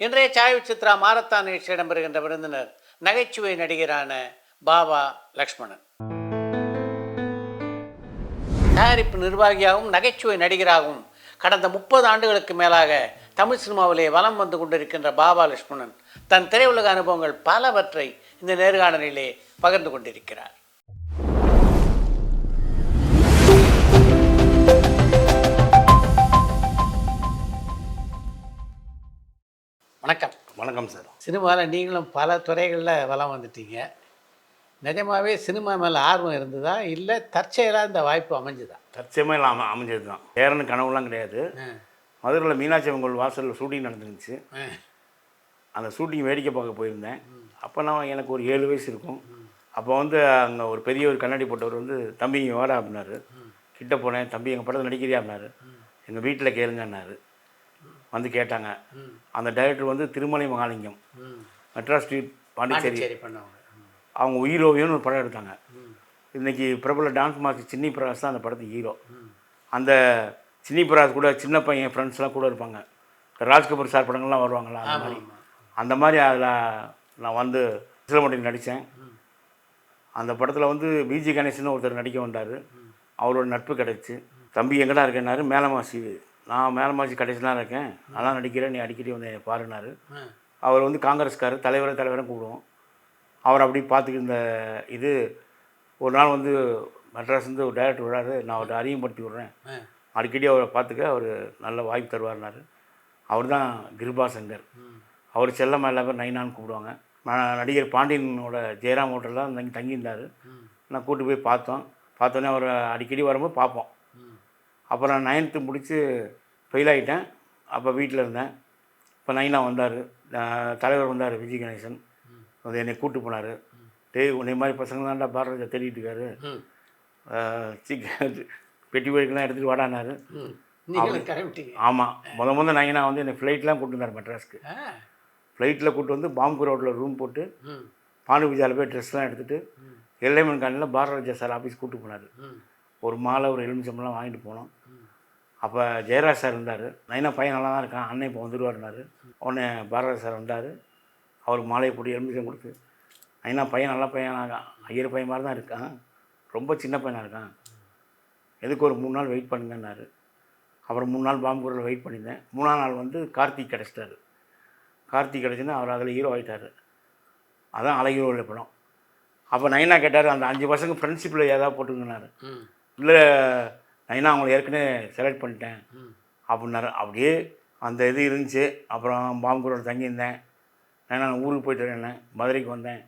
இன்றைய சாய் சித்ரா மாரத்தான் நிகழ்ச்சி இடம்பெறுகின்ற விருந்தினர் நகைச்சுவை நடிகரான பாபா லக்ஷ்மணன். தயாரிப்பு நிர்வாகியாகவும் நகைச்சுவை நடிகராகவும் கடந்த 30 ஆண்டுகளுக்கு மேலாக தமிழ் சினிமாவிலே வலம் வந்து கொண்டிருக்கின்ற பாபா லக்ஷ்மணன் தன் திரையுலக அனுபவங்கள் பலவற்றை இந்த நேர்காணலிலே பகிர்ந்து கொண்டிருக்கிறார். வணக்கம். வணக்கம் சார். சினிமாவில் நீங்களும் பல துறைகளில் வலம் வந்துட்டீங்க. நிஜமாகவே சினிமா மேலே ஆர்வம் இருந்ததா இல்லை தற்செயலாக இந்த வாய்ப்பு அமைஞ்சுதா? தற்சயமாக இல்லாமல் அமைஞ்சது தான். பேரனு கனவுலாம் கிடையாது. மதுரையில் மீனாட்சி அம்மன் கோயில் வாசலில் ஷூட்டிங் நடந்துருந்துச்சு. அந்த ஷூட்டிங் வேடிக்கை பார்க்க போயிருந்தேன். அப்போ நான் எனக்கு ஒரு 7 வயசு இருக்கும். அப்போ வந்து அங்கே ஒரு பெரிய ஒரு கண்ணாடி போட்டவர் வந்து தம்பி இங்கே வாடா அப்படின்னாரு. கிட்ட போனேன். தம்பி எங்கள் படத்தில் நடிக்கிறியா அப்படின்னாரு. எங்கள் வீட்டில் கேளுங்கன்னாரு. வந்து கேட்டாங்க. அந்த டைரக்டர் வந்து திருமலை மகாலிங்கம், மெட்ராஸ் ஸ்ட்ரீட், பாண்டிச்சேரி பண்ணவங்க. அவங்க உயிரோவியம்னு ஒரு படம் எடுத்தாங்க. இன்றைக்கி பிரபல டான்ஸ் மாஸ்டர் சின்னி பிரகாஷ் தான் அந்த படத்துக்கு ஹீரோ. அந்த சின்னி பிரகாஷ் கூட சின்ன பையன் ஃப்ரெண்ட்ஸ்லாம் கூட இருப்பாங்க. ராஜ்கபூர் சார் படங்கள்லாம் வருவாங்களா அந்த மாதிரி அதில் நான் வந்து சிலமட்டில் நடித்தேன். அந்த படத்தில் வந்து பிஜி கணேசன் ஒருத்தர் நடிக்க வந்தார். அவரோட நட்பு கிடச்சி. தம்பி எங்கடா இருக்கேன்னாரு. மேலமாசி. நான் மேலமாசி கடைசிலாம் இருக்கேன், நான் நடிக்கிறேன், நீ அடிக்கடி வந்து பாருனாரு. அவர் வந்து காங்கிரஸ்காரர், தலைவரும் கூப்பிடுவோம். அவர் அப்படி பார்த்துக்கிட்டு இது ஒரு நாள் வந்து மெட்ராஸ்லேருந்து ஒரு டைரக்டர் விடாது, நான் அவர்கிட்ட அறிமுகப்படுத்தி விட்றேன், அடிக்கடி அவரை பார்த்துக்க, அவர் நல்ல வாய்ப்பு தருவார்னாரு. அவர் தான் கிருபா சங்கர். அவர் செல்லம்மா எல்லா பேர் நைனான்னு கூப்பிடுவாங்க. நடிகர் பாண்டியனோட ஜெயராம் ஹோட்டலில் தங்கியிருந்தார். நான் கூப்பிட்டு போய் பார்த்தோன்னே அவர் அடிக்கடி வரும்போது பார்ப்போம். அப்புறம் 9th முடித்து ஃபெயில் ஆகிட்டேன். அப்போ வீட்டில் இருந்தேன். இப்போ 9ஆ வந்தார், தலைவர் வந்தார் விஜய் கணேசன். வந்து என்னை கூப்பிட்டு போனார். டேய் உன்னை மாதிரி பசங்க தான்டா பாரராஜா தேடிட்டு இருக்காரு, பெட்டி போய்க்கெல்லாம் எடுத்துகிட்டு வாடானாரு. ஆமாம், முதல் 9ஆ வந்து என்னை ஃப்ளைட்லாம் கூப்பிட்டு வந்தார் மெட்ராஸ்க்கு. ஃப்ளைட்டில் கூப்பிட்டு வந்து பாம்பு ரோட்டில் ரூம் போட்டு பானு பூஜாவில் போய் ட்ரெஸ்லாம் எடுத்துகிட்டு எல்லைமன் காலையில் பாரராஜா சார் ஆஃபீஸ் கூப்பிட்டு போனார். ஒரு மாலை ஒரு எலுமிச்சம்பழம் வாங்கிட்டு போனோம். அப்போ ஜெயராஜ் சார் இருந்தார். நைனா பையன் நல்லா தான் இருக்கான், அண்ணன் இப்போ வந்துடுவார்னாரு. உடனே பாரதி சார் வந்தார். அவருக்கு மாலையை போட்டு எலுமிச்சம் கொடுத்து, நைனா பையன் நல்ல பையன் ஆகான், ஐயர் பையன் மாதிரி தான் இருக்கான், ரொம்ப சின்ன பையனாக இருக்கான், எதுக்கு ஒரு 3 நாள் வெயிட் பண்ணுங்கன்னாரு. அப்புறம் 3 நாள் பாம்பூரில் வெயிட் பண்ணியிருந்தேன். 3ஆம் நாள் வந்து கார்த்திக் கிடச்சிட்டாரு. கார்த்திக் கிடச்சின்னா அவர் அதில் ஹீரோ ஆகிட்டார். அதான் அழகிரோட படம். அப்போ நைனா கேட்டார், அந்த 5 பசங்க ஃப்ரெண்ட்ஷிப்பில் ஏதாவது போட்டுங்கன்னாரு. இல்லை நைனா அவங்கள ஏற்கனவே செலக்ட் பண்ணிட்டேன் அப்படின்னாரு. அப்படியே அந்த இது இருந்துச்சு. அப்புறம் பாம்பூரோட தங்கியிருந்தேன். நான் ஊருக்கு போயிட்டு வரேன், மதுரைக்கு வந்தேன்.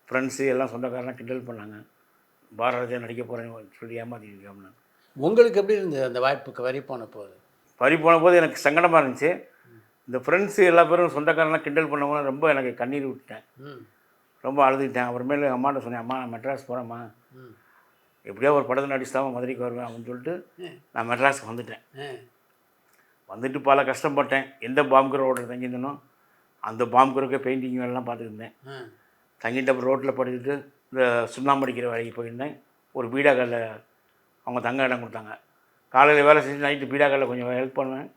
ஃப்ரெண்ட்ஸு எல்லாம் சொந்தக்காரெலாம் கிண்டல் பண்ணாங்க, பாரராஜா நடிக்க போகிறேன்னு சொல்லி ஏமாற்றிட்டு அப்படின்னாங்க. உங்களுக்கு எப்படி இருந்தது அந்த வாய்ப்புக்கு வரி போன போது? எனக்கு சங்கடமாக இருந்துச்சு. இந்த ஃப்ரெண்ட்ஸு எல்லா பேரும் சொந்தக்காரெலாம் கிண்டல் பண்ணவங்க ரொம்ப எனக்கு கண்ணீர் விட்டுட்டேன், ரொம்ப அழுதுகிட்டேன். அப்புறமேல எங்கள் அம்மாட்ட சொன்னேன், அம்மா நான் மெட்ராஸ் போகிறேம்மா, எப்படியோ ஒரு படத்தை நடிச்சுதான் மதுரைக்கு வருவேன் அப்படின்னு சொல்லிட்டு நான் மெட்ராஸுக்கு வந்துட்டேன். வந்துட்டு பல கஷ்டப்பட்டேன். எந்த பாம்புக்கு ரோட்டில் தங்கியிருந்தனோ அந்த பாம்புக்கு பெயிண்டிங் வேலைலாம் பார்த்துருந்தேன். தங்கிட்டு அப்புறம் ரோட்டில் படுத்துட்டு இந்த சுண்ணாம்பு அடிக்கிற வேலைக்கு போயிருந்தேன். ஒரு பீடாக்கல்ல அவங்க தங்க இடம் கொடுத்தாங்க. காலையில் வேலை செஞ்சு நைட்டு பீடாக்கல்ல கொஞ்சம் ஹெல்ப் பண்ணுவேன்.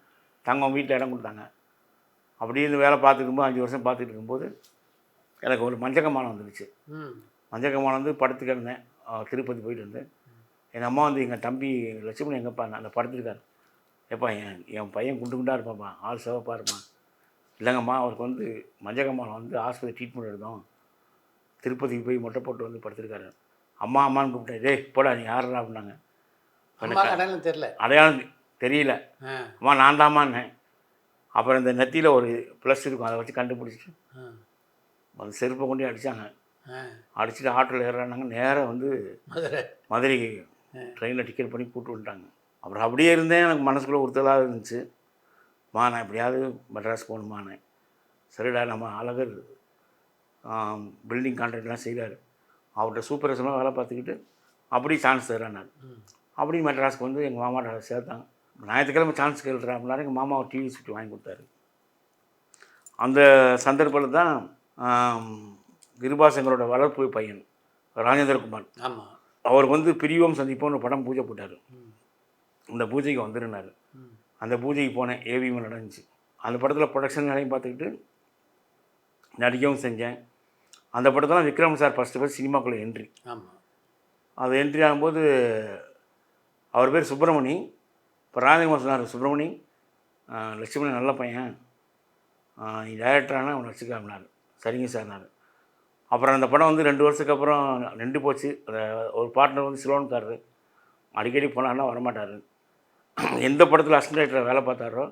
தங்கம் வீட்டில் இடம் கொடுத்தாங்க. அப்படி இந்த வேலை பார்த்துட்டு இருக்கும்போது 5 வருஷம் பார்த்துட்டு இருக்கும்போது எனக்கு ஒரு மஞ்சக்கமானம் வந்துடுச்சு. மஞ்சக்கமானம் வந்து படுத்துக்கிட்டு இருந்தேன். திருப்பதி போயிட்டு இருந்தேன். எங்கள் அம்மா வந்து எங்கள் தம்பி லட்சுமணன் எங்கப்பா அந்த படுத்துருக்காரு, எப்பா என் பையன் குண்டு குண்டாக இருப்பாப்பா, ஆள் சிவப்பாக இருப்பான். இல்லைங்கம்மா, அவருக்கு வந்து மஞ்சக்கம்மாவில் வந்து ஆஸ்பத்திரி ட்ரீட்மெண்ட் எடுத்தோம், திருப்பதிக்கு போய் மொட்டை போட்டு வந்து படுத்துருக்காரு. அம்மான்னு கூப்பிட்டேன். டேய் போடா நீ யாரா அப்படின்னாங்க. அடையாளம் தெரியல. அடையாளம் தெரியல. அம்மா நான் தாம்மான்னேன். அப்புறம் இந்த நெத்தியில் ஒரு ப்ளஸ் இருக்கும், அதை வச்சு கண்டுபிடிச்சிட்டு அந்த செருப்பை கொண்டு அடித்தாங்க. அடிச்சுட்டு ஆட்டோவில் ஏறுறாங்க. நேராக வந்து மதுரைக்கு ட்ரெயினில் டிக்கெட் பண்ணி கூப்பிட்டு வந்துட்டாங்க. அப்புறம் அப்படியே இருந்தேன். எனக்கு மனசுக்குள்ளே ஒருத்தலாக இருந்துச்சு, நான் எப்படியாவது மெட்ராஸ் போகணுமானேன். சரிடா, நம்ம அழகர் பில்டிங் கான்ட்ராக்ட்லாம் செய்கிறாரு, அவர்கிட்ட சூப்பர்வைசராக வேலை பார்த்துக்கிட்டு அப்படி சான்ஸ் தர்றேன் நான். அப்படி மெட்ராஸ்க்கு வந்து எங்கள் மாமாட்ட சேர்த்தாங்க. ஞாயிற்றுக்கிழமை சான்ஸ் கேள்றா அப்படின்னாரு. எங்கள் மாமா ஒரு டிவி சுற்றி வாங்கி கொடுத்தாரு. அந்த சந்தர்ப்பத்தில் தான் கிருபாசங்கரோட வளர்ப்பு பையன் ராஜேந்திரகுமார், அவருக்கு வந்து பிரிவோம் சந்திப்போம் ஒரு படம் பூஜை போட்டார். அந்த பூஜைக்கு வந்துருந்தார். அந்த பூஜைக்கு போனேன். ஏவிஎம் நடந்துச்சு. அந்த படத்தில் ப்ரொடக்ஷன் வேலையும் பார்த்துக்கிட்டு நடிக்கவும் செஞ்சேன். அந்த படத்தில் விக்ரம் சார் ஃபஸ்ட்டு சினிமாக்குள்ளே என்ட்ரி. ஆமாம். அது என்ட்ரி ஆகும்போது அவர் பேர் சுப்பிரமணி. இப்போ ராஜகுமார் சொன்னார், சுப்பிரமணி லட்சுமணன் நல்ல பையன், நீ டைரக்டரானா அவனை வச்சுக்காமனார். சரிங்க சார்னார். அப்புறம் அந்த படம் வந்து 2 வருஷத்துக்கு அப்புறம் நின்று போச்சு. ஒரு பார்ட்னர் வந்து சிலோன்காரரு, அடிக்கடி போனான்னா வரமாட்டார். எந்த படத்தில் அசிஸ்டன்ட் டைரக்டராக வேலை பார்த்தாரோ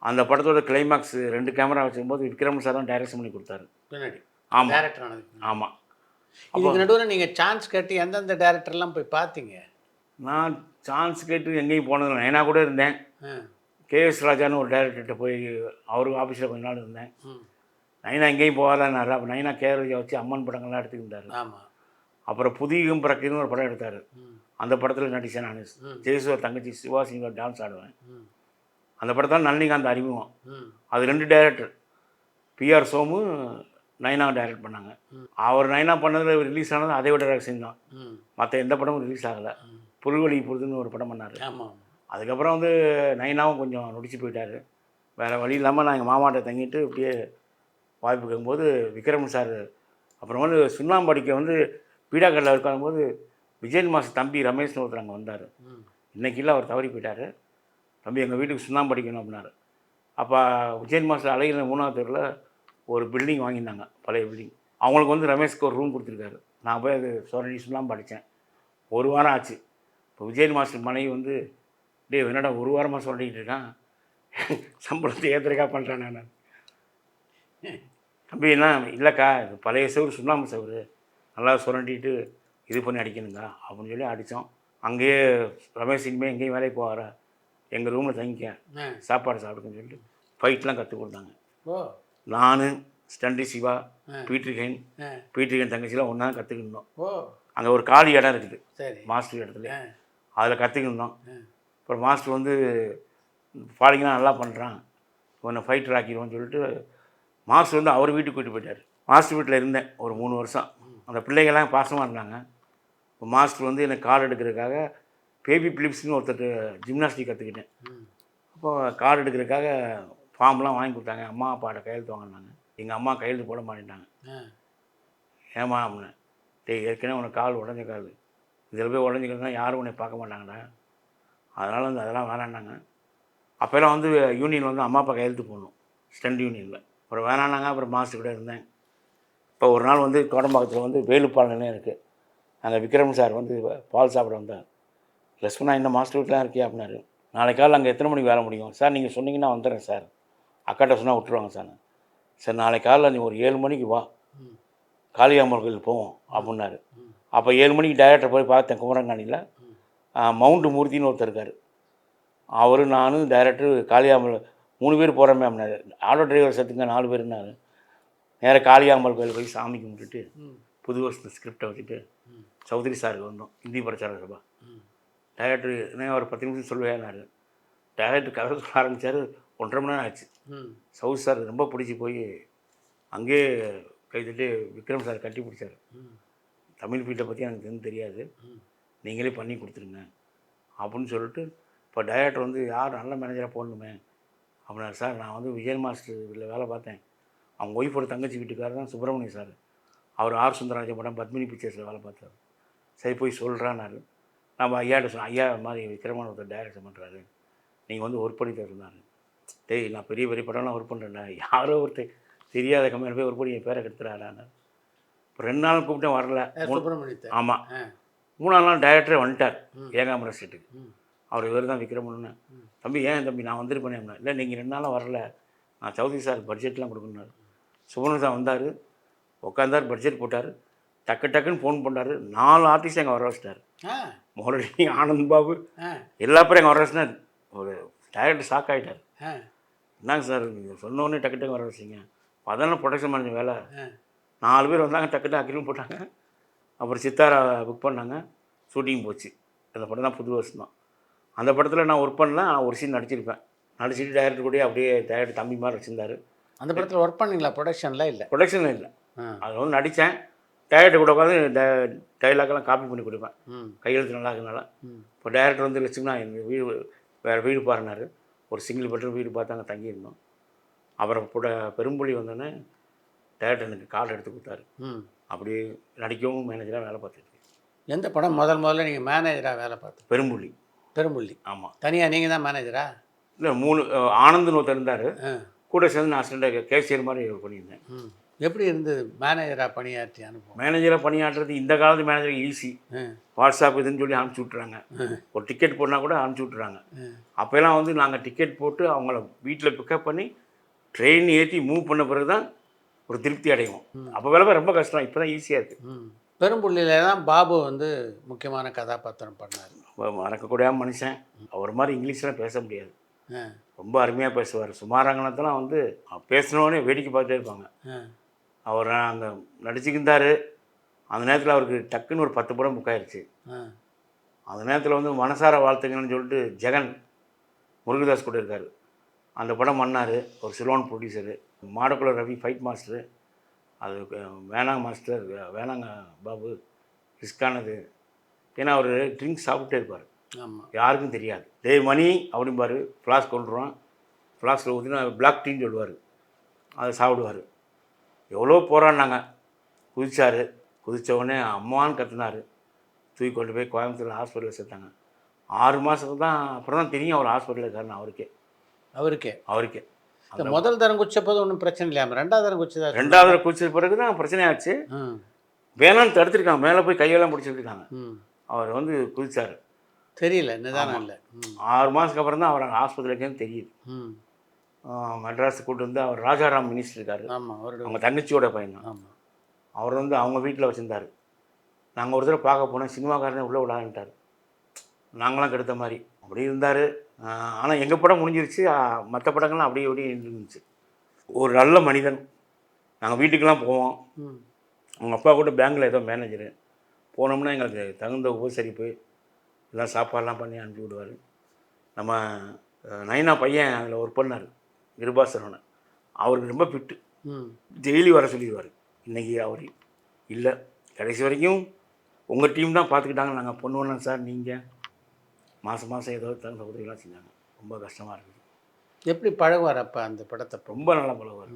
அந்த படத்தோட கிளைமாக்ஸ் 2 கேமரா வச்சுக்கும்போது விக்ரம் சார் தான் டைரக்ஷன் பண்ணி கொடுத்தாரு பின்னாடி ஆமாம் டேரக்டர் ஆனது. ஆமாம். இதுக்கு நடுவில் நீங்கள் சான்ஸ் கேட்டு எந்தெந்த டேரக்டர்லாம் போய் பார்த்தீங்க? நான் சான்ஸ் கேட்டு எங்கேயும் போனதில்லை. நைனா கூட இருந்தேன். கேஎஸ் ராஜான்னு ஒரு டைரக்டர்கிட்ட போய் அவருக்கு ஆஃபீஸில் கொஞ்ச நாள் இருந்தேன். நைனா எங்கேயும் போகாதான்னாரு. அப்போ நைனா கேரளா வச்சு அம்மன் படங்கள்லாம் எடுத்துக்கிட்டாரு. ஆமாம். அப்புறம் புதியும் பிறக்குன்னு ஒரு படம் எடுத்தார். அந்த படத்தில் நடித்தேன் நான். ஜெயசுவர் தங்கச்சி சிவாசிங்கர் டான்ஸ் ஆடுவேன். அந்த படத்தில் நளினிகாந்த் அறிமுகம். அது 2 டைரக்டர், பிஆர் சோமு நைனா டைரக்ட் பண்ணாங்க. அவர் நைனா பண்ணதில் ரிலீஸ் ஆனது அதை விட ரகசியம் தான். மற்ற எந்த படமும் ரிலீஸ் ஆகலை. புல்வெளி பொழுதுன்னு ஒரு படம் பண்ணார். ஆமாம். அதுக்கப்புறம் வந்து நைனாவும் கொஞ்சம் நொடிச்சு போயிட்டார். வேறு வழி இல்லாமல் நான் எங்கள் மாமாட்ட தங்கிட்டு இப்படியே வாய்ப்பு கேட்கும்போது விக்ரம் சார் அப்புறம் வந்து சுண்ணாம்படிக்க வந்து பீடாக்கல்ல இருக்கும்போது விஜயன் மாஸ்டர் தம்பி ரமேஷ்னு ஒருத்தர் அங்கே வந்தார். இன்றைக்கி இல்லை, அவர் தவறி போயிட்டார். தம்பி எங்கள் வீட்டுக்கு சுண்ணாம்பு அடிக்கணும் அப்படின்னாரு. அப்போ விஜயன் மாஸ்டர் அழகிற 3வது தெருவில் ஒரு பில்டிங் வாங்கியிருந்தாங்க, பழைய பில்டிங். அவங்களுக்கு வந்து ரமேஷ்க்கு ஒரு ரூம் கொடுத்துருக்காரு. நான் போய் அது சொரணி சுண்ணாம்பு அடித்தேன். 1 வாரம் ஆச்சு. இப்போ விஜயன் மாஸ்டர் மனைவி வந்து, டே என்னடா 1 வாரமாக சொல்லிக்கிட்டு இருக்கான், சம்பளத்தை ஏற்றுறக்கா பண்ணுறேன் நான். தம்பி என்ன இல்லைக்கா, இது பழைய செவரு சுண்ணாம்பு செவரு, நல்லா சுரண்டிட்டு இது பண்ணி அடிக்கணுங்க அப்படின்னு சொல்லி அடித்தோம். அங்கேயே ரமேஷ் இனிமேல் எங்கேயும் வேலைக்கு போவாரா, எங்கள் ரூமில் தங்கிக்க, சாப்பாடு சாப்பிடுன்னு சொல்லிட்டு ஃபைட்லாம் கற்றுக் கொடுத்தாங்க. நான் ஸ்டண்டி சிவா, பீட்ரிகன் தங்கச்சிலாம் ஒன்றா கற்றுக்கிட்டோம். அங்கே ஒரு காலி இடம் இருக்குது மாஸ்டர் இடத்துல, அதில் கற்றுக்கிட்டோம். அப்புறம் மாஸ்டர் வந்து ஃபாலிங்கெலாம் நல்லா பண்ணுறான், உன்னை ஃபைட்டர் ஆக்கிடுவோன்னு சொல்லிட்டு மாஸ்டர் வந்து அவர் வீட்டுக்கு கூட்டிட்டு போயிட்டார். மாஸ்டர் வீட்டில் இருந்தேன் ஒரு 3 வருஷம். அந்த பிள்ளைங்கள்லாம் பாசமாக இருந்தாங்க. இப்போ மாஸ்டர் வந்து எனக்கு கால் எடுக்கிறதுக்காக பேபி பிலிப்ஸ்னு ஒருத்தர் ஜிம்னாஸ்டிக் கற்றுக்கிட்டேன். அப்போது கால் எடுக்கிறதுக்காக ஃபார்ம்லாம் வாங்கி கொடுத்தாங்க. அம்மா அப்பாட்ட கையெழுத்து வாங்கினாங்க. எங்கள் அம்மா கையெழுத்து போட மாட்டேட்டாங்க. ஏமா அப்படின்னே, டேய் ஏற்கனவே உனக்கு கால் உடஞ்ச கால், இதில் போய் உடஞ்சிக்கிறதுனா யாரும் உன்னை பார்க்க மாட்டாங்கடா, அதனால் வந்து அதெல்லாம் வேணான்னாங்க. அப்போல்லாம் வந்து யூனியன் வந்து அம்மா அப்பா கையெழுத்து போடணும், ஸ்டண்ட் யூனியனில். அப்புறம் வேணான்னாங்க. அப்புறம் மாஸ்டர் கூட இருந்தேன். இப்போ ஒரு நாள் வந்து கோடம்பாக்கத்தில் வந்து வேலுப்பால் நிலையம் இருக்குது. அங்கே விக்ரம் சார் வந்து பால் சாப்பிட வந்தார். லட்சுமணா இந்த மாஸ்டர் வீட்டிலாம் இருக்கியா அப்படின்னாரு. நாளைக்கு காலையில் அங்கே எத்தனை மணிக்கு வேலை முடியும் சார், நீங்கள் சொன்னீங்கன்னா வந்துடுறேன் சார், அக்காட்ட சொன்னால் விட்டுருவாங்க சார். சார் நாளைக்கு காலையில் நீ ஒரு 7 மணிக்கு வா, காளியாம்பல் கோயில் போவோம் அப்படின்னாரு. அப்போ 7 மணிக்கு டைரக்டர் போய் பார்த்தேன் குமரங்காணியில். மவுண்ட் மூர்த்தின்னு ஒருத்தர் இருக்கார். அவர் நானும் டைரக்டர் காளியாம்பல் 3 பேர் போகிறோமே அப்படின்னாரு. ஆட்டோ டிரைவர் சேர்த்துங்க 4 பேருன்னாரு. நேராக காளியாம்பல் கோயில் போய் சாமி கும்பிட்டுட்டு புது வருஷத்து ஸ்கிரிப்டை வச்சுட்டு சௌத்ரி சாருக்கு வந்தோம். ஹிந்தி பிரச்சார சபா. டைரக்டர் என்ன ஒரு 10 நிமிஷம் சொல்லுவேன்னாரு. டைரக்டர் கதை சொல்ல ஆரம்பித்தார். 1.5 மணி நேரம் ஆச்சு. சௌத் சார் ரொம்ப பிடிச்சி போய் அங்கேயே கைத்தட்டு விக்ரம் சார் கட்டி பிடிச்சார். தமிழ் ஃபீல்டை பற்றி எனக்கு தெரியாது, நீங்களே பண்ணி கொடுத்துருங்க அப்படின்னு சொல்லிட்டு, இப்போ டைரக்டர் வந்து யார் நல்ல மேனேஜராக போடணுமே அப்படின்னாரு. சார் நான் வந்து விஜயன் மாஸ்டர் வீட்டில் வேலை பார்த்தேன், அவங்க ஒய்ஃபோட தங்கச்சி வீட்டுக்காரர் தான் சுப்பிரமணியம் சார். அவர் ஆர் சுந்தரராஜன் படம் பத்மினி பிக்சர்ஸில் வேலை பார்த்தார். சரி போய் சொல்கிறான்னாரு. நம்ம ஐயாட்ட சொன்னேன், ஐயா மாதிரி விக்ரமான ஒருத்தர் டைரக்ஷன் பண்ணுறாரு, நீங்கள் வந்து ஒர்க் பண்ணி தருந்தாரு. டேய் நான் பெரிய பெரிய படம்லாம் ஒர்க் பண்ணுறேன்டா, யாரோ ஒருத்தர் தெரியாத கம்மியான போய் ஒர்க் பண்ணி என் பேரை கெடுத்துறாடான்னு. இப்போ 2 நாள் கூப்பிட்டேன் வரல. ஆமாம். 3ஆவது நாள் டைரக்டரே வந்துட்டார் ஏகாம்பரம் ஸ்ட்ரீட்டுக்கு. அவர் இவர் தான் விக்ரமன்னு. தம்பி ஏன் தம்பி நான் வந்துருப்பேனே அப்படின்னா, இல்லை நீங்கள் 2 நாளாக வரல, நான் சௌத்ரி சார் பட்ஜெட்லாம் கொடுக்கணுன்னாரு. சுப்ரமணியம் சார் வந்தார், உட்காந்தார், பட்ஜெட் போட்டார், டக்குன்னு ஃபோன் பண்ணார். 4 ஆர்டிஸ்ட் எங்கள் வர வச்சிட்டார். முரளி, ஆனந்த் பாபு எல்லா பேரும் எங்கள் வர வச்சுனார். ஒரு டைரக்டர் ஷாக் ஆகிட்டார். என்னங்க சார் நீங்கள் சொன்னோடனே டக்கு வர வச்சிங்க, அதெல்லாம் ப்ரொடக்ஷன் மேனேஜர் வேலை. 4 பேர் வந்தாங்க, டக்குன்னு அக்ரிமெண்ட் போட்டாங்க. அப்புறம் சித்தாரா புக் பண்ணாங்க, ஷூட்டிங் போச்சு. அந்த படம் தான் புது வருஷம் தான். அந்த படத்தில் நான் ஒர்க் பண்ணல, ஆனால் ஒரு சீன் நடிச்சிருப்பேன். நடிச்சிட்டு டைரக்டர் கூட அப்படியே டைரக்டர் தம்பி மாதிரி வச்சுருந்தார். அந்த படத்தில் ஒர்க் பண்ணிங்களா? ப்ரொடக்ஷனில் இல்லை? ப்ரொடக்ஷனில் இல்லை, அது வந்து நடித்தேன். டைரக்டர் கூட உட்காந்து டைலாக்கெல்லாம் காப்பி பண்ணி கொடுப்பேன், கையெழுத்து நல்லா இருக்கனால. இப்போ டைரக்டர் வந்து லட்சுமணா எங்கள் வீடு வேறு வீடு பாருனார். ஒரு சிங்கிள் பெட்ரூம் வீடு பார்த்து அங்கே தங்கியிருந்தோம். அப்புறம் பெரும்புலி வந்தோடனே டேரக்டர் எனக்கு கால் எடுத்து கொடுத்தாரு. ம். அப்படியே நடிக்கவும் மேனேஜராக வேலை பார்த்துட்டு எந்த படம் முதல்ல நீங்கள் மேனேஜராக வேலை பார்த்து? பெரும்புள்ளி. பெரும்புள்ளி. ஆமாம். தனியாக நீங்கள் தான் மேனேஜரா? இல்லை 3 ஆனந்த்னு ஒருத்தர் இருந்தார். ஆ. கூட சேர்ந்து நான் அசிஸ்டண்ட் கேஷியர் மாதிரி பண்ணியிருந்தேன். ம். எப்படி இருந்தது மேனேஜராக பணியாற்றி அனுபவம்? மேனேஜராக பணியாற்றுறது இந்த காலத்து மேனேஜருக்கு ஈஸி. வாட்ஸ்அப் இதுன்னு சொல்லி அனுப்பிச்சி விட்றாங்க. ஒரு டிக்கெட் போனால் கூட அனுப்பிச்சி விட்றாங்க. அப்போல்லாம் வந்து நாங்கள் டிக்கெட் போட்டு அவங்கள வீட்டில் பிக்கப் பண்ணி ட்ரெயின் ஏற்றி மூவ் பண்ண பிறகு தான் ஒரு திருப்தி அடைவோம். அப்போ வேலை ரொம்ப கஷ்டம். இப்போ தான் ஈஸியாக இருக்குது. பெரும்புள்ளியில தான் பாபு வந்து முக்கியமான கதாபாத்திரம் பண்ணார். மறக்கக்கூடிய மனுஷன். அவர் மாதிரி இங்கிலீஷ்லாம் பேச முடியாது. ரொம்ப அருமையாக பேசுவார். சுமாரங்கனத்தெல்லாம் வந்து பேசினோடனே வேடிக்கை பார்த்துட்டே இருப்பாங்க. அவர் அங்கே நடிச்சுக்கிருந்தார். அந்த நேரத்தில் அவருக்கு டக்குன்னு ஒரு 10 படம் புக் ஆயிடுச்சு. அந்த நேரத்தில் வந்து மனசார வாழ்த்துங்கன்னு சொல்லிட்டு ஜெகன் முருகதாஸ் கூட இருக்கார். அந்த படம் பண்ணார். ஒரு சிலோன் ப்ரொடியூசரு. மாடக்குள ரவி ஃபைட் மாஸ்டரு. அது வேணாங்க மாஸ்டர், வேணாங்க பாபு, ரிஸ்கானது. ஏன்னா அவர் ட்ரிங்க்ஸ் சாப்பிட்டே இருப்பார். ஆமாம். யாருக்கும் தெரியாது. டே மணி அப்படிம்பார். ஃப்ளாஸ்க் கொண்டுருவான். ஃப்ளாஸ்கில் ஊற்றினா பிளாக் டீன்னு சொல்லுவார். அதை சாப்பிடுவார். எவ்வளோ போராடினாங்க. குதிச்சார். குதித்தவுடனே அம்மான்னு கத்துனார். தூக்கி கொண்டு போய் கோயம்புத்தூர் ஹாஸ்பிட்டலில் சேர்த்தாங்க. 6 மாதத்துக்கு தான் அப்புறம் தான் தெரியும் அவர் ஹாஸ்பிட்டலில் இருக்காருன்னு அவருக்கே. இந்த முதல் தரம் குச்சப்போது ஒன்றும் பிரச்சனை இல்லையாம, 2வது தரம் குச்சதா? 2வது தரம் குடிச்ச பிறகு தான் பிரச்சனையாச்சு. வேணான்னு தடுத்துருக்காங்க. மேலே போய் கையெல்லாம் பிடிச்சிருக்காங்க. அவர் வந்து குதிச்சார். தெரியல, நிதானம் இல்லை. 6 மாதத்துக்கு அப்புறம் தான் அவர் ஆஸ்பத்திரிக்கேன்னு தெரியுது. மெட்ராஸுக்கு கூப்பிட்டு வந்து அவர் ராஜாராம் மினிஸ்டர் இருக்கார். ஆமாம். அவங்க தங்கச்சியோட பையன் தான். ஆமாம். அவர் வந்து அவங்க வீட்டில் வச்சுருந்தார். நாங்கள் ஒரு தடவை பார்க்க போனோம். சினிமாக்காரனே உள்ளே விடான்ட்டார். நாங்களாம் கெடுத்த மாதிரி அப்படி இருந்தார். ஆனால் எங்கள் படம் முடிஞ்சிருச்சு. மற்ற படங்கள்லாம் அப்படியே அப்படியே இருந்துச்சு. ஒரு நல்ல மனிதன். நாங்கள் வீட்டுக்கெல்லாம் போவோம். அவங்க அப்பா கூட பேங்கில் ஏதோ மேனேஜரு. போனோம்னா எங்களுக்கு தகுந்த உபசரிப்பு எல்லாம் சாப்பாடெலாம் பண்ணி அனுப்பி விடுவார். நம்ம நைனா பையன் அதில் ஒர்க் பண்ணார், கிருபாசரவணன். அவருக்கு ரொம்ப ஃபிட்டு. டெய்லி வர சொல்லிடுவார். இன்றைக்கி அவர் இல்லை. கடைசி வரைக்கும் உங்கள் டீம் தான் பார்த்துக்கிட்டாங்க. நாங்கள் பண்ணுவோம் சார், நீங்கள் மாதம் ஏதோ தகுந்த உதவிலாம் செஞ்சாங்க. ரொம்ப கஷ்டமாக இருக்குது. எப்படி பழகுவார் அப்போ அந்த படத்தை? ரொம்ப நல்லா பழகுவார்.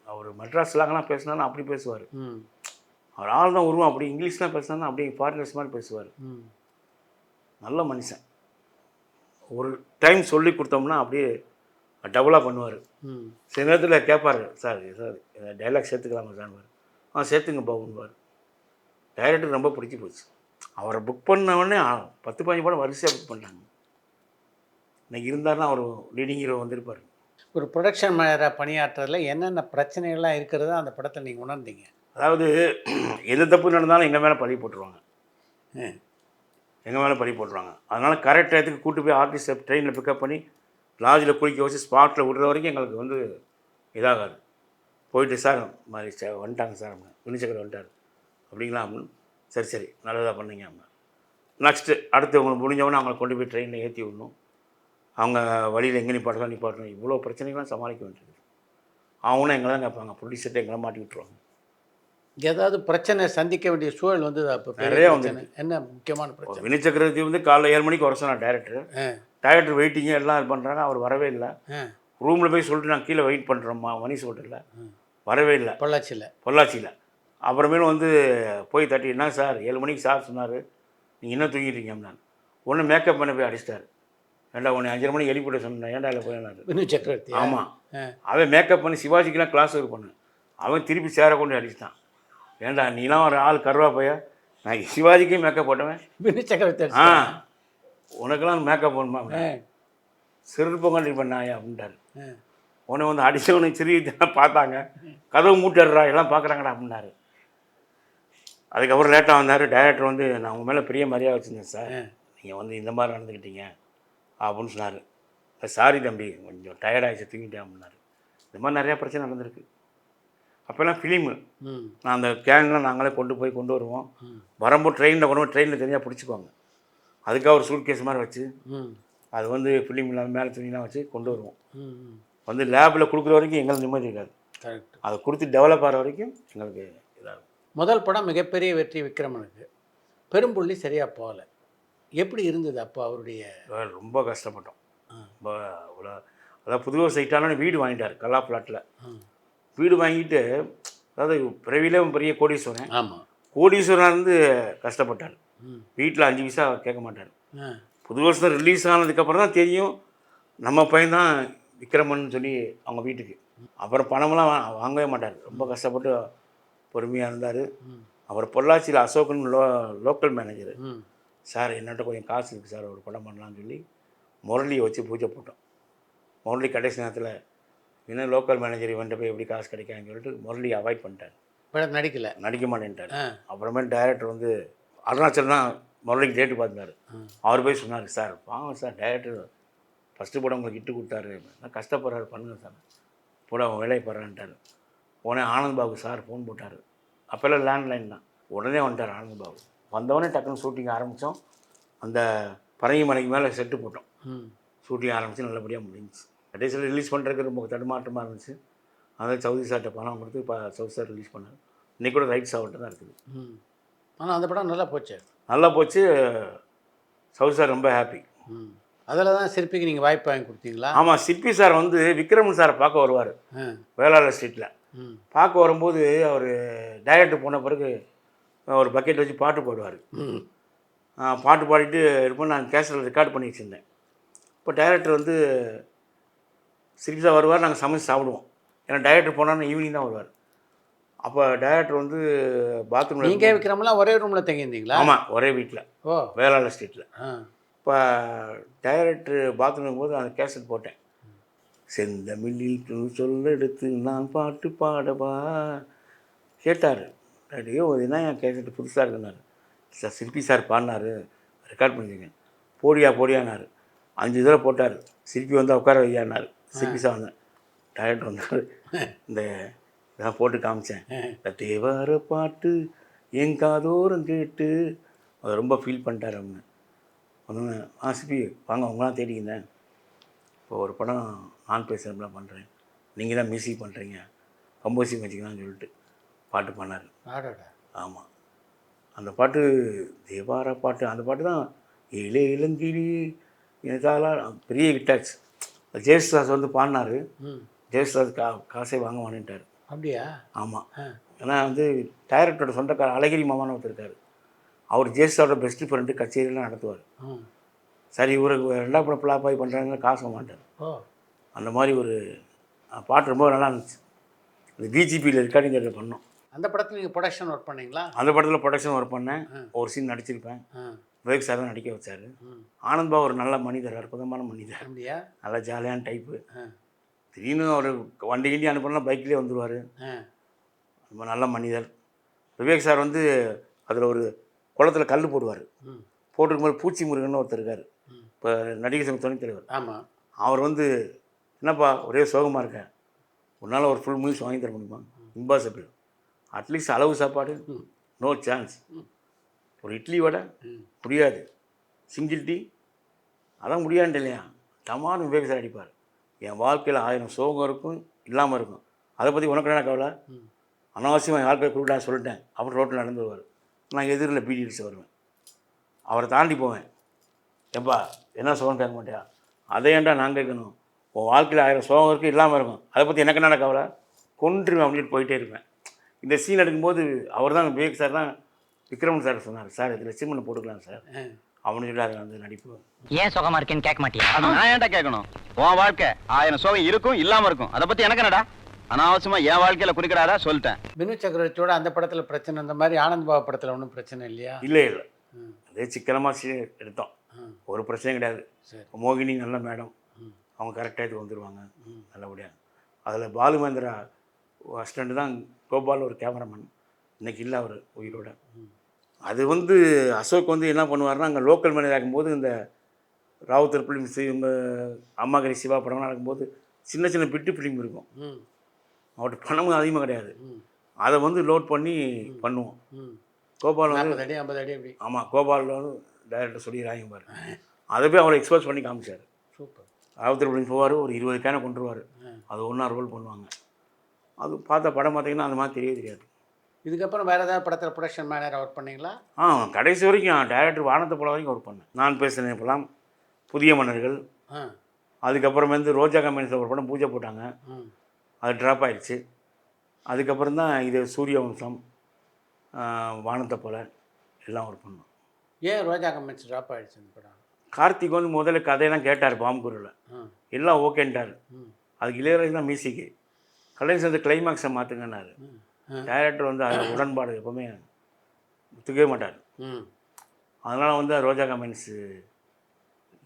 அவர் மெட்ராஸ்லாங்கலாம் பேசினாலும் அப்படி பேசுவார். அவர் ஆள் தான் உருவம். அப்படி இங்கிலீஷ்லாம் பேசினா அப்படியே ஃபாரினர்ஸ் மாதிரி பேசுவார். நல்ல மனுஷன். ஒரு டைம் சொல்லி கொடுத்தோம்னா அப்படியே டபுளாக பண்ணுவார். சில நேரத்தில் கேட்பார், சார் டைலாக் சேர்த்துக்கலாமா சார்? சேர்த்துங்க பாபுன்பார். டைரக்டர் ரொம்ப பிடிச்சி போச்சு. அவரை புக் பண்ணவுடனே 10-15 படம் வரிசையாக புக் பண்ணிட்டாங்க. இன்றைக்கி இருந்தாருன்னா அவர் லீடிங் ஹீரோ வந்திருப்பார். ஒரு ப்ரொடக்ஷன் மேனேஜராக பணியாற்றுறதுல என்னென்ன பிரச்சனைகள்லாம் இருக்கிறதா அந்த படத்தை நீங்கள் உணர்ந்தீங்க? அதாவது எது தப்பு நடந்தாலும் எங்கள் மேலே பழி போட்டுருவாங்க. அதனால் கரெக்ட் டயத்துக்கு கூட்டு போய் ஆர்டிஸ்ட்டை ட்ரெயினில் பிக்கப் பண்ணி லாட்ஜில் குளிக்க வச்சு ஸ்பாட்டில் விடுற வரைக்கும் எங்களுக்கு வந்து இதாகாது. போயிட்டு சார் மாதிரி வந்துட்டாங்க சார், வினிச்சக்கர் வந்துட்டார் அப்படிங்களா அப்படின்னு. சரி நல்லதாக பண்ணீங்க அப்படின்னா. நெக்ஸ்ட்டு அடுத்து உங்களுக்கு முடிஞ்சவொன்னே அவங்கள கொண்டு போய் ட்ரெயினில் ஏற்றி விடணும். அவங்க வழியில் எங்கே நிப்பாட்டணும். இவ்வளோ பிரச்சனைகள்லாம் சமாளிக்க வேண்டியது. அவங்களும் எங்களை தான் கேட்பாங்க. ப்ரொடியூசர்கிட்ட எங்களை மாட்டி விட்டுருவாங்க. ஏதாவது பிரச்சனை சந்திக்க வேண்டிய சூழல் வந்து அப்போ நிறைய வந்து என்ன முக்கியமான பிரச்சனை? வினய் சக்கரவர்த்தி வந்து காலைல 7 மணிக்கு வர சொன்னார் டைரக்டர் வெயிட்டிங்க எல்லாம் இது பண்ணுறாங்க. அவர் வரவே இல்லை. ரூமில் போய் சொல்லிட்டு நான் கீழே வெயிட் பண்ணுறோம்மா மணிஷ் ஹோட்டலில். வரவே இல்லை. பொள்ளாச்சியில். அப்புறமேலும் வந்து போய் தட்டி, என்ன சார் 7 மணிக்கு சார் சொன்னார், நீங்கள் இன்னும் தூங்கிட்டீங்க அப்படின்னாரு. ஒன்று மேக்கப் பண்ண போய் அடிச்சிட்டார். ஏன்டா உன்னை 5:30 மணிக்கு எழுப்பிவிட சொன்னேன், ஏன்டா இல்லை போயினார் வினய் சக்கரவர்த்தி. ஆமாம். அவன் மேக்கப் பண்ணி சிவாஜிக்கெலாம் கிளாஸ் ஒர்க் பண்ணு. அவன் திருப்பி சேர கொண்டு அடிச்சிட்டான். ஏன்டா நீலாம் ஒரு ஆள் கருவா பையா, நான் சிவாஜிக்கே மேக்கப் போட்டவன் வினய் சக்கரவர்த்தி. உனக்கெல்லாம் மேக்கப் பண்ணுமா சிறுப்பங்கண்டி பண்ணாயா அப்படின்ட்டார். உன்னை வந்து அடித்தவனை சிறுதான் பார்த்தாங்க, கதவு மூட்டுறா எல்லாம் பார்க்குறாங்கடா அப்படின்னாரு. அதுக்கப்புறம் லேட்டாக வந்தார். டைரக்டர் வந்து நான் உங்கள் மேலே பெரிய மரியாதை வச்சுருந்தேன் சார், நீங்கள் வந்து இந்த மாதிரி நடந்துக்கிட்டீங்க அப்படின்னு சொன்னார். சாரி தம்பி, கொஞ்சம் டயர்டாகிடுச்சு தூங்கிட்டேன் அப்படின்னாரு. இந்த மாதிரி நிறையா பிரச்சனை நடந்திருக்கு. அப்போல்லாம் ஃபிலிமு நான் அந்த கேன்லாம் நாங்களே கொண்டு வருவோம். வரும்போது ட்ரெயினில் கொண்டு போய் ட்ரெயினில் தனியாக பிடிச்சிக்குவாங்க. அதுக்காக ஒரு சூட் கேஸ் மாதிரி வச்சு அது வந்து ஃபிலிம் இல்லாமல் மேலே துணிலாம் வச்சு கொண்டு வருவோம். வந்து லேபில் கொடுக்குற வரைக்கும் எங்களுக்கு நிம்மதி இருக்காது. கரெக்ட். அதை கொடுத்து டெவலப் ஆகிற வரைக்கும் எங்களுக்கு இதாகும். முதல் படம் மிகப்பெரிய வெற்றி விக்ரமனுக்கு. பெரும்புள்ளி சரியாக போகலை. எப்படி இருந்தது அப்போ அவருடைய? ரொம்ப கஷ்டப்பட்டோம். அதாவது புதுவர் சைட்டான வீடு வாங்கிட்டார் கல்லா பிளாட்டில். வீடு வாங்கிட்டு அதாவது பிறவிலே பெரிய கோடீஸ்வரன். ஆமாம். கோடீஸ்வரன் இருந்து கஷ்டப்பட்டார். ம். வீட்டில் 5 பைசா கேட்க மாட்டார். ஆ. புது வருஷம் ரிலீஸ் ஆனதுக்கப்புறம் தான் தெரியும் நம்ம பையன் தான் விக்ரமன் சொல்லி அவங்க வீட்டுக்கு. அப்புறம் பணமெல்லாம் வாங்கவே மாட்டார். ரொம்ப கஷ்டப்பட்டு பொறுமையாக இருந்தார். ம். அப்புறம் பொள்ளாச்சியில் அசோகன் லோக்கல் மேனேஜர். ம். சார் என்னட்ட கொஞ்சம் காசு இருக்குது சார், ஒரு படம் பண்ணலான்னு சொல்லி முரளியை வச்சு பூஜை போட்டோம். முரளி கடைசி நேரத்தில் இன்னும் லோக்கல் மேனேஜர் இவன்ட்ட போய் எப்படி காசு கிடைக்காதுன்னு சொல்லிட்டு முரளி அவாய்ட் பண்ணிட்டார். படம் நடிக்கலை. நடிக்க மாட்டேன்ட்டார். ஆ. அப்புறமேல் டைரக்டர் வந்து அருணாச்சல் தான் முரளிக்கு டேட்டு பார்த்துட்டார். அவர் போய் சொன்னார், சார் வாங்க சார், டைரக்டர் ஃபஸ்ட்டு படம் உங்களுக்கு இட்டு கொடுத்தாரு, நான் கஷ்டப்படுறாரு, பண்ணுங்கள் சார், கூட அவன் வேலையை போடுறான்ட்டார். உடனே ஆனந்த் பாபு சார் ஃபோன் போட்டார். அப்போல்லாம் லேண்ட்லைன் தான். உடனே வந்துட்டார் ஆனந்த் பாபு. வந்தவொடனே டக்குன்னு ஷூட்டிங் ஆரம்பித்தோம். அந்த பரங்கி மலைக்கு மேலே செட்டு போட்டோம். ம். ஷூட்டிங் ஆரம்பித்து நல்லபடியாக முடிஞ்சிச்சு. கடைசியில் ரிலீஸ் பண்ணுறதுக்கு ரொம்ப தடுமாற்றமாக இருந்துச்சு. அதான் சவுதி சார்கிட்ட பணம் கொடுத்து இப்போ சவுதி சார் ரிலீஸ் பண்ணார். இன்றைக்கி கூட ரைட்ஸ் அவர்கிட்ட தான் இருக்குது. ம். ஆனால் அந்த படம் நல்லா போச்சு. நல்லா போச்சு. சவுதி சார் ரொம்ப ஹாப்பி. ம். அதில் தான் சிற்பிக்கு நீங்கள் வாய்ப்பு வாங்கி கொடுத்தீங்களா? ஆமாம், சிற்பி சார் வந்து விக்ரமன் சாரை பார்க்க வருவார் ஆ. வேளாளர் ஸ்ட்ரீட்டில். ம். பார்க்க வரும்போது அவர் டைரக்டர் போன பிறகு ஒரு பக்கெட் வச்சு பாட்டு பாடுவார். ம். பாட்டு பாடிட்டு இருப்போம். நான் கேசட்டில் ரெக்கார்ட் பண்ணி வச்சுருந்தேன். இப்போ டைரக்டர் வந்து சிற்பி சார் வருவார், நாங்கள் சமைச்சு சாப்பிடுவோம். ஏன்னா டைரக்டர் போனாலும் ஈவினிங் தான் வருவார். அப்போ டைரக்டர் வந்து பாத்ரூமில் நீங்கள் விக்ரமெல்லாம் ஒரே ரூமில் தங்கியிருந்தீங்களா? ஆமாம், ஒரே வீட்டில் ஓ. வேளாளர் ஸ்ட்ரீட்டில். ஆ. இப்போ டைரக்டர் பாத்ரூம் போது அந்த கேசட் போட்டேன். செந்தமிழில் சொல்ல எடுத்து நான் பாட்டு பாடவா கேட்டார். ஐயோ என்ன என் கேசட்டு புதுசாக இருக்குன்னாரு. சார் சிற்பி சார் பாடினார், ரெக்கார்ட் பண்ணியிருக்கேன், போடியா போடியானார். 5 இதில் போட்டார். சிற்பி வந்து உட்கார வையானார். சிற்பி சார் வந்தேன். டைரக்டர் வந்தார். இந்த இதான் போட்டு காமிச்சேன். இந்த தேவார பாட்டு என் காதோரம் கேட்டு அவர் ரொம்ப ஃபீல் பண்ணிட்டார். அவங்க ஒன்று சிற்பி வாங்க அவங்களாம் தேடிக்கிந்தேன். இப்போ ஒரு படம் நான் பேசுகிறப்பெல்லாம் பண்ணுறேன், நீங்கள் தான் மியூசிக் பண்ணுறீங்க, கம்போசிங் வச்சுக்கலாம்னு சொல்லிட்டு பாட்டு பண்ணார். ஆமாம், அந்த பாட்டு தேவார பாட்டு. அந்த பாட்டு தான் ஏழே இளங்கிரி எனக்காலாம் பெரிய ஹிட்டாச்சு. ஜெயசுதாஸ் வந்து பாடினார். ஜெயசுதாஸ் காசே வாங்க வாங்கிட்டார். அப்படியா? ஆமாம். ஏன்னா வந்து டைரக்டரோட சொந்தக்கார அழகிரி மாமான்னு ஒருத்தர் இருக்கார். அவர் ஜெயசுதாஸோட பெஸ்ட் ஃப்ரெண்டு, கச்சேரியெல்லாம் நடத்துவார். சரி இவருக்கு 2ஆம் படம் ஃப்ளாப் ஆகி பண்ணுறாங்க, காசு வாங்க மாட்டார். அந்த மாதிரி ஒரு பாட்டு ரொம்ப நல்லா இருந்துச்சு. அந்த பிஜிபியில் ரெக்கார்டிங் தேட்டர் பண்ணோம். அந்த படத்தில் நீங்கள் ப்ரொடக்ஷன் ஒர்க் பண்ணீங்களா? அந்த படத்தில் ப்ரொடக்ஷன் ஒர்க் பண்ணேன். ஒரு சீன் நடிச்சிருப்பேன். விவேக் சார் தான் நடிக்க வச்சார். ஆனந்த் பாபு ஒரு நல்ல மனிதர், அற்புதமான மனிதர். அப்படியா? நல்லா ஜாலியான டைப்பு. திடீர்னு அவர் வண்டி கிண்டி அனுப்பலாம் பைக்லேயே வந்துடுவார். ரொம்ப நல்ல மனிதர். விவேக் சார் வந்து அதில் ஒரு குளத்தில் கல் போடுவார். போட்டிருக்கும்போது பூச்சி முருகன் ஒருத்தர் இருக்கார், இப்போ நடிகர் சங்க துணைத் தலைவர். ஆமாம். அவர் வந்து என்னப்பா ஒரே சோகமாக இருக்கேன், உன்னால் ஒரு ஃபுல் மூவிஸ் வாங்கி தர முடியுமா? இம்பாசிபிள். அட்லீஸ்ட் அளவு சாப்பாடு நோ சான்ஸ். ஒரு இட்லி வடை முடியாது, சிங்கிள் டீ அதான் முடியாதுன்ட்டு இல்லையா? டமான்னு விவேக் சார் அடிப்பார். என் வாழ்க்கையில் 1000 சோகம் இருக்கும், இல்லாமல் இருக்கும். அதை பற்றி உனக்கு என்ன கவலை? அனாவசியமாக என் வாழ்க்கையை கொடுக்க சொல்லிட்டேன். அப்புறம் ரோட்டில் நடந்து வருவார். நான் எதிரில் பீடி அடிச்சு வருவேன். அவரை தாண்டி போவேன். எப்பா என்ன சோகம் கேட்க மாட்டியா? அதை ஏன்டா நான் கேட்கணும்? உன் வாழ்க்கையில் 1000 சோகம் இருக்குது, இல்லாமல் இருக்கும். அதை பற்றி எனக்கு என்ன கவலை? கொன்றுவேன் அப்படின்ட்டு போயிட்டே இருப்பேன். இந்த சீன் எடுக்கும்போது அவர் தான் விவேக் சார் தான் விக்ரமன் சார் சொன்னார், சார் இதில் சிம்மனை போட்டுக்கலாம் சார் அப்படின்னு சொல்லி. அதில் வந்து நடிப்பு ஏன் சோகமாக இருக்கேன்னு கேட்க மாட்டியா? நான் ஏன்டா கேட்கணும்? உன் வாழ்க்கை 1000 சோகம் இருக்கும், இல்லாமல் இருக்கும். அதை பற்றி எனக்கு என்னடா? அனாவசியமாக என் வாழ்க்கையில் குறிக்கிடாதா சொல்லிட்டேன். பினு சக்கரவர்த்தியோட அந்த படத்தில் பிரச்சனை, அந்த மாதிரி ஆனந்த் பாபு படத்தில் ஒன்றும் பிரச்சனை இல்லையா? இல்லை இல்லை, அதே சிக்கனமாக எடுத்தோம், ஒரு பிரச்சனையும் கிடையாது. மோகினி நல்ல மேடம், அவங்க கரெக்டாக இது வந்துடுவாங்க நல்லபடியாக. அதில் பாலுமேந்திரா அசிஸ்டண்ட் தான் கோபால், ஒரு கேமராமேன். இன்றைக்கி இல்லை அவர் உயிரோட. அது வந்து அசோக் வந்து என்ன பண்ணுவார்னா, அங்கே லோக்கல் மேனேஜர் ஆகும்போது இந்த ராவுத்தர் ஃபிலிம்ஸு, இவங்க அம்மாகரி சிவா படம்லாம் நடக்கும்போது சின்ன சின்ன பிட்டு ஃபிலிம் இருக்கும். அவர்கிட்ட பணமும் அதிகமாக கிடையாது. அதை வந்து லோட் பண்ணி பண்ணுவோம். கோபால் வந்து 40 அடி 50 அடி அப்படி. ஆமாம், கோபால் வந்து டைரக்டர் சொல்லிடுறாங்க பாரு, அதை போய் அவரை எக்ஸ்போஸ் பண்ணி காமிச்சார். சூப்பர். ராவுத்தர் ஃபிலிம் போவார், ஒரு 20 கேனை கொண்டுருவார். அது ஒன்றா ரோல் பண்ணுவாங்க. அது பார்த்த படம் பார்த்தீங்கன்னா அந்த மாதிரி தெரியவே தெரியாது. இதுக்கப்புறம் வேறு ஏதாவது படத்தில் ப்ரொடக்ஷன் மேனேஜர் ஒர்க் பண்ணீங்களா? கடைசி வரைக்கும் டைரக்டர் வானத்தை போல வரைக்கும் ஒர்க் பண்ணேன். நான் பேசுகிறேன் இப்போலாம், புதிய மன்னர்கள். அதுக்கப்புறம் வந்து ரோஜா கம்பெனிஸில் ஒரு படம் பூஜை போட்டாங்க, அது ட்ராப் ஆகிடுச்சு. அதுக்கப்புறம் தான் இது சூரிய வம்சம், வானத்தை போல எல்லாம் ஒர்க் பண்ணோம். ஏன் ரோஜா கமெண்ட்ஸ் ட்ராப் ஆகிடுச்சு இந்த படம்? கார்த்திக் வந்து முதல்ல கதையெல்லாம் கேட்டார் பாம்புக்குரில், ம் எல்லாம் ஓகேன்ட்டார். ம் அதுக்கு இளையராஜா தான் மியூசிக்கு. கடைசி அந்த கிளைமேக்ஸை மாற்றுங்கன்னாரு. டைரக்டர் வந்து அதில் உடன்பாடு எப்போவுமே ஒத்துக்கவே மாட்டார். ம் அதனால் வந்து ரோஜா கமெண்ட்ஸு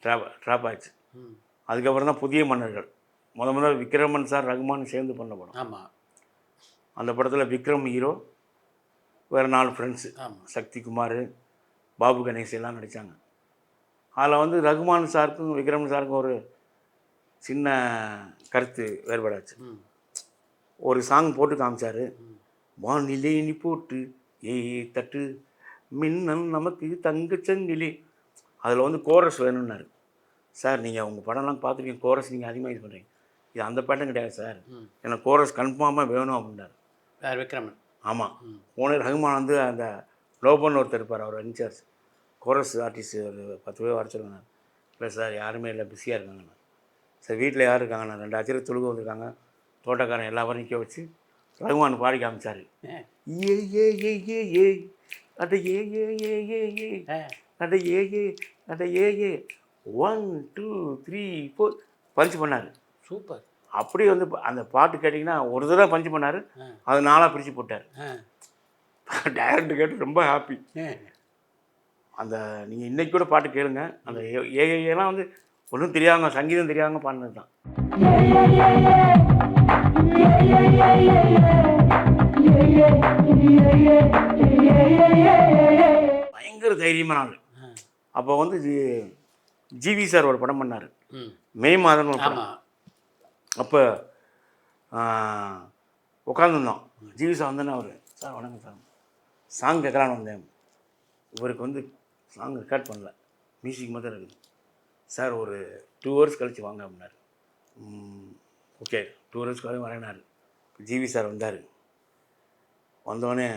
ட்ராப் ஆயிடுச்சு. ம் அதுக்கப்புறம் தான் புதிய மன்னர்கள் முதல்ல விக்ரமன் சார் ரகுமான் சேர்ந்து பண்ண படம். ஆமாம் அந்த படத்தில் விக்ரம் ஹீரோ, வேறு 4 ஃப்ரெண்ட்ஸு, ஆமாம். சக்திகுமார், பாபு கணேஷ் எல்லாம் நடித்தாங்க. அதில் வந்து ரகுமான் சாருக்கும் விக்ரம் சாருக்கும் ஒரு சின்ன கருத்து வேறுபாடாச்சு. ம் ஒரு சாங் போட்டு காமிச்சார். வானிலே நீ போட்டு ஏ தட்டு மின்னல் நமக்கு தங்கச்சங்கிலி, அதில் வந்து கோரஸ் வேணும்னாரு. சார் நீங்கள் உங்கள் படம்லாம் பார்த்துருக்கீங்க, கோரஸ் நீங்கள் அதிகமாக யூஸ் பண்ணுறீங்க, இது அந்த பேட்டன் கிடையாது சார், எனக்கு கோரஸ் கன்ஃபார்மாக வேணும் அப்படின்னாரு. வேறு விக்ரமன். ஆமாம். போன ரகுமான் வந்து அந்த லோபன் ஒருத்தர் இருப்பார், அவர் இன்சார்ஜ் கோரஸ் ஆர்டிஸ்ட் ஒரு 10 பேர் வர சொல்லுங்க. இல்லை சார் யாருமே இல்லை, பிஸியாக இருக்காங்கண்ணா. சார் வீட்டில் யார் இருக்காங்கண்ணா? 2 ஆச்சரிய தொழுக வந்திருக்காங்க, தோட்டக்காரன் எல்லாரும் நிற்க வச்சு ரகுமான் பாடி காமிச்சார். ஏ ஏ ஏ ஏ ஏ அட ஏ ஏ ஏ ஏ ஏ அட ஏ ஏ அட ஏ ஏ 1 2 3 4 பஞ்ச் பண்ணார். சூப்பர். அப்படி வந்து அந்த பாட்டு கேட்டிங்கன்னா ஒரு தடவை பஞ்சு பண்ணார், அது 4ஆக பிரித்து போட்டார். டைரக்டர் கேட்டு ரொம்ப ஹாப்பி. அந்த நீங்கள் இன்றைக்கி கூட பாட்டு கேளுங்க, அந்த ஏஏலாம் வந்து ஒன்றும் தெரியாதவங்க, சங்கீதம் தெரியாதவங்க பாடினது தான். பயங்கர தைரியமான ஆள். அப்போ வந்து ஜிவி சார் ஒரு படம் பண்ணார், மே மாதம் ஒரு படம். அப்போ உட்காந்துருந்தோம், ஜிவி சார் வந்தோன்னே அவர், சார் வணக்கம் சார், சாங் கேட்கலான்னு வந்தேன். இவருக்கு வந்து சாங் ரெக்கார்ட் பண்ணல, மியூசிக் மட்டும் இருக்குது சார், ஒரு 2 ஹவர்ஸ் கழித்து வாங்க அப்படின்னாரு. ஓகே 2 ஹவர்ஸ் கழிச்சு வரேனார். ஜிவி சார் வந்தார். வந்தோடனே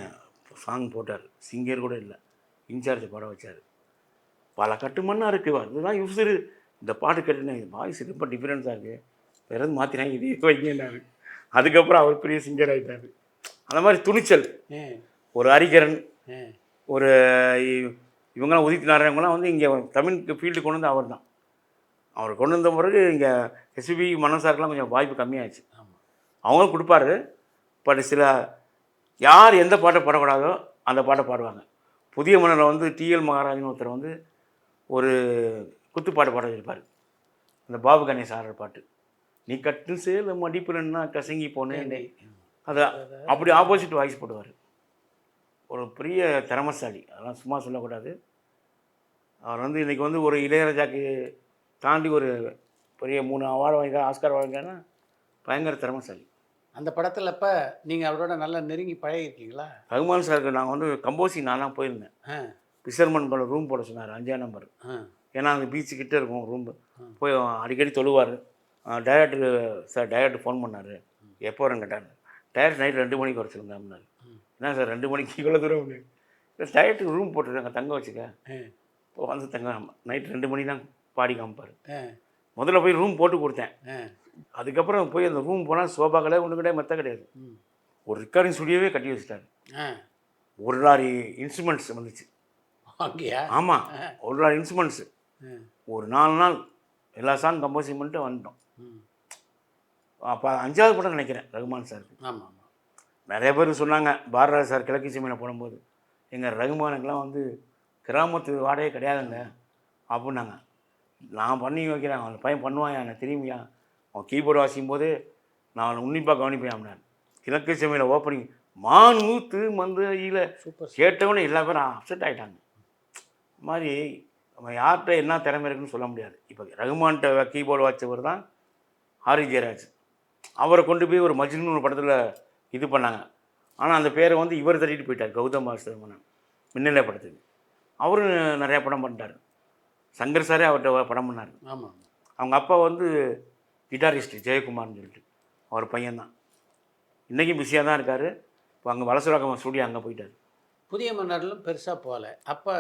சாங் போட்டார், சிங்கர் கூட இல்லை, இன்சார்ஜ் பாட வச்சார். பல கட்டுமண்ணாக இருக்குது, அதுதான் யூஸரு. இந்த பாட்டு கேட்டுனேன், வாய்ஸ் ரொம்ப டிஃப்ரென்ஸாக இருக்குது, வேறு எதுவும் மாற்றினாங்க, இது வைங்கன்னாரு. அதுக்கப்புறம் அவர் பெரிய சிங்கர் ஆகிட்டார். அந்த மாதிரி துணிச்சல். ஒரு ஹரிகரன், ஒரு இவங்களாம் உதித் நாராயணங்களாம் வந்து இங்கே தமிழ் ஃபீல்டு கொண்டு வந்து அவர் தான். அவர் கொண்டு வந்த பிறகு இங்கே எஸ்பிபி மனசாருக்கெலாம் கொஞ்சம் வாய்ப்பு கம்மியாகிடுச்சு. அவங்களும் கொடுப்பாரு, பட் சில யார் எந்த பாட்டை பாடக்கூடாதோ அந்த பாட்டை பாடுவாங்க. புதிய மன்னரில் வந்து டிஎல் மகாராஜன் ஒருத்தர் வந்து ஒரு குத்துப்பாட்டு பாட வச்சிருப்பார், அந்த பாபு கணேஷ் ஆடுற பாட்டு, நீ கட்டு சேல மடிப்புலன்னா கசங்கி போனேன், அதை அப்படி ஆப்போசிட் வாய்ஸ் போடுவார். ஒரு பெரிய திறமசாலி, அதெல்லாம் சும்மா சொல்லக்கூடாது. அவர் வந்து இன்றைக்கி வந்து ஒரு இளையராஜாக்கு தாண்டி ஒரு பெரிய 3 அவார்டு வாங்கிக்க, ஆஸ்கார் வாங்கிக்கானா, பயங்கர திறமசாலி. அந்த படத்தில் இப்போ நீங்கள் அவரோட நல்லா நெருங்கி பழகிருக்கீங்களா? ரகுமான் சாருக்கு நாங்கள் வந்து கம்போசிங் நான்லாம் போயிருந்தேன். பிஷர்மன் போல ரூம் போட சொன்னார், 5ஆம் நம்பர். ஏன்னா அந்த பீச்சுக்கிட்டே இருக்கும் ரூம், போய் அடிக்கடி தொழுவார். டைரக்டர் சார், டைரக்டர் ஃபோன் பண்ணார், எப்போ வரேன்னு கேட்டார். டைரக்டர் நைட் 2 மணிக்கு வர சொல்லுங்க அப்படின்னாரு. என்ன சார் 2 மணிக்கு இவ்வளோ தூரம் ஒன்று? இல்லை டைரக்டர் ரூம் போட்டுருக்காங்க, தங்க வச்சுக்க. இப்போ வந்து தங்க நைட் 2 மணி தான் பாடி காமிப்பார். முதல்ல போய் ரூம் போட்டு கொடுத்தேன். அதுக்கப்புறம் போய் அந்த ரூம் போனால் சோபா கிடையாது, ஒன்று கிடையாது, மெத்த கிடையாது. ஒரு ரெக்கார்டிங் ஸ்டுடியோவே கட்டி வச்சுட்டாரு. ஒரு லாரி இன்ஸ்ட்ருமெண்ட்ஸ் வந்துச்சு. ஆமாம், ஒரு லாரி இன்ஸ்ட்ருமெண்ட்ஸு. ஒரு 4 நாள் எல்லா சாங் கம்போசிங் பண்ணிட்டு வந்துட்டோம். அப்போ 5ஆவது படம் நினைக்கிறேன் ரகுமான் சாருக்கு. ஆமாம். நிறைய பேர் சொன்னாங்க, பாரதிராஜ் சார் கிழக்கு சீமையில் போடும்போது எங்கள் ரகுமானுக்கெலாம் வந்து கிராமத்து வாடகை கிடையாதுங்க அப்படின்னாங்க. நான் பண்ணி வைக்கிறேன், அந்த பையன் பண்ணுவான், எனக்கு தெரியுமையா, அவன் கீபோர்டு வாசிக்கும் போது நான் உன்னிப்பாக கவனிப்பேன் அப்படின்னாரு. கிழக்கு சீமையில் ஓப்பனிங் மான் ஊத்து மந்தையில் கேட்டவனே எல்லா பேரும் அப்செட் ஆகிட்டாங்க. இது மாதிரி நம்ம யார்கிட்ட என்ன திறமை இருக்குன்னு சொல்ல முடியாது. இப்போ ரகுமான்கிட்ட கீபோர்டு வாசித்தவர் தான் ஆரி ஜெயராஜ். அவரை கொண்டு போய் ஒரு மஜ்னு ஒரு படத்தில் இது பண்ணாங்க. ஆனால் அந்த பேரை வந்து இவர் தட்டிட்டு போயிட்டார், கௌதம் வாசுதேவன் மின்னலை படத்துக்கு. அவரும் நிறையா படம் பண்ணிட்டார். சங்கர் சாரே அவர்கிட்ட படம் பண்ணார். ஆமாம். அவங்க அப்பா வந்து கிட்டாரிஸ்ட்டு ஜெயக்குமார்னு சொல்லிட்டு, அவர் பையன்தான். இன்றைக்கும் பிஸியாக தான் இருக்கார். இப்போ அங்கே வலசராக்கம் ஸ்டூடியோ அங்கே போயிட்டார். புதிய மன்னர்களும் பெருசாக போகல. அப்போ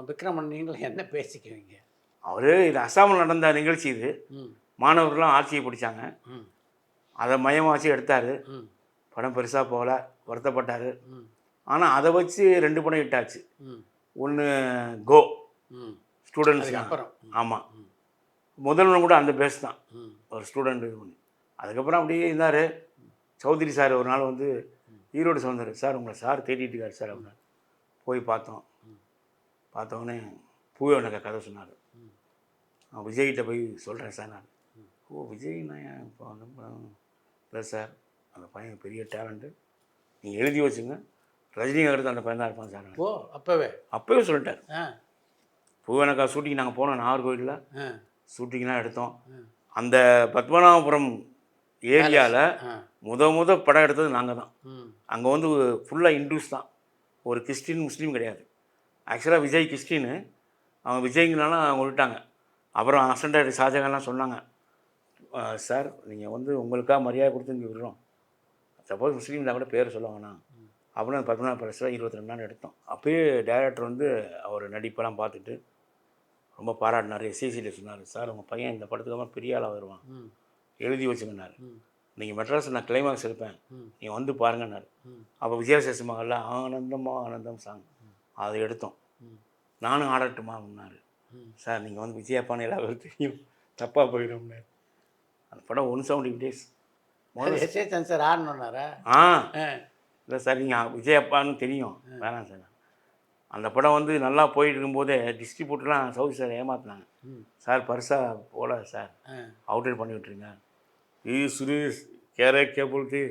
விக்ரமன் நீங்களும் என்ன பேசிக்குவீங்க? அவர் இது அஸ்ஸாமில் நடந்த நிகழ்ச்சி, இது மாணவர்கள்லாம் ஆட்சியை பிடிச்சாங்க, அதை மையமாச்சு எடுத்தார். படம் பெருசாக போகல, வருத்தப்பட்டார். ம் ஆனால் அதை வச்சு 2 படம் ஹிட் ஆச்சு. ம் ஒன்று கோ ம் ஸ்டூடெண்ட்ஸ். அதுக்கப்புறம் ஆமாம், முதல் ஒன்று கூட அந்த பேஸ் தான், ம் ஒரு ஸ்டூடெண்ட் இது பண்ணி. அதுக்கப்புறம் அப்படியே இருந்தார். சௌத்ரி சார் ஒரு நாள் வந்து ஈரோடு சொன்னார், சார் உங்களை சார் தேடிட்டு இருக்காரு சார் அப்படின்னா. போய் பார்த்தோம். பார்த்தோன்னே பூவே எனக்கு கதை சொன்னார். நான் விஜய்கிட்ட போய் சொல்கிறேன் சார் நான். ஓ விஜய்னா இப்போ வந்து இல்லை சார், அந்த பையன் பெரிய டேலண்ட்டு, நீங்கள் எழுதி வச்சுங்க, ரஜினிக்கு அடுத்து அந்த பையன் தான் இருப்பான் சார். ஓ அப்போவே அப்போவே சொல்லிட்டார். ஆ பூவனக்கா ஷூட்டிங் நாங்கள் போனோம், நாகர்கோவிலில் ஆ ஷூட்டிங்லாம் எடுத்தோம். அந்த பத்மநாபபுரம் ஏரியாவில் ஆ முத படம் எடுத்தது நாங்கள் தான். ம் அங்கே வந்து ஃபுல்லாக இந்துஸ் தான், ஒரு கிறிஸ்டின் முஸ்லீம் கிடையாது. ஆக்சுவலாக விஜய் கிறிஸ்டின்னு, அவங்க விஜய்ங்கனால அவங்க விட்டாங்க. அப்புறம் அசண்டர் ஷாஜகான்லாம் சொன்னாங்க, சார் நீங்கள் வந்து உங்களுக்காக மரியாதை கொடுத்து இங்கே விடுறோம், சப்போஸ் முஸ்லீம்லாம் கூட பேர் சொல்ல வேணாம் அப்படின்னு. பத்மநாப பிரசில் 22 நாள் எடுத்தோம். அப்போயே டைரக்டர் வந்து அவர் நடிப்பெல்லாம் பார்த்துட்டு ரொம்ப பாராட்டினார். எஸ்சிசியில் சொன்னார், சார் உங்கள் பையன் இந்த படத்துக்கு அப்புறம் பெரிய ஆளாக வருவான், ம் எழுதி வச்சுங்கன்னாரு. ம் நீங்கள் மெட்ராஸில் நான் கிளைமாக்ஸ் எடுப்பேன், நீங்கள் வந்து பாருங்கன்னாரு. அப்போ விஜயசேஷ மகளில் ஆனந்தமா ஆனந்தம் சாங் அதை எடுத்தோம். நானும் ஆடட்டுமா அப்படின்னாரு. சார் நீங்கள் வந்து விஜயப்பான்னு எல்லாரும் தெரியும், தப்பாக போயிடும்னாரு. அந்த படம் 170 days. எஸ்ஏ சார் ஆடணுன்னாரா? ஆ ஆ இல்லை சார், நீங்கள் விஜயப்பான்னு தெரியும், வேணாம் சார். அந்த படம் வந்து நல்லா போயிட்டு இருக்கும்போதே டிஸ்ட்ரிபியூட்டர்லாம் சவுதி சார் ஏமாத்தினாங்க. சார் பர்ஸாக போல சார், அவுட்ரேட் பண்ணி விட்டுருங்க, சுரேஷ் கே போல்ட்டு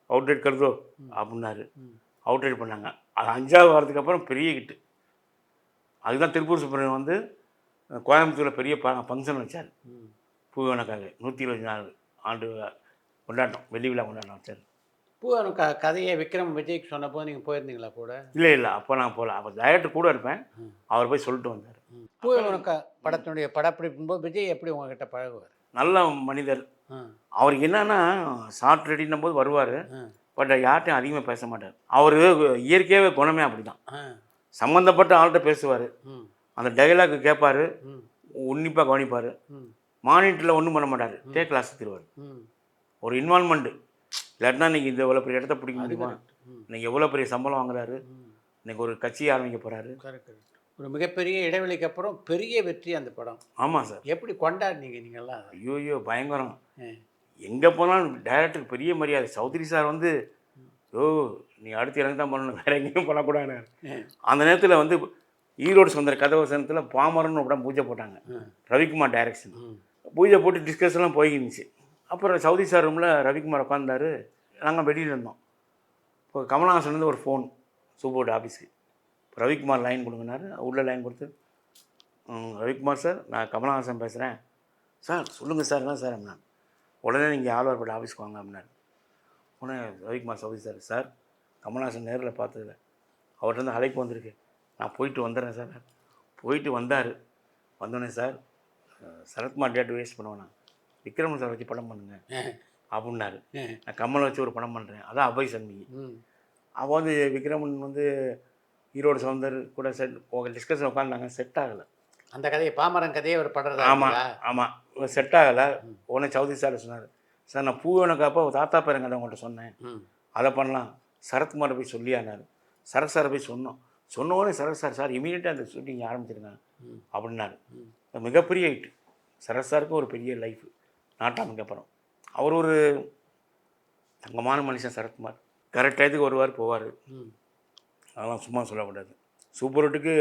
அவுட்ரேட் கருதோ அப்படின்னாரு. அவுட்ரேட் பண்ணாங்க. அது 5வது வாரத்துக்கு அப்புறம் பெரிய ஹிட்டு. அதுதான் திருப்பூர் சுப்ரமணியன் வந்து கோயம்புத்தூரில் பெரிய ஃபங்க்ஷன் வச்சார் பூவனுக்காக. 124 ஆண்டு கொண்டாட்டம், வெள்ளி விழா கொண்டாட்டம் வச்சார். பூவன் கதையை விக்ரம் விஜய்க்கு சொன்னப்போ நீங்கள் போயிருந்தீங்களா கூட? இல்லை அப்போ நான் போகல. அப்போ டைரக்டர் கூட இருப்பேன், அவர் போய் சொல்லிட்டு வந்தார். பூவன் படத்தினுடைய படப்பிடிக்கும் போது விஜய் எப்படி உங்ககிட்ட பழகுவார்? நல்ல மனிதர். அவருக்கு என்னன்னா ஷார்ட் ரெடின்னும் போது வருவார், பட் யார்ட்டையும் அதிகமாக பேச மாட்டார். அவர் இயற்கையாகவே குணமே அப்படி தான். சம்மந்தப்பட்ட ஆள்கிட்ட பேசுவார், அந்த டைலாக் கேட்பார், உன்னிப்பாக கவனிப்பார். மானிட்டரில் ஒன்றும் பண்ண மாட்டார், டேக் கிளாஸ் தருவார். ஒரு இன்வால்மெண்ட்டு இல்லாட்டினா இன்றைக்கி இந்த எவ்வளோ பெரிய இடத்த பிடிக்க முடியுமா, இன்றைக்கி எவ்வளோ பெரிய சம்பளம் வாங்குறாரு, இன்றைக்கி ஒரு கட்சி ஆரம்பிக்க போகிறாரு. ஒரு மிகப்பெரிய இடைவெளிக்கு அப்புறம் பெரிய வெற்றி அந்த படம். ஆமாம் சார். எப்படி கொண்டாடினீங்க நீங்கள்லாம்? ஐயோ பயங்கரம். எங்கே போனாலும் டைரக்டருக்கு பெரிய மரியாதை. சௌத்ரி சார் வந்து நீ அடுத்து எனக்கு தான் பண்ணணும், வேறு எங்கேயும் பண்ணக்கூடாது. அந்த நேரத்தில் வந்து ஈரோடு சுந்தர கதவசனத்தில் பாமரன்னு ஒரு படம் பூஜை போட்டாங்க, ரவிக்குமார் டைரக்ஷன். பூஜை போட்டு டிஸ்கஷன்லாம் போய்கிருந்துச்சு. அப்புறம் சௌத்ரி சார் ரூமில் ரவிக்குமார் உட்காந்தார், நாங்கள் வெளியில் இருந்தோம். இப்போ கமலஹாசன் ஒரு ஃபோன் சூப்போர்ட் ஆஃபீஸுக்கு, ரவிக்குமார் லைன் கொடுங்கனாரு. உள்ள லைன் கொடுத்து, ரவிக்குமார் சார் நான் கமலஹாசன் பேசுகிறேன். சார் சொல்லுங்கள் சார், என்ன சார் அப்படின்னா. உடனே நீங்கள் ஆழ்வார்பேட்டை ஆஃபீஸ்க்கு வாங்க அப்படின்னாரு. உடனே ரவிக்குமார் சௌத்ரி சார், சார் கமலஹாசன் நேரில் பார்த்ததில்ல, அவர்கிட்ட வந்து அழைப்பு வந்திருக்கு, நான் போயிட்டு வந்துடுறேன் சார். போயிட்டு வந்தார். வந்தோடனே சார் சரத்குமார் டேட் வேஸ்ட் பண்ணுவேண்ணா, விக்ரம் சார் வச்சு படம் பண்ணுங்க அப்படின்னாரு. நான் கமலை வச்சு ஒரு படம் பண்ணுறேன், அதான் அபய் சன்மிகி. அப்போ வந்து விக்ரமன் வந்து ஈரோடு சவுந்தர் கூட டிஸ்கஷன் உட்காந்துட்டாங்க, செட் ஆகலை அந்த கதையை, பாமரன் கதையை அவர் படுறதா? ஆமாம் செட் ஆகலை. உடனே சௌத்ரி சார் சொன்னார், சார் நான் பூவனுக்காப்போ தாத்தா பேரங்கதை உங்கள்கிட்ட சொன்னேன், அதை பண்ணலாம், சரத்குமாரை போய் சொல்லியானார். சரத் சாரை போய் சொன்னோடனே சரத் சார் இமீடியட்டாக அந்த ஷூட்டிங் ஆரம்பிச்சிருங்க அப்படின்னாரு. மிகப்பெரிய ஹிட். சரத் சாருக்கு ஒரு பெரிய லைஃப் நாட்டாமுக்கு அப்புறம். அவர் ஒரு தங்கமான மனுஷன் சரத்குமார். கரெக்ட் டயத்துக்கு வருவார் போவார், அதெல்லாம் சும்மா சொல்லக்கூடாது. சூப்பர் ஹிட்டுக்கு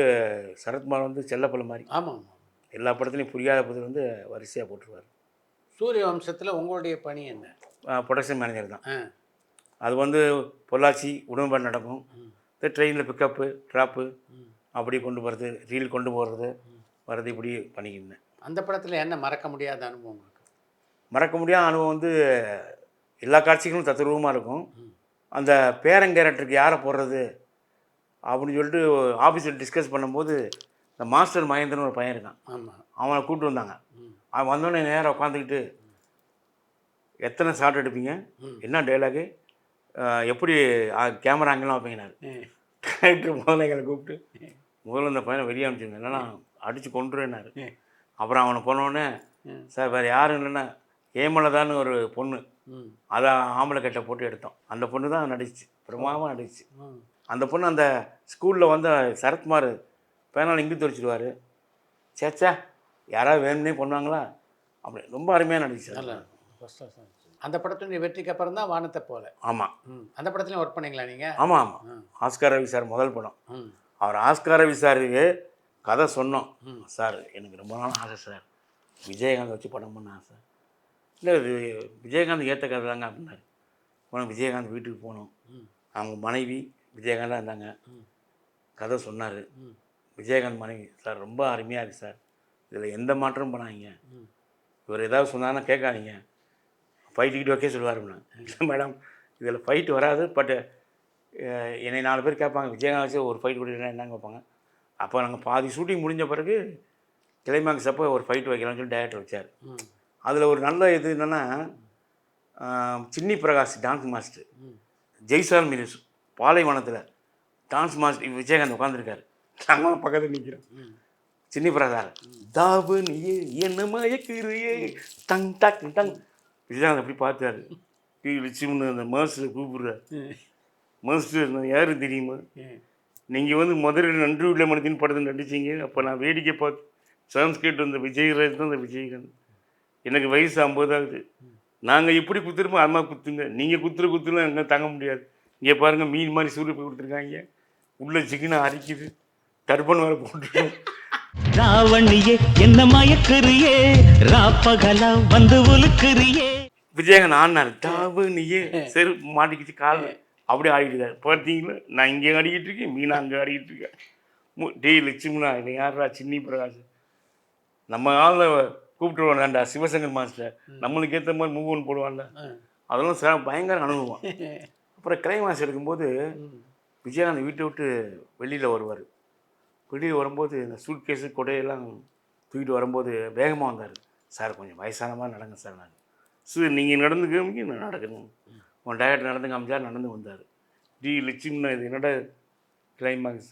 சரத்குமார் வந்து செல்லப்பள்ள மாதிரி. ஆமாம், எல்லா படத்துலையும் புரியாத படத்தில் வந்து வரிசையாக போட்டுருவார். சூரிய வம்சத்தில் உங்களுடைய பணி என்ன? ப்ரொடக்ஷன் மேனேஜர் தான். அது வந்து பொள்ளாச்சி உடம்பு நடக்கும், ட்ரெயினில் பிக்கப்பு ட்ராப்பு அப்படி கொண்டு போகிறது, ரீல் கொண்டு போகிறது வர்றது, இப்படி பண்ணிக்கிருந்தேன். அந்த படத்தில் என்ன மறக்க முடியாத அனுபவம்? மறக்க முடியாத அனுபவம் வந்து எல்லா காட்சிகளும் தத்ரூபமாக இருக்கும். அந்த பேரன் கேரக்டருக்கு யாரை போடுறது அப்படின்னு சொல்லிட்டு ஆஃபீஸில் டிஸ்கஸ் பண்ணும்போது, இந்த மாஸ்டர் மகேந்திரன் ஒரு பையன் இருக்கான், அவனை கூப்பிட்டு வந்தாங்க. அவன் வந்தோடனே நேராக உட்காந்துக்கிட்டு, எத்தனை ஷாட் எடுப்பீங்க, என்ன டைலாகு, எப்படி கேமரா அங்கெல்லாம் வைப்பீங்கன்னாரு. டைரக்டர் முதல்ல எங்களை கூப்பிட்டு முதல்ல இந்த பையனை வெளியே அனுப்பிச்சுங்க, இல்லைன்னா அடித்து கொண்டுருன்னாரு. அப்புறம் அவனை போனோடனே, சார் வேறு யாரும் இல்லைன்னா ஏமலதான்னு ஒரு பொண்ணு அதை ஆம்பளை கட்டை போட்டு எடுத்தோம். அந்த பொண்ணு தான் நடிச்சு, பிரமாதமாக நடிச்சு. அந்த பொண்ணு அந்த ஸ்கூலில் வந்து சரத்குமார் பேனால் இங்கு துடைச்சிடுவார். சேச்சா யாராவது வேணும்னே பண்ணுவாங்களா, அப்படி ரொம்ப அருமையாக நடிச்சு. அந்த படத்தினுடைய வெற்றிக்கு அப்புறம் தான் வானத்தை போல. ஆமாம். அந்த படத்துலையும் ஒர்க் பண்ணீங்களா நீங்கள்? ஆமாம் ஆமாம். ஆஸ்கார் ரவி சார் முதல் படம். அவர் ஆஸ்கார் ரவி சாருக்கு கதை சொன்னோம். சார் எனக்கு ரொம்ப நாள் ஆசை சார், விஜயகாந்த் வச்சு படம் பண்ண ஆசை. இல்லை இது விஜயகாந்த் ஏற்ற கதை தாங்க அப்படின்னாரு. போனோம், விஜயகாந்த் வீட்டுக்கு போனோம். அவங்க மனைவி விஜயகாந்தாக இருந்தாங்க. கதை சொன்னார். விஜயகாந்த் மனைவி, சார் ரொம்ப அருமையாக இருக்குது சார், இதில் எந்த மாற்றமும் பண்ணாதீங்க, இவர் ஏதாவது சொன்னாங்கன்னா கேட்காதீங்க, ஃபைட்டுக்கிட்டு வைக்க சொல்லுவார். இல்லை மேடம் இதில் ஃபைட்டு வராது, பட்டு என்னை 4 பேர் கேட்பாங்க விஜயகாந்த் வச்சு ஒரு ஃபைட் கொடுக்குறேன்னா என்னங்க வைப்பாங்க. அப்போ நாங்கள் பாதி ஷூட்டிங் முடிஞ்ச பிறகு கிளைமாக்ஸ் அப்போ ஒரு ஃபைட் வைக்கலாம்னு சொல்லி டைரக்டர் வச்சார். அதில் ஒரு நல்ல இது என்னென்னா, Chinni Prakash dance master, Jaisalmer பாலைவனத்தில் டான்ஸ் மாஸ்டர் விஜயகாந்த் உட்காந்துருக்காரு. நாங்களும் பக்கத்தில் நிற்கிறோம். சின்னி பிரகாஷ் தாவு நீயே என்ன மயக்கிறியே டங் டக் டங். விஜயகாந்த் அப்படி பார்த்தாரு. லட்சுமணன் அந்த மாஸ்டரை கூப்பிடுறாரு. மாஸ்டர் நான் யார் தெரியுமா, நீங்கள் வந்து முதல்ல நன்றி உள்ள மனத்தின் படத்தில் நடிச்சிங்க. அப்போ நான் வேடிக்கை பார்த்து சான்ஸ் கேட்டு வந்த விஜயராஜ் தான் அந்த விஜயகாந்த். எனக்கு வயசு 50 ஆகுது. நாங்கள் எப்படி குத்துருமோ அம்மா குத்துங்க, நீங்கள் குத்துலாம் எங்கே தாங்க முடியாது. இங்கே பாருங்கள் மீன் மாதிரி சூரிய போய் கொடுத்துருக்காங்க, உள்ள சிக்கனை அரிக்குது, டர்பன் வர போட்டுருக்கோம். ராவணியே என்ன மயக்குறியே, ராப்பகலா வந்து உலுக்குறியே. விஜயகாந்த் ஆடினார். தாவணியே சரி மாட்டிக்கிச்சு கால் அப்படியே ஆடிக்கிட்டார். பார்த்தீங்களா நான் இங்கே ஆடிக்கிட்டு இருக்கேன், மீனா அங்கே ஆடிக்கிட்டு இருக்கேன். டேய் லட்சுமணா இல்லை யாரா சின்னி பிரகாஷ், நம்ம ஆளில் கூப்பிட்டு வேண்டாண்டா சிவசங்கர் மாஸ்டர், நம்மளுக்கு ஏற்ற மாதிரி மூவ் ஒன் போடுவான்ல, அதெல்லாம் பயங்கர அனுபவம். அப்புறம் கிளைமாக்ஸ் எடுக்கும்போது விஜயகாந்த் வீட்டை விட்டு வெளியில் வருவார். வெளியில் வரும்போது இந்த சூட் கேஸு கொடையெல்லாம் தூக்கிட்டு வரும்போது வேகமாக வந்தார். சார் கொஞ்சம் வயசான மாதிரி நடங்க சார். நான் சார் நீங்கள் நடந்துக்க நான் நடக்கணும். உன் டயட் நடந்து காமிச்சார், நடந்து வந்தார். லட்சுமணா இது என்னடா கிளைமாக்ஸ்,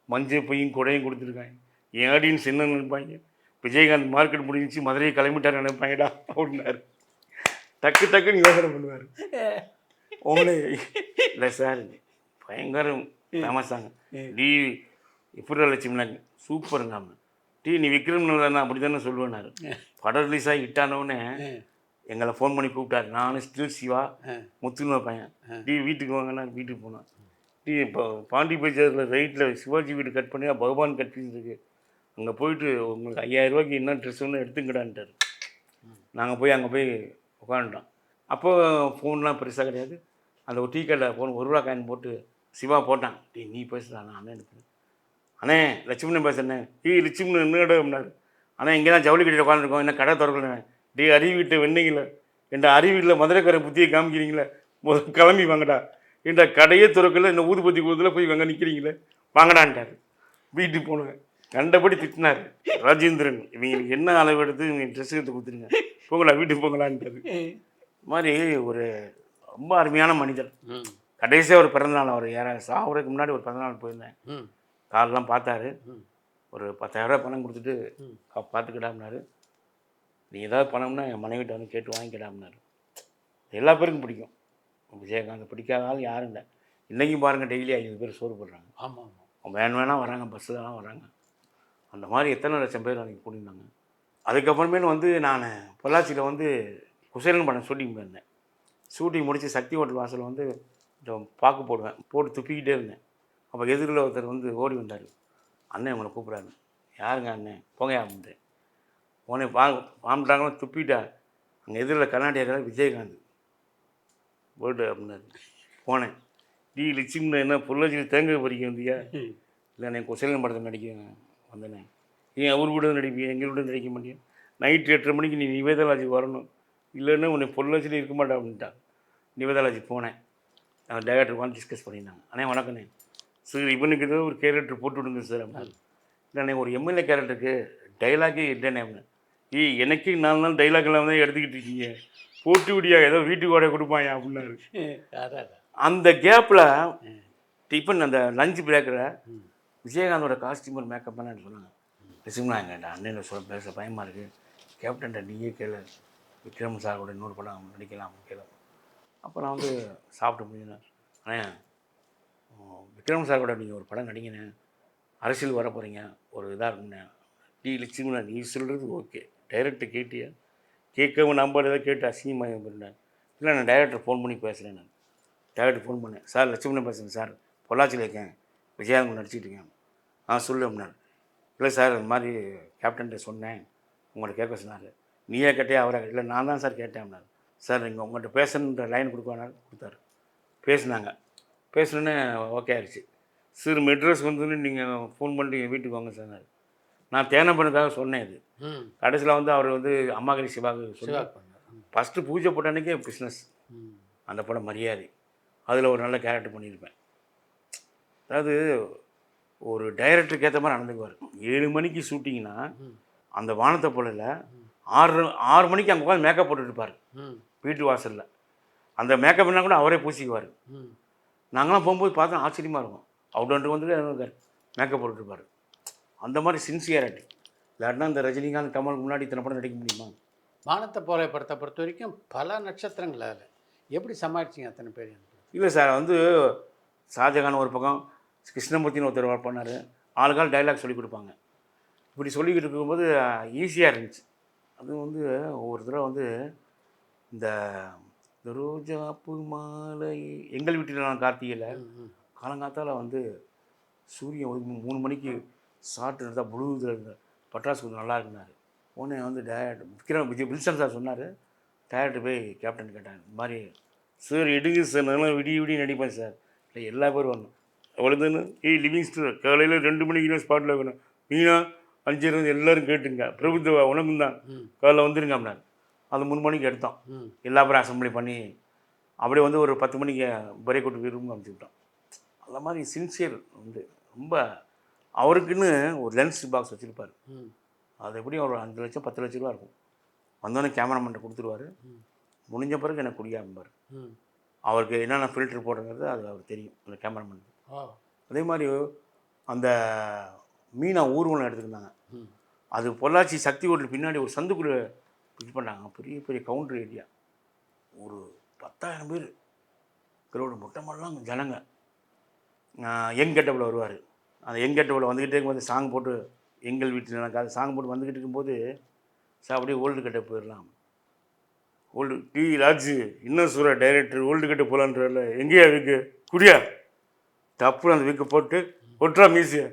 மஞ்சள் பையும் கொடையும் கொடுத்துருக்காங்க, என் ஆடியன்ஸ் என்ன நினைப்பாங்க, விஜயகாந்த் மார்க்கெட் முடிஞ்சிச்சு மதுரையை கிளம்பிட்டார் நினைப்பாங்கடா அப்படின்னாரு. டக்குன்னு யோசனை பண்ணுவார். உங்களே இல்லை சார் பயங்கரம் ஃபேமஸாங்க. எப்படி லட்சுமணா சூப்பருங்க. நீ விக்ரம் தானே அப்படி தானே சொல்லுவேன்னாரு. படம் ரிலீஸ் ஆகி ஹிட்டானோடனே எங்களை ஃபோன் பண்ணி கூப்பிட்டாரு. நானும் ஸ்டில் சிவா முத்துன்னு பையன் வீட்டுக்கு வாங்கன்னா வீட்டுக்கு போனேன். இப்போ பாண்டி பஜாரில் ரைட்டில் சிவாஜி வீடு கட் பண்ணி பகவான் கட் பண்ணிருக்கு, அங்கே போயிட்டு உங்களுக்கு 5000 ரூபாய்க்கு என்ன ட்ரெஸ் ஒன்று எடுத்துங்கடான்ட்டார். நாங்கள் போய் அங்கே போய் உட்காந்துட்டோம். அப்போது ஃபோன்லாம் பெருசாக கிடையாது. அந்த ஒரு டீ கடையில் ஃபோன் 1 ரூபா காயின் போட்டு சிவா போட்டான். நீ பேசுகிறா நான் அண்ணன் எடுப்பேன். அண்ணே லட்சுமணன் பேசுகிறேன். லட்சுமணன் என்னடா அப்படின்னாரு. ஆனால் இங்கே தான் ஜவுளி கட்டியில் உட்காந்துருக்கோம், என்ன கடை திறக்கணும். அறிவிட்ட வெண்ணீங்கள என்ற அறிவியில் மதுரைக்கார புத்தியை காமிக்கிறீங்களே, முதல் கிளம்பி வாங்கடா. என்ற கடையே திறக்கல, என்ன ஊதுபத்தி கூதத்தில் போய் வாங்க நிற்கிறீங்களே, வாங்கடான்ட்டார். வீட்டுக்கு போனேன். கண்டபடி திட்டினார் ராஜேந்திரன். இவங்களுக்கு என்ன அளவு எடுத்து இவங்க ட்ரெஸ் எடுத்து கொடுத்துருங்க, போங்களா வீட்டுக்கு போங்களான்ட்டார். மாதிரி ஒரு ரொம்ப அருமையான மனிதர். கடைசியாக ஒரு பிறந்தநாள், அவர் சாவுறதுக்கு முன்னாடி ஒரு பிறந்தநாள் போயிருந்தேன். காலெலாம் பார்த்தாரு. ஒரு 10,000 ரூபா பணம் கொடுத்துட்டு பார்த்துக்கிட்டாம்னாரு. நீ ஏதாவது பணம்னா என் மனைவிட்ட வந்து கேட்டு வாங்கிக்கிடாம்னாரு. எல்லா பேருக்கும் பிடிக்கும். விஜயகாந்த் பிடிக்காத ஆள் யாரும் இல்லை. இன்றைக்கும் பாருங்கள் டெய்லி 50 பேர் சோறு போடுறாங்க. ஆமாம் ஆமாம், வேணா வராங்க, பஸ்ஸுலாம் வராங்க. அந்த மாதிரி எத்தனை லட்சம் பேர் அன்றைக்கி கூட்டியிருந்தாங்க. அதுக்கப்புறமேல வந்து நான் பொள்ளாச்சியில் வந்து குசேலன் படம் ஷூட்டிங் போயிருந்தேன். ஷூட்டிங் முடித்து சக்தி ஹோட்டல் வாசலில் வந்து பாக்கு போடுவேன், போட்டு துப்பிக்கிட்டே இருந்தேன். அப்போ எதிரில் ஒருத்தர் வந்து ஓடி வந்தார். அண்ணன் உங்களை கூப்பிட்றாரு. யாருங்க அண்ணன், போங்க அப்படின்ட்டு உடனே வாமிட்டாங்களோ துப்பிட்டா. அங்கே எதிரில் கர்நாடகாவில் விஜயகாந்த் போய்ட்டு அப்படின்னாரு. போனேன். லட்சுமணா என்ன பொள்ளாச்சியில் தேங்காய் பறிக்க வந்தியா? இல்லை நான் குசேலன் படத்தில் நடிக்க வந்தேனே. ஏன் அவர் கூட நடிப்பீங்க, எங்கள் கூட நடிக்க மாட்டேன். நைட்டு 8:30 மணிக்கு நீ நிவேதாலாஜி வரணும், இல்லைன்னா உன்னை பொள்ளாச்சியில் இருக்க மாட்டேன் அப்படின்ட்டான். நிவேதாலாஜி போனேன். நான் டைரக்டர் வந்து டிஸ்கஸ் பண்ணியிருந்தாங்க. அண்ணே வணக்கண்ணே, சார் இவனுக்கு ஏதோ ஒரு கேரக்டர் போட்டு விடுங்க சார் அப்படின்னாரு. இல்லைண்ணே ஒரு எம்எல்ஏ கேரக்டருக்கு டைலாக்கே இல்லைண்ணே அப்படின்னு. எனக்கு 4 நாள் டைலாக் எல்லாம் தான் எடுத்துக்கிட்டு இருக்கீங்க, போட்டு விடியா ஏதோ வீட்டுக்கு வாடகை கொடுப்பாயா அப்படின்னாரு. அந்த கேப்பில் டிஃபன் அந்த லஞ்ச் பிரேக்கில் விஜயகாந்தோட காஸ்டியூமர் மேக்கப் பண்ணு சொன்னாங்க. லட்சுமணா எங்கள்கிட்ட அண்ணன் சொல்ல பேச பயமாக இருக்குது, கேப்டன்ட்ட நீயே கேளு, விக்ரம் சார் கூட இன்னொரு படம் நடிக்கலாம் கேட்க. அப்போ நான் வந்து சாப்பிட்டு முடிஞ்சேன். ஆனால் விக்ரம் சார் கூட நீங்கள் ஒரு படம் நடிங்கண்ணே, அரசியல் வர போகிறீங்க, ஒரு இதாக இருக்குண்ணே. லட்சுமணா நீ சொல்கிறது ஓகே, டைரக்டர் கேட்டியா? கேட்கவும் நம்பர் ஏதாவது கேட்டு அசிங்கமாக இருந்தேன். இல்லை நான் டைரக்டர் ஃபோன் பண்ணி பேசுகிறேன். நான் டைரக்டர் ஃபோன் பண்ணேன், சார் லட்சுமணன் பேசுகிறேன் சார், பொள்ளாச்சியில் இருக்கேன், விஜயாங்க நடிச்சிட்டு இருக்கேன். சொல்லு அப்படின்னாரு. இல்லை சார் இந்த மாதிரி கேப்டன்கிட்ட சொன்னேன், உங்கள்கிட்ட கேட்க சொன்னார். நீயே கேட்டே அவரை? இல்லை நான் தான் சார் கேட்டேன் அப்படின்னாரு. சார் நீங்கள் உங்கள்கிட்ட பேசணுன்ற லைன் கொடுக்குவானாரு, கொடுத்தாரு. பேசுனாங்க. பேசணுன்னு ஓகே ஆயிடுச்சு. சார் மெட்ராஸ் வந்து நீங்கள் ஃபோன் பண்ணிட்டு என் வீட்டுக்கு வாங்க சார். நான் தேனப்பனுக்காக சொன்னேன். இது கடைசியில் வந்து அவர் வந்து அம்மாகரி சிவாவுக்கு சொல்லி ஃபஸ்ட்டு பூஜை போட்ட அன்றைக்கே பிஸ்னஸ் அந்த படம் மரியாதை, அதில் ஒரு நல்ல கேரக்டர் பண்ணியிருப்பேன். அதாவது ஒரு டைரக்டருக்கு ஏற்ற மாதிரி நடந்துக்குவார். 7 மணிக்கு ஷூட்டிங்னா அந்த வானத்தை போலில் 6 மணிக்கு அங்கே உட்காந்து மேக்கப் போட்டுருப்பார் வீட்டு வாசலில். அந்த மேக்கப் பண்ணால் கூட அவரே பூசிக்குவார். நாங்களாம் போகும்போது பார்த்தா ஆச்சரியமாக இருக்கும். அவுட் வந்து மேக்கப் போட்டுருப்பார். அந்த மாதிரி சின்சியரிட்டி இல்லாட்டினா இந்த ரஜினிகாந்த் கமலுக்கு முன்னாடி இத்தனை படம் நடிக்க முடியுமா? வானத்தை போல படத்தை பொறுத்த வரைக்கும் பல நட்சத்திரங்கள் அதில் எப்படி சமாளிச்சிங்க அத்தனை பேர்? இல்லை சார், வந்து ஷாஜகான் ஒரு பக்கம், கிருஷ்ணமூர்த்தின்னு ஒருத்தர் பண்ணார். ஆளுக்கால் டைலாக் சொல்லி கொடுப்பாங்க. இப்படி சொல்லிக்கிட்டு இருக்கும்போது ஈஸியாக இருந்துச்சு. அது வந்து ஒவ்வொரு தடவை வந்து இந்த ரோஜாப்பு மாலை எங்கள் வீட்டில் நான் கார்த்திகையில் காலங்காத்தால் வந்து சூரியன் 3 மணிக்கு ஷார்ட் இருந்தால் ப்ளூ இதில் இருந்த பட்டாசு கொஞ்சம் நல்லா இருக்குனாரு. உடனே வந்து டைரக்டர் வில்சன் சார் சொன்னார். டைரக்டர் போய் கேப்டன் கேட்டாங்க, இந்த மாதிரி சார் எடுங்க சார், நல்லா விடிய நடிப்பேன் சார். இல்லை எல்லா பேரும் வரணும் அவ்வளோதானே. லிவிங்ஸ்டன் காலையில் 2 மணிக்கு ஸ்பாட்டில் இருக்கணும், மீனா 5 எல்லோரும் கேட்டுங்க, பிரபுத்தவா உனக்கும் தான் காலையில் வந்துருங்க அப்படின்னாரு. அது 3 மணிக்கு எடுத்தோம். எல்லா பேரும் அசம்பிளி பண்ணி அப்படியே வந்து ஒரு 10 மணிக்கு பிரேக் அவுட் ரூம் அனுப்பிச்சுக்கிட்டோம். அந்த மாதிரி சின்சியர் வந்து ரொம்ப. அவருக்குன்னு ஒரு லென்ஸ் பாக்ஸ் வச்சுருப்பார். அது எப்படியும் ஒரு 5 லட்சம் 10 லட்ச ரூபா இருக்கும். வந்தோடனே கேமராமேன்ட்ட கொடுத்துருவார். முடிஞ்ச பிறகு எனக்கு குடியாம்பார். அவருக்கு என்னென்ன ஃபில்டர் போடுறது அது அவர் தெரியும், அந்த கேமராமேன். அதே மாதிரி அந்த மீனா ஊர்வலம் எடுத்துருந்தாங்க. அது பொள்ளாச்சி சக்தி ஹோட்டல் பின்னாடி ஒரு சந்துக்குள்ளே இது பண்ணாங்க. பெரிய பெரிய கவுண்டர் ஏரியா, ஒரு 10,000 பேர் கிரௌடு, மொட்டமெல்லாம் ஜனங்க. யங் கெட்டபில் வருவார். அந்த யங் கெட்டபில் வந்துக்கிட்டே இருக்கும்போது சாங் போட்டு, எங்கள் வீட்டில் எனக்கு சாங் போட்டு வந்துக்கிட்டு இருக்கும்போது சார் அப்படியே ஓல்டு கெட்ட போயிடலாம். ஓல்டு டி ராஜு இன்னும் சூரா டைரக்டர் ஓல்டு கெட்ட போகலான்றல, எங்கேயா வீக்கு குடியா தப்பு அந்த வீக்கை போட்டு ஒட்டுறா மியூசியை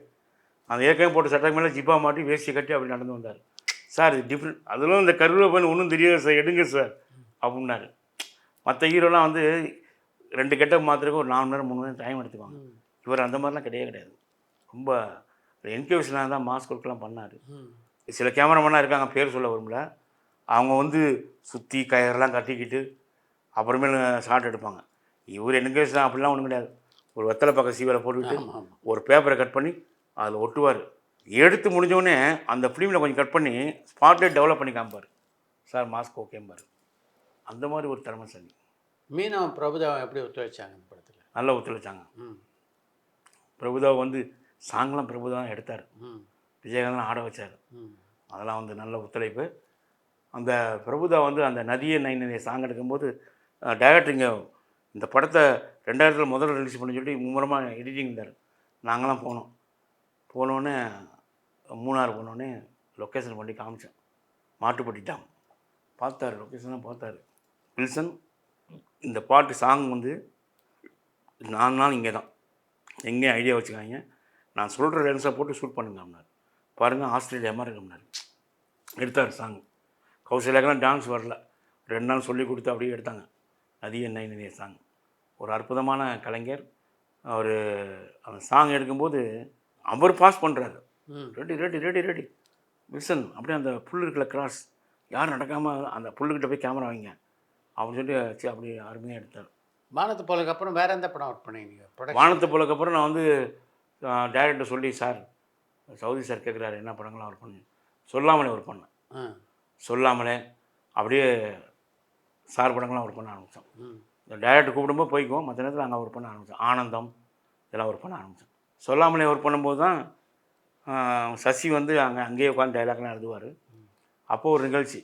அந்த ஏற்கனவே போட்டு சட்டை மேலே ஜிப்பா மாட்டி வேஸ்டியை கட்டி அப்படி நடந்து வந்தார். சார் இது டிஃப்ரெண்ட், அதெல்லாம் இந்த கருவை பண்ணி ஒன்றும் தெரியாது சார், எடுங்க சார் அப்படின்னாரு. மற்ற ஹீரோலாம் வந்து 2 கெட்டப் மாத்திரக்கு ஒரு 4 மணி நேரம் 3 மணி நேரம் டைம் எடுத்துக்குவாங்க. இவர் அந்த மாதிரிலாம் கிடையாது. ரொம்ப என்கேஜ்லாம் தான் மாஸ்க் ஒர்க்லாம் பண்ணார். சில கேமராமேனாக இருக்காங்க, பேர் சொல்ல வரும்ல, அவங்க வந்து சுற்றி கயரெல்லாம் கட்டிக்கிட்டு அப்புறமேல ஷார்ட் எடுப்பாங்க. இவர் என்கேஜ் தான் அப்படிலாம் ஒன்றும் கிடையாது. ஒரு வெத்தலை பக்கம் சீவலை போட்டுக்கிட்டு ஒரு பேப்பரை கட் பண்ணி அதில் ஒட்டுவார். எடுத்து முடிஞ்சோடனே அந்த ஃபிலிமில் கொஞ்சம் கட் பண்ணி ஸ்பாட்லேயே டெவலப் பண்ணி காமிப்பார். Sir mask ஓகேம்பார். அந்த மாதிரி ஒரு திறமைசாலி. மீனவன் பிரபுதாவை எப்படி ஒத்துழைச்சாங்க இந்த படத்தில்? நல்லா ஒத்துழைச்சாங்க. பிரபுதாவை வந்து சாங்லாம் பிரபுதான் எடுத்தார். விஜயகாந்த் ஆட வச்சார். அதெல்லாம் வந்து நல்ல ஒத்துழைப்பு. அந்த பிரபுதா வந்து அந்த நதியை நைனே சாங் எடுக்கும்போது டைரக்டருங்க இந்த படத்தை 2000 முதல்ல ரிலீஸ் பண்ணி சொல்லி மும்முரமாக எடிட்டிங் இருந்தார். நாங்களாம் போனோடனே மூணாறு போனோடனே லொக்கேஷன் பண்ணி காமிச்சேன். மாட்டுப்பட்டி டேம் பார்த்தார், லொக்கேஷன்லாம் பார்த்தார். வில்சன் இந்த பாட்டு சாங் வந்து 4 நாள் இங்கே தான், எங்கேயும் ஐடியா வச்சுக்காங்க, நான் சொல்கிற லென்ஸை போட்டு ஷூட் பண்ணுங்க அப்படின்னார். பாருங்கள் ஆஸ்திரேலியா மாதிரி இருக்கும்னாரு. எடுத்தார் சாங். கௌசல்யாக்கெல்லாம் டான்ஸ் வரல, 2 நாள் சொல்லி கொடுத்து அப்படியே எடுத்தாங்க. நதியை நைனே சாங். ஒரு அற்புதமான கலைஞர் அவர். அந்த சாங் எடுக்கும்போது அவர் பாஸ் பண்ணுறாரு, ready ready ready ready Wilson அப்படியே அந்த புல் இருக்கிற கிராஸ் யாரும் நடக்காமல் அந்த புல்லுக்கிட்ட போய் கேமரா வைங்க அப்படின்னு சொல்லி அப்படியே அருமையாக எடுத்தார். வானத்து போலக்கு அப்புறம் வேறு எந்த படம் ஒர்க் பண்ணீங்க? வானத்து போலக்கு அப்புறம் நான் வந்து டைரக்டர் சொல்லி, சார் சவுதி சார் கேட்குறாரு என்ன படங்கள்லாம் ஒர்க் பண்ணேன், சொல்லாமலே ஒர்க் பண்ணேன். சொல்லாமலே அப்படியே சார் படங்கள்லாம் ஒர்க் பண்ண ஆரம்பித்தோம். இந்த டைரக்டர் கூப்பிடும்போது போய்க்குவோம், மற்ற நேரத்தில் அங்கே ஒர்க் பண்ண ஆரம்பித்தோம். ஆனந்தம் இதெல்லாம் ஒர்க் பண்ண ஆரம்பித்தோம். சொல்லாமலே ஒர்க் பண்ணும்போது தான் சசி வந்து அங்கேயே உட்காந்து டைலாக்லாம் எழுதுவார். அப்போது ஒரு நிகழ்ச்சி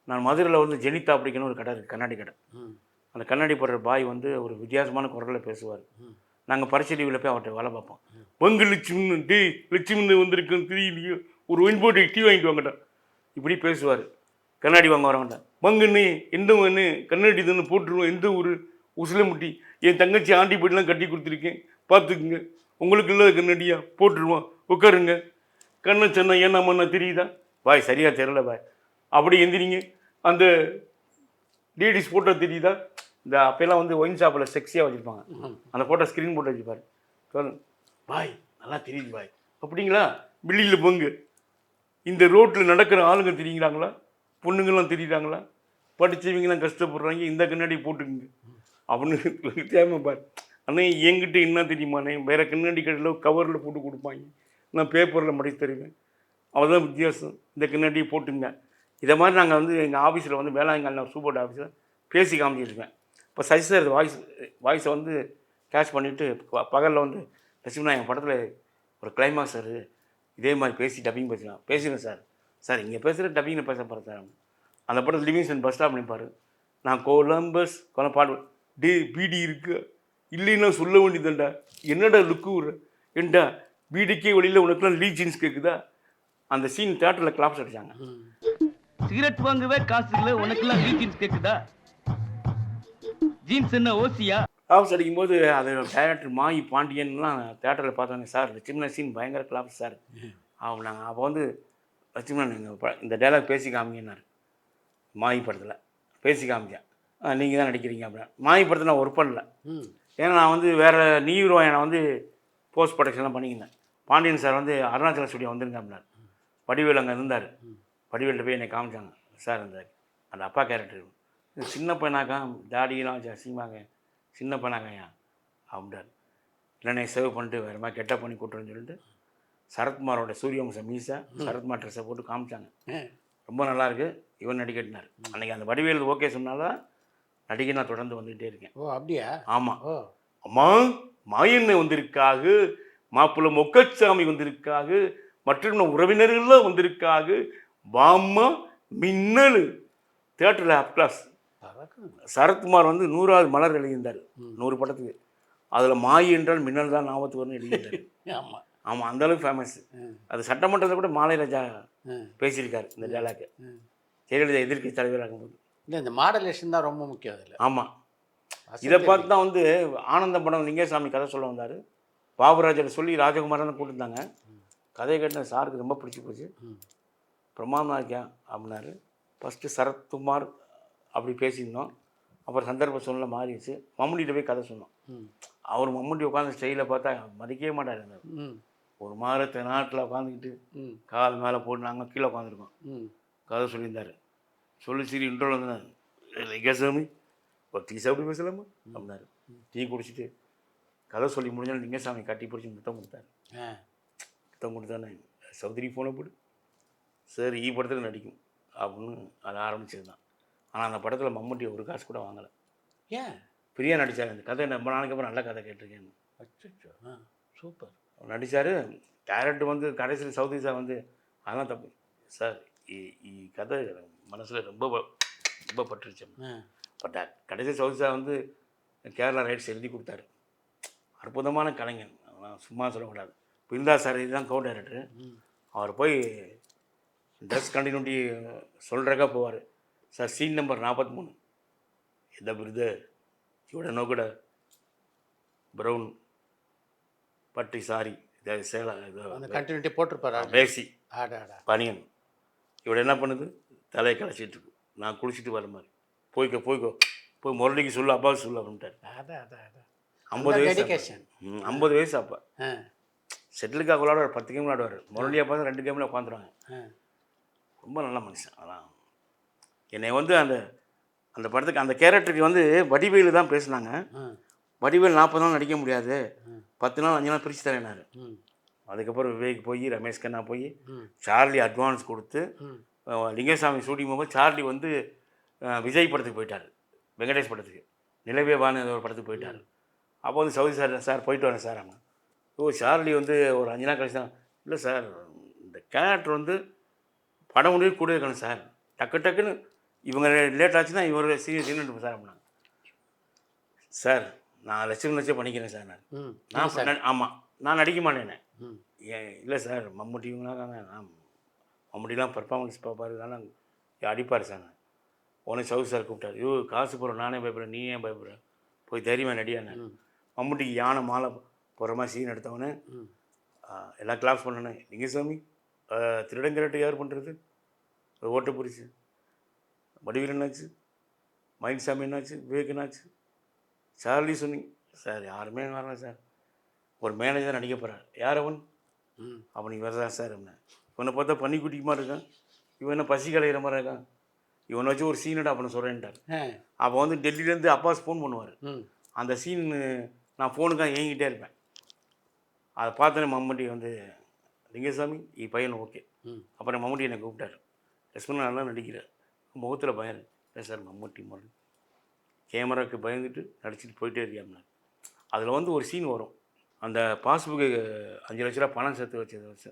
நான் மதுரையில் வந்து ஜெனிதா அப்படிங்கிற ஒரு கடை இருக்குது, கண்ணாடி கடை. அந்த கண்ணாடி போடுற பாய் வந்து ஒரு வித்தியாசமான குரலில் பேசுவார். நாங்கள் பரிசு டிவியில் போய் அவர்கிட்ட வேலை பார்ப்போம். வங்கு லட்சுமி டே லட்சுமி வந்திருக்குன்னு தெரியலையோ, ஒரு ஒயின் போட்டு டீ வாங்கிட்டு வாங்கட்டா இப்படி பேசுவார். கண்ணாடி வாங்க வரவன்டா வங்குன்னு எந்த ஒன்று கண்ணாடி தானே போட்டுருவோம், எந்த ஊர் உசிலமுட்டி, என் தங்கச்சி ஆண்டிப்பட்டிலாம் கட்டி கொடுத்துருக்கேன் பார்த்துக்குங்க, உங்களுக்கு இல்லாத கண்ணாடியா போட்டுருவோம், உட்காருங்க, கண்ணை சொன்னா ஏன்னா மண்ணா தெரியுதா பாய், சரியாக தெரியல பாய், அப்படி எந்திரிங்க, அந்த லேடிஸ் ஃபோட்டோ தெரியுதா, இந்த அப்போல்லாம் வந்து ஒயின் ஷாப்பில் செக்ஸியாக வச்சுருப்பாங்க, அந்த ஃபோட்டோ ஸ்க்ரீன் போட்டு வச்சுப்பாரு, சொல்லு பாய் நல்லா தெரியுது பாய், அப்படிங்களா பில்லியில் போங்க, இந்த ரோட்டில் நடக்கிற ஆளுங்க தெரியுறாங்களா, பொண்ணுங்கள்லாம் தெரியுறாங்களா, படித்தவங்களாம் கஷ்டப்படுறாங்க, இந்த கண்ணாடி போட்டுக்குங்க அப்படின்னு தேவை பாரு. அண்ணே என்கிட்ட என்ன தெரியுமாண்ணே, வேறு கண்ணாடி கடையில் கவரில் போட்டு கொடுப்பாங்க, நான் பேப்பரில் மடித்து தருவேன், அவ்வளோதான் வித்தியாசம், இந்த கண்ணாடியை போட்டுங்க. இதை மாதிரி நாங்கள் வந்து எங்கள் ஆஃபீஸில் வந்து வேளாங்கண்ணி சூப்பர் ஆஃபீஸில் பேசி காமிச்சிருக்கேன். இப்போ சசி சார் வாய்ஸை வந்து கேட்ச் பண்ணிவிட்டு பகலில் வந்து லட்சுமணா எங்கள் படத்தில் ஒரு கிளைமாக்ஸ் சார் இதே மாதிரி பேசி டப்பிங் பேசலாம், பேசுகிறேன் சார், சார் இங்கே பேசுகிற டப்பிங்கில் பேச போகிறேன் சார். அந்த படத்தில் லிவிங்ஸ்டன் பஸ் ஸ்டாப் நிற்பார், நான் கொலம்பஸ் பாடு டே பீடி இருக்கு இல்லைன்னா சொல்ல வேண்டியதுண்டா, என்னடா லுக்கு விட்ற ஏன்டா பீடிக்கே வழியில் உனக்குலாம் லீ ஜீன்ஸ் கேட்குதா, அந்த சீன் தியேட்டரில் கிளாப்ஸ் அடித்தாங்க. சிகரெட் வாங்கவே காசு இல்ல, உனக்கெல்லாம் ஜீன்ஸ் கேக்குதா? ஜீன்ஸ் என்ன ஓசியா? கிளாப்ஸ் அடிக்கும்போது அது டைரக்டர் மாயி பாண்டியன்லாம் தேட்டரில் பார்த்தோன்னே, சார் லட்சுமணன் சீன் பயங்கர கிளாப்ஸ் சார் நாங்கள் அப்போ வந்து லட்சுமணன் நீங்கள் இந்த டைலாக் பேசி காமிங்கன்னாரு, மாயி படத்தில் பேசி காமிச்சேன், நீங்கள் தான் நடிக்கிறீங்க அப்படின்னா. மாயி படத்தில் நான் ஒர்க் பண்ணல, ஏன்னா நான் வந்து வேறு நீரோயை நான் வந்து போஸ்ட் ப்ரொடக்ஷன்லாம் பண்ணியிருந்தேன். பாண்டியன் சார் வந்து அருணாச்சல ஸ்டுடியோ வந்துருங்க அப்படின்னார், வடிவேல் அங்கே இருந்தார், வடிவேலில் போய் என்னை காமிச்சாங்க, சார் அந்த அப்பா கேரக்டர் சின்ன பையனாக்கா தாடியெல்லாம் வச்சு அசிங்கமாங்க, சின்ன பையனாக்கா அப்படின்றார், இல்லைண்ணே சேவ் பண்ணிட்டு வேறு மாதிரி கெட்டப் பண்ணி கூட்டுறேன்னு சொல்லிட்டு சரத்குமாரோட சூரியவம்சம் மீசை சரத்குமார் ட்ரெஸ்ஸை போட்டு காமிச்சாங்க, ரொம்ப நல்லாயிருக்கு இவன் நடிக்கட்டினார். அன்றைக்கி அந்த வடிவேல் ஓகே சொன்னால்தான் நடிகை நான் தொடர்ந்து வந்துகிட்டே இருக்கேன். ஓ அப்படியா? ஆமாம். அம்மா மாயண்ணை வந்திருக்காக, மாப்பிள்ளை மொக்கச்சாமி வந்திருக்காக, மற்ற உறவினர்கள்லாம் வந்திருக்காக, பாம்மா மின்னல் தியேட்டரில் அப் கிளாஸ். சரத்குமார் வந்து 100வது மலர் எழுதியிருந்தார் 100 படத்துக்கு, அதில் மாயி என்றால் மின்னல் தான் ஞாபகத்துக்கு வரணும் எழுதியிருந்தார். ஆமாம் ஆமாம், அந்தளவுக்கு ஃபேமஸ். அது சட்டமன்றத்தில் கூட மாலை ராஜா பேசியிருக்காரு இந்த டைலாக்கு, ஜெயலலிதா எதிர்க்கட்சி தலைவராகும்போது. இல்லை இந்த மாடலேஷன் தான் ரொம்ப முக்கியம் அதில். ஆமாம், இதை பார்த்து தான் வந்து ஆனந்த படம் லிங்கசாமி கதை சொல்ல வந்தார், பாபுராஜரை சொல்லி ராஜகுமாரன் கூப்பிட்டுருந்தாங்க. கதையை கேட்ட சாருக்கு ரொம்ப பிடிச்சி போச்சு, பிரமாதமாக இருக்கியா அப்படின்னாரு. ஃபஸ்ட்டு சரத்குமார் அப்படி பேசியிருந்தோம், அப்புறம் சந்தர்ப்ப சூழ்நிலை மாறிடுச்சு, மம்முட்டிகிட்ட போய் கதை சொன்னோம். அவர் மம்முட்டி உட்காந்து ஸ்டைலில் பார்த்தா மதிக்கவே மாட்டார், ஒரு மாதிரி நாட்டில் உட்காந்துக்கிட்டு கால் மேலே போட்டு நாங்கள் கீழே உட்காந்துருக்கோம், கதை சொல்லியிருந்தார். சொல்லி சரி இன்ட்ரோல் வந்தார், லிங்கசாமி ஒரு டீ சாப்பிட்டு பேசலாமா அப்படின்னாரு. டீ குடிச்சிட்டு கதை சொல்லி முடிஞ்சாலும் லிங்கசாமி கட்டி பிடிச்சி முத்தம் கொடுத்தாரு. முத்தம் கொடுத்தானே சௌதரி ஃபோனை போடு சார் ஈ படத்தில் நடிக்கும் அப்படின்னு அதை ஆரம்பிச்சது தான். ஆனால் அந்த படத்தில் மம்முட்டி ஒரு காசு கூட வாங்கலை. ஏன்? ஃப்ரீயாக நடித்தார். அந்த கதை ரொம்ப நாளைக்கு அப்புறம் நல்ல கதை கேட்டிருக்கேன். அச்சோ சூப்பர் நடித்தார். டேரக்டர் வந்து கடைசியில் சௌதரி சார் வந்து அதெல்லாம் தப்பு சார், ఈ కథ మనసులో ரொம்ப பட்டுருச்சு. பட் கடைசி சௌதரி சார் வந்து கேரளா ரைட்ஸ் எழுதி கொடுத்தாரு. அற்புதமான கலைஞன், சும்மா சொல்லக்கூடாது. பிருந்தா சார் இதுதான் கோ டைரக்டர். அவர் போய் ட்ரெஸ் கண்டினியூட்டி சொல்கிறக்கா போவார். சார் சீன் நம்பர் 43 எந்த பிருது இவட நோக்கட ப்ரௌன் பட்டி சாரி சேலை கண்டினியூட்டி போட்டிருப்பாரு, பேசி பனியன், இவட என்ன பண்ணுது தலையை கலைச்சிட்டு இருக்கு. நான் குளிச்சுட்டு வர மாதிரி போய்க்கோ போய் முரளிக்கு சொல்லு அப்பாவுக்கு சொல்லு அப்படின்ட்டார். 50 வயசு 50 வயசு அப்போ செட்டிலுக்காக விளாடுவார், 10 கேம் விளாடுவார். முரளி அப்பா தான் 2 கேமில் உட்காந்துருவாங்க. ரொம்ப நல்ல மனுஷன். அதான் என்னை வந்து அந்த படத்துக்கு அந்த கேரக்டருக்கு வந்து வடிவேலு தான் பேசினாங்க. வடிவேல் 40 நாள் நடிக்க முடியாது, 10 நாள் 5 நாள் பிரித்து தரேனாரு. அதுக்கப்புறம் விவேக் போய் ரமேஷ் கண்ணா போய் சார்லி அட்வான்ஸ் கொடுத்து லிங்கசாமி ஷூட்டிங் போகும்போது சார்லி வந்து விஜய் படத்துக்கு போயிட்டார், வெங்கடேஷ் படத்துக்கு, நிலவே வான்னு ஒரு படத்துக்கு போயிட்டார். அப்போ வந்து சௌதரி சார் போயிட்டு வரேன் சார். அவங்க சார்லி வந்து ஒரு 5 நாள் கழிச்சு தான், இல்லை சார் இந்த கேரக்டர் வந்து படம் முடிவு கூட இருக்கணும் சார், டக்குன்னு இவங்க லேட் ஆச்சுன்னா இவர் சீனியர் சார் அப்படின்னாங்க. சார் நான் லட்சம் பண்ணிக்கிறேன் சார். நான் ஆமாம் நான் நடிக்க மாட்டேனே. ஏன் இல்லை சார் மம்முட்டி இவங்களாம் மம்முட்டிலாம் பர்ஃபார்மன்ஸ் பார்ப்பாரு, அதெல்லாம் அடிப்பார் சார். உடனே சவுத் சார் கூப்பிட்டாரு. ஐயோ காசு போடுறோம், நானே பயப்படுறேன், நீ ஏன் பயப்படுற, போய் தைரியமாக நடியானே. மம்முட்டிக்கு யானை மாலை போடுற மாதிரி சீன் எடுத்தவொடனே எல்லாம் கிளாஸ் பண்ணனே. லிங்கசாமி திருடங்கிரட்டு யார் பண்ணுறது, ஓட்டை புரிச்சு வடிவில் என்னாச்சு, மயில்சாமி என்னாச்சு, விவேக் என்னாச்சு, சார்லி சொன்னீங்க சார். யாருமே வரல சார். ஒரு மேனேஜர் நடிக்க போகிறார். யார் அவன்? அவன் இவர் தான் சார். என்ன இவனை பார்த்தா பண்ணி குட்டிக்கு மாதிரி இருக்கான், இவன் என்ன பசி கலைகிற மாதிரி இருக்கான், இவனை வச்சு ஒரு சீனடா அப்படின்னு சொல்கிறேன்ட்டார். அப்போ வந்து டெல்லியிலேருந்து அப்பாஸ் ஃபோன் பண்ணுவார். அந்த சீன் நான் ஃபோனுக்காக ஏங்கிட்டே இருப்பேன். அதை பார்த்தோன்னே மம்முட்டி வந்து லிங்கசாமி பையன் ஓகே. அப்புறம் மம்முட்டி என்னை கூப்பிட்டார். லட்சுமணன் நல்லா நடிக்கிறார், முகத்தில் பயம் இல்லை சார். மம்முட்டி மாதிரி கேமராவுக்கு பயந்துட்டு நடிச்சுட்டு போயிட்டே இருக்காருனார். அதில் வந்து ஒரு சீன் வரும். அந்த பாஸ்புக்கு 5 லட்ச ரூபா பணம் சேர்த்து வச்சதை வச்சு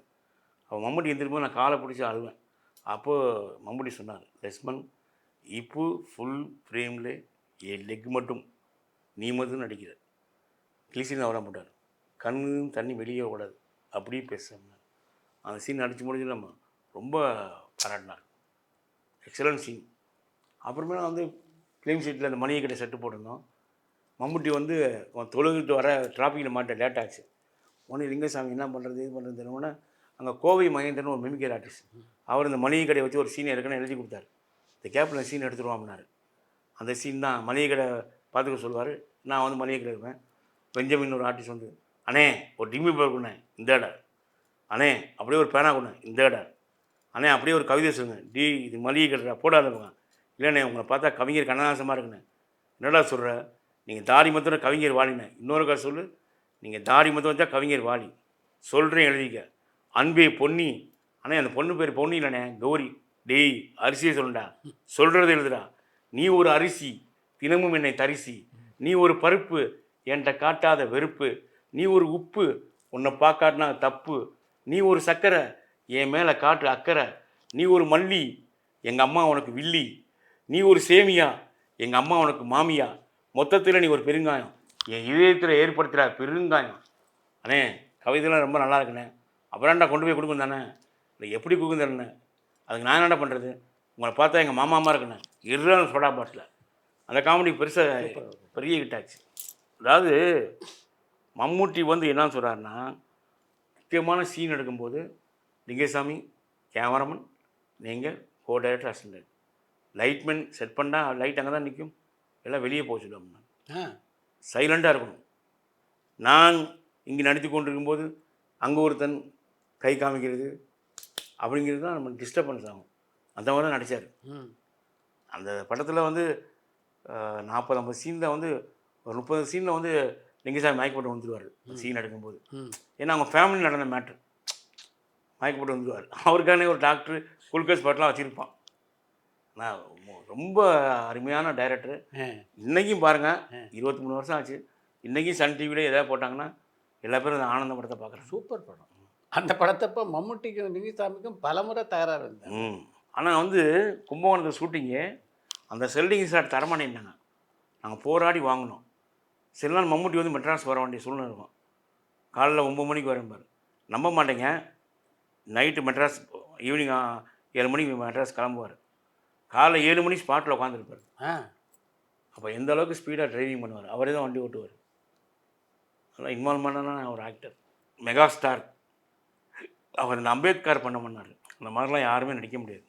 அவன் மம்முட்டி எந்திருக்கும்போது நான் காலை பிடிச்சி அழுவேன். அப்போது மம்முட்டி சொன்னார், லட்சுமண் இப்போ ஃபுல் ஃப்ரேமில் என் லெக் மட்டும் நீ மட்டும் நடிக்கிற, கிளீசின்னு அவரை போட்டார், கண்ணு தண்ணி வெளியே விடாது, அப்படியே பேசுனார். அந்த சீன் நடித்து முடிஞ்சு நம்ம ரொம்ப பாராட்டினார். Excellent scene. அப்புறமே வந்து ஃபிலிம் சீட்டில் அந்த மணியை கிட்ட செட்டு போட்டிருந்தோம். மம்முட்டி வந்து தொழுகிட்டு வர டிராஃபிக்கில் மாட்ட லேட் ஆச்சு. உடனே லிங்கசாமி என்ன பண்ணுறது இது பண்ணுறது தெரியும்னா, அங்கே கோவை மகேந்திரன் ஒரு மிமிக்கர் ஆர்டிஸ்ட், அவர் இந்த மளிகை கடையை வச்சு ஒரு சீன் இருக்குன்னு எழுதி கொடுத்தாரு. இந்த கேப்பில் சீன் எடுத்துருவாம்னாரு. அந்த சீன் தான் மளிகை கடை பார்த்துக்க சொல்லுவார். நான் வந்து மளிகை கடை இருப்பேன். பெஞ்சமின் ஒரு ஆர்டிஸ்ட் வந்து, அண்ணே ஒரு டிம்மி பேர் கொண்டேன் இந்த இடம், அண்ணே அப்படியே ஒரு பேனா கொண்டேன் இந்த இடம், அண்ணே அப்படியே ஒரு கவிதை சொல்லுங்கள், இது மளிகை கடை போடாதவங்க, இல்லைண்ணே உங்களை பார்த்தா கவிஞர் கண்ணதாசமாக இருக்குண்ணே. என்னடா சொல்கிற, நீங்கள் தாடி மொத்தம் கவிஞர் வாலினேன். இன்னொரு கதை சொல்லு, நீங்கள் தாடி மொத்தம் வச்சா கவிஞர் வாலி சொல்கிறேன் எழுதிக்க. அன்பே பொன்னி, அண்ணே அந்த பொண்ணு பேர் பொன்னி இல்லைண்ணே கௌரி. டேய் அரிசியை சொல்லுடா, சொல்கிறது எழுதுடா. நீ ஒரு அரிசி தினமும் என்னை தரிசி, நீ ஒரு பருப்பு என்கிட்ட காட்டாத வெறுப்பு, நீ ஒரு உப்பு உன்னை பார்க்காட்டினா தப்பு, நீ ஒரு சக்கரை என் மேலே காட்டு அக்கறை, நீ ஒரு மல்லி எங்கள் அம்மா உனக்கு வில்லி, நீ ஒரு சேமியா எங்கள் அம்மா உனக்கு மாமியா, மொத்தத்தில் நீ ஒரு பெருங்காயம் என் இதயத்தில் ஏற்படுத்துகிற பெருங்காயம். அண்ணே கவிதைலாம் ரொம்ப நல்லா இருக்குண்ணே. அப்புறம்டா கொண்டு போய் கொடுக்கும் தானே, இல்லை எப்படி கொடுக்கும் தானே, அதுக்கு நான் என்னடா பண்ணுறது, உங்களை பார்த்தா எங்கள் மாமா இருக்குண்ணே இருன்னு சோடா பாட்டில். அந்த காமெடி பெருசாக பெரிய ஹிட்டாச்சு. அதாவது மம்முட்டி வந்து என்ன சொல்கிறாருன்னா, முக்கியமான சீன் எடுக்கும்போது லிங்கசாமி கேமராமேன், நீங்கள் co director assistant, lightman set பண்ணால் லைட் அங்கே தான் நிற்கும், எல்லாம் வெளியே போக சொல்லுவோம்னா சைலண்ட்டாக இருக்கணும். நான் இங்கே நடித்து கொண்டிருக்கும்போது அங்கே ஒருத்தன் கை காமிக்கிறது அப்படிங்கிறது தான் நமக்கு டிஸ்டர்பன்ஸ் ஆகும். அந்த மாதிரி தான் நடித்தார். அந்த படத்தில் வந்து 40-50 சீனில் வந்து ஒரு 30 சீனில் வந்து லிங்கசாமி மயக்கப்பட்டு வந்துடுவார் சீன் எடுக்கும்போது. ஏன்னா அவங்க ஃபேமிலி நடந்த மேட்ரு, மயக்கப்பட்டு வந்துடுவார். அவருக்கானே ஒரு டாக்டர் குளுக்கோஸ் பாட்டெலாம் வச்சுருப்பான். நான் ரொம்ப அருமையான டைரக்டரு. இன்றைக்கும் பாருங்கள் 23 வருஷம் ஆச்சு, இன்றைக்கும் சன் டிவியில் எதாவது போட்டாங்கன்னா எல்லா பேரும் அந்த ஆனந்த படத்தை பார்க்குறேன். சூப்பர் படம். அந்த படத்தப்போ மம்முட்டிக்கும் லிங்கசாமிக்கும் பலமுறை தகராறு இருந்தது. ஆனால் வந்து கும்பகோணத்தில் ஷூட்டிங்கு அந்த செல்டிங் சார் தரமாட்டேன்ட்டாங்க. நாங்கள் போராடி வாங்கினோம். சில நாள் மம்முட்டி வந்து மெட்ராஸ் வர வேண்டிய சூழ்நிலை இருக்கும். காலைல 9 மணிக்கு வரேன், நம்ப மாட்டேங்க. நைட்டு மெட்ராஸ் ஈவினிங் 7 மணிக்கு மெட்ராஸ் கிளம்புவார். காலைல 7 மணி ஸ்பாட்டில் உட்காந்துருப்பார். அப்போ எந்த அளவுக்கு ஸ்பீடாக டிரைவிங் பண்ணுவார், அவரே தான் வண்டி ஓட்டுவார். அதெல்லாம் இன்வால்வ்மெண்டான ஒரு ஆக்டர், மெகா ஸ்டார். அவர் இந்த அம்பேத்கர் பண்ணார், அந்த மாதிரிலாம் யாருமே நடிக்க முடியாது.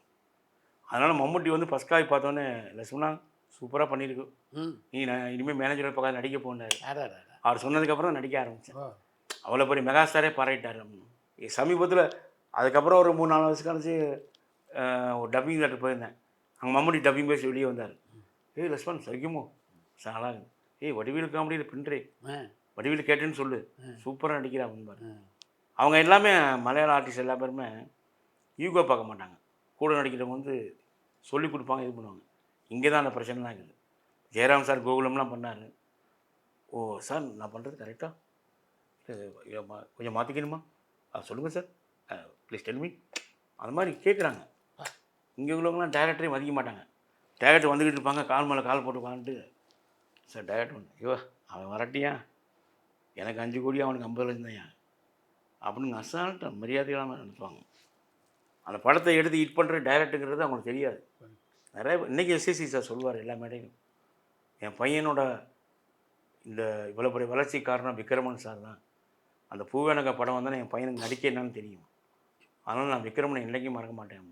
அதனால் மம்முட்டி வந்து ஃபஸ்ட் காய் பார்த்தோன்னே லட்சுமணா சூப்பராக பண்ணியிருக்கு, நீ நான் இனிமேல் மேனேஜரை பக்கம் நடிக்க போனார். அவர் சொன்னதுக்கப்புறம் தான் நடிக்க ஆரம்பித்தேன். அவ்வளோ பெரிய மெகா ஸ்டாரே பாராட்டார். சமீபத்தில் அதுக்கப்புறம் ஒரு 3-4 வருஷம் கழிச்சு ஒரு டப்பிங் தேட்டர் போயிருந்தேன். அங்கே மம்முட்டி டப்பிங் பேசி வெளியே வந்தார். ஏய் லட்சுமண் சரிக்குமோ சாலா, வடிவேலு காமெடியில் பின்றே, வடிவேலு கேட்டேன்னு சொல்லு, சூப்பராக நடிக்கிறா அப்படின்பார். அவங்க எல்லாமே மலையாள ஆர்டிஸ்ட் எல்லா பேருமே ஈகோ பார்க்க மாட்டாங்க. கூட நடிக்கிறவங்க வந்து சொல்லி கொடுப்பாங்க, இது பண்ணுவாங்க. இங்கே தான் அந்த பிரச்சனைலாம் இருக்குது. ஜெயராம் சார் கோகுலம்லாம் பண்ணார். ஓ சார் நான் பண்ணுறது கரெக்டாக கொஞ்சம் மாற்றிக்கணுமா, சொல்லுங்கள் சார் ப்ளீஸ் டெல் மீ, அந்த மாதிரி கேட்குறாங்க. இங்கே உள்ளவங்களாம் டைரக்டரே மதிக்க மாட்டாங்க. டேரக்டர் வந்துக்கிட்டு இருப்பாங்க, கால் மேலே கால் போட்டு உட்காந்துட்டு, சார் டேரக்டர் வந்து, ஐயோ அவன் வரட்டியா, எனக்கு 5 கோடி அவனுக்கு 50 லட்சம் தான் அப்படின்னு அசால்ட்டாக மரியாதைகளாக நடத்துவாங்க. அந்த படத்தை எடுத்து ஹிட் பண்ணுற டைரக்டருங்கிறது அவங்களுக்கு தெரியாது. நிறைய இன்றைக்கி எஸ்எஸ்சி சார் சொல்லுவார் எல்லா மேடையும், என் பையனோட இந்த இவ்வளோ பெரிய வளர்ச்சி காரணம் விக்ரமன் சார் தான். அந்த பூவேனக படம் வந்தால் என் பையனுக்கு நடிக்க என்னன்னு தெரியும், அதனால் நான் விக்ரமனை என்றைக்கும் மறக்க மாட்டேன்.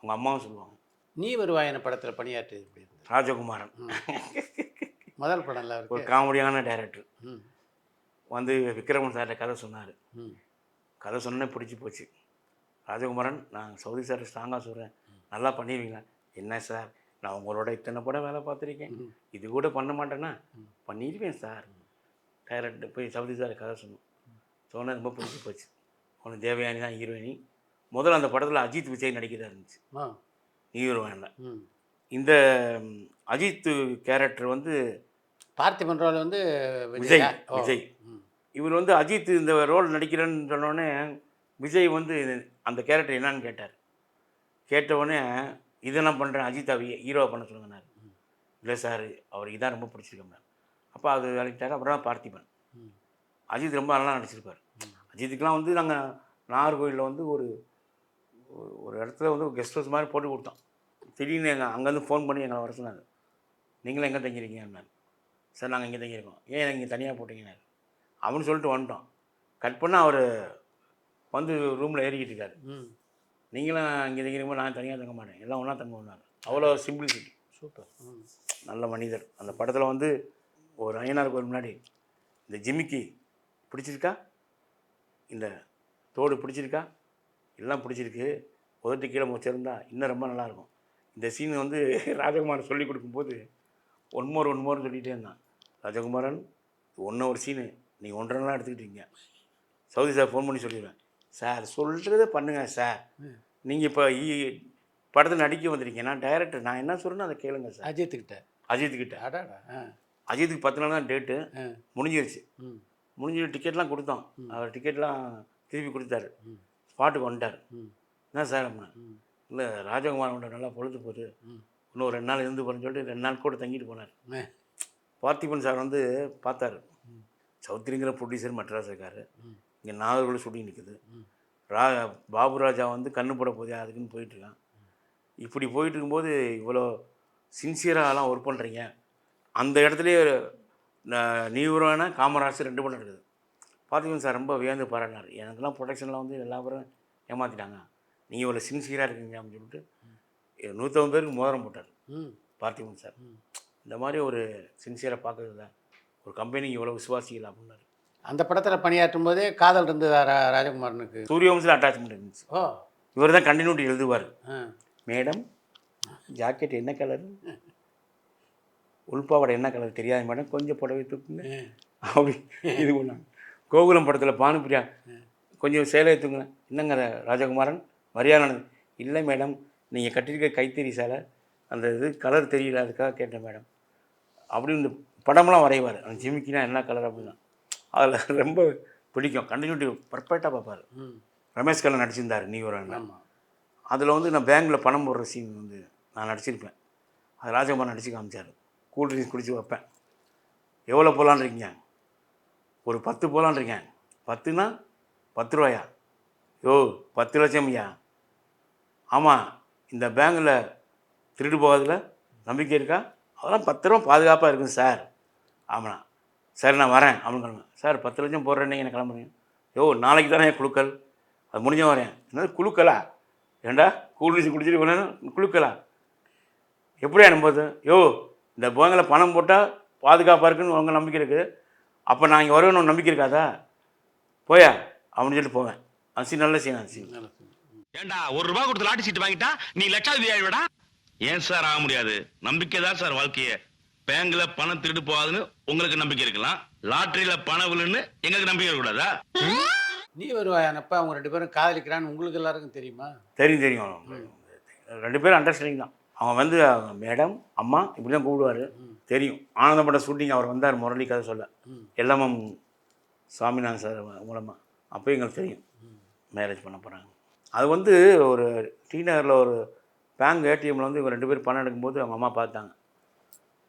அவங்க அம்மாவும் சொல்லுவாங்க. நீ வருவாயன படத்தில் பணியாற்றியது எப்படி இருந்தது? ராஜகுமாரன் முதல் படம்ல ஒரு காமெடியான டைரக்டர் வந்து விக்ரமன் சார்கிட்ட கதை சொன்னார். கதை சொன்னே பிடிச்சி போச்சு. ராஜகுமாரன், நான் சவுதி சார் ஸ்ட்ராங்காக சொல்கிறேன், நல்லா பண்ணிடுவீங்களா? என்ன சார், நான் உங்களோட இத்தனை படம் வேலை பார்த்துருக்கேன், இது கூட பண்ண மாட்டேன்னா? பண்ணிடுவேன் சார். டைரக்டர் போய் சவுதி சார் கதை சொன்னேன், ரொம்ப பிடிச்சி போச்சு. ஒன்று தேவயானி தான் ஹீரோயினி. முதல்ல அந்த படத்தில் அஜித் விஜய் நடிக்கிறதா இருந்துச்சு, ஹீரோயினில். இந்த அஜித் கேரக்டர் வந்து பார்த்திபன் ரோல் வந்து விஜய். இவர் வந்து அஜித் இந்த ரோல் நடிக்கிறேன்னு சொன்னோடனே விஜய் வந்து அந்த கேரக்டர் என்னான்னு கேட்டார். கேட்டவுடனே இதை நான் பண்ணுறேன், அஜித் ஹீரோவை பண்ண சொல்லுங்கன்னாரு. இல்லை சார், அவருக்கு இதான் ரொம்ப பிடிச்சிருக்கேன். அப்போ அது வேலைக்கிட்டார். அப்புறம் பார்த்திபன். அஜித் ரொம்ப நல்லா நடிச்சிருப்பார். அஜித்துக்கெலாம் வந்து நாங்கள் நாகர்கோவிலில் வந்து ஒரு இடத்துல வந்து கெஸ்ட் ஹவுஸ் மாதிரி போட்டு கொடுத்தோம். திடீர்னு அங்கேருந்து ஃபோன் பண்ணி எங்களை வர சொன்னார். நீங்களும் எங்கே தங்கியிருக்கீங்கன்னாரு. சார் நாங்கள் இங்கே தங்கியிருக்கோம். ஏன் இங்கே தனியாக போட்டிங்கன்னாரு. அவனு சொல்லிட்டு வந்துட்டோம். கட் பண்ணால் அவர் வந்து ரூமில் ஏறிக்கிட்டு இருக்காரு. நீங்களும் இங்கே தங்கிறீங்க, நான் தனியாக தங்க மாட்டேன், எல்லாம் ஒன்றா தங்குவோம்னாரு. அவ்வளோ சிம்பிளிசிட்டி. சூப்பர். நல்ல மனிதர். அந்த படத்தில் வந்து ஒரு ஐயனார் கோயில் முன்னாடி இந்த ஜிமிக்கி பிடிச்சிருக்கா, இந்த தோடு பிடிச்சிருக்கா, எல்லாம் பிடிச்சிருக்கு, உதட்டு கீழே முடிச்சிருந்தா இன்னும் ரொம்ப நல்லாயிருக்கும். இந்த சீன் வந்து ராஜகுமாரன் சொல்லி கொடுக்கும்போது ஒன் மோர்னு சொல்லிகிட்டே இருந்தான். ராஜகுமாரன், ஒரு சீனு நீங்கள் 1.5 நாள் எடுத்துக்கிட்டீங்க. சவுதி சார் ஃபோன் பண்ணி சொல்லிடுவேன், சார் சொல்கிறத பண்ணுங்கள் சார், நீங்கள் இப்போ படத்தில் நடிக்க வந்திருக்கீங்க, நான் டைரக்டர், நான் என்ன சொல்கிறேன்னு அதை கேளுங்க சார். அஜித்துக்கிட்ட அஜித்துக்கு 10 நாள் தான் டேட்டு முடிஞ்சிருச்சு. முடிஞ்சு டிக்கெட்லாம் கொடுத்தோம். அவர் டிக்கெட்லாம் திருப்பி கொடுத்தாரு. ஸ்பாட்டுக்கு வந்துட்டார். என்ன சார் அப்படின்னா, இல்லை ராஜகுமாரோட நல்லா பொழுது போகுது, இன்னும் 2 நாள் இருந்து போகிறேன்னு சொல்லிட்டு 2 நாள் கூட தங்கிட்டு போனார். பார்த்திபன் சார் வந்து பார்த்தாரு. சௌத்ரிங்கிற ப்ரொடியூசர் மெட்ராஸ் இருக்கார், இங்கே நாகர்கோவில் ஷூட்டிங் நிற்குது. பாபு ராஜா வந்து கண்ணு போட போதே அதுக்குன்னு போயிட்டுருக்கான். இப்படி போயிட்டு இருக்கும்போது இவ்வளோ சின்சியராகலாம் ஒர்க் பண்ணுறீங்க. அந்த இடத்துலையே நீவரான காமராஜ் 2 படம் இருக்குது. பார்த்திபன் சார் ரொம்ப வியந்து பாராட்டினார். எனக்குலாம் ப்ரொடக்ஷனில் வந்து எல்லா பேரும் ஏமாற்றிட்டாங்க, நீங்கள் இவ்வளோ சின்சியராக இருக்கீங்க அப்படின்னு சொல்லிட்டு 150 பேருக்கு மோதிரம் போட்டார் பார்த்திபன் சார். இந்த மாதிரி ஒரு சின்சியராக பார்க்குறது தான் ஒரு கம்பெனிக்கு இவ்வளோ விசுவாசிகள் அப்படின்னாரு. அந்த படத்தில் பணியாற்றும் போதே காதல் இருந்தது ராஜகுமாரனுக்கு. சூரியவம்சில் அட்டாச்மெண்ட் இருந்துச்சு. இவர் தான் கண்டினியூட்டி எழுதுவார். மேடம் ஜாக்கெட் என்ன கலர், உள்பாவடை என்ன கலர் தெரியாது மேடம், கொஞ்சம் புடவை தூக்குங்க அப்படி இது பண்ணாங்க. கோகுலம் படத்தில் பானுப்பிரியா கொஞ்சம் சேலை தூக்குங்க, என்னங்க ராஜகுமாரன் மரியாதை, இல்லை மேடம் நீங்கள் கட்டியிருக்க கைத்தறி சேலை அந்த இது கலர் தெரியல, அதுக்காக கேட்டேன் மேடம் அப்படின்னு படம்லாம் வரைவார். அந்த ஜிமிக்கினா என்ன கலர் அப்படின்னா அதில் ரொம்ப பிடிக்கும். கண்டினியூட்டி பர்ஃபெக்டாக பார்ப்பார். ரமேஷ் கண்ணன் நடிச்சிருந்தார் நீ ஒரு அதில் வந்து நான் பேங்கில் பணம் போடுற சீன் வந்து நான் நடிச்சிருப்பேன். அது ராஜகுமார் நடிச்சு காமிச்சார். கூல் ட்ரிங்க்ஸ் குடிச்சு வைப்பேன். எவ்வளோ போகலான்றீங்க, ஒரு 10 போகலான்றீங்க. 10னா 10 ரூபாயா, யோ 10 லட்சம் ஐயா. ஆமாம், இந்த பேங்கில் திருடு போகாதில் நம்பிக்கை இருக்கா, அதெல்லாம் 10 ரூபா பாதுகாப்பாக இருக்கும் சார். ஆமாண்ணா, சரி நான் வரேன் அப்படின்னு கிளம்புங்க. சார் 10 லட்சம் போடுறேன்னே என்ன கிளம்புறீங்க, யோ நாளைக்கு தானே குழுக்கள், அது முடிஞ்ச வரேன். என்னது குழுக்களா, ஏண்டா கூல் ட்ரிங்க்ஸ் குடிச்சிட்டு போனேன் குழுக்களா, எப்படியா நம்பது, யோ இந்த பேங்கில் பணம் போட்டால் பாதுகாப்பாக இருக்குன்னு உங்கள் நம்பிக்கை இருக்குது, அப்போ நான் இங்கே வருவேன்னு நம்பிக்கை இருக்காதா, போயா அப்படின்னு சொல்லிட்டு போவேன். அது சீன் நல்ல சீன். அது சீன் ஏண்டா 1 ரூபா கொடுத்து லாட்டி சீட்டு வாங்கிட்டா நீ லட்சாதிபதி ஆயிடுவடா. ஏன் சார் ஆக முடியாது, நம்பிக்கை தான் சார் வாழ்க்கையே. பேங்க்ல பணம் திருடு போகாதுன்னு உங்களுக்கு நம்பிக்கை இருக்கலாம், லாட்டரியில பணம் விழுன்னு எங்களுக்கு நம்பிக்கை இருக்கக்கூடாதா? நீ வருவாயானப்ப அவங்க 2 பேரும் காதலிக்கிறான்னு உங்களுக்கு எல்லாருக்கும் தெரியுமா? தெரியும். 2 பேரும் அண்டர்ஸ்டாண்டிங் தான். அவன் வந்து மேடம் அம்மா இப்படி தான் கூப்பிடுவார். தெரியும். ஆனந்தம் பட ஷூட்டிங் அவர் வந்தார் முரளி கதை சொல்ல, எல்லாமும் சாமிநாதன் சார் மூலமாக. அப்போ எங்களுக்கு தெரியும் மேரேஜ் பண்ண போகிறாங்க. அது வந்து ஒரு டி நகரில் ஒரு பேங்க் ஏடிஎம்மில் வந்து இவங்க 2 பேர் பணம் எடுக்கும்போது அவங்க அம்மா பார்த்தாங்க,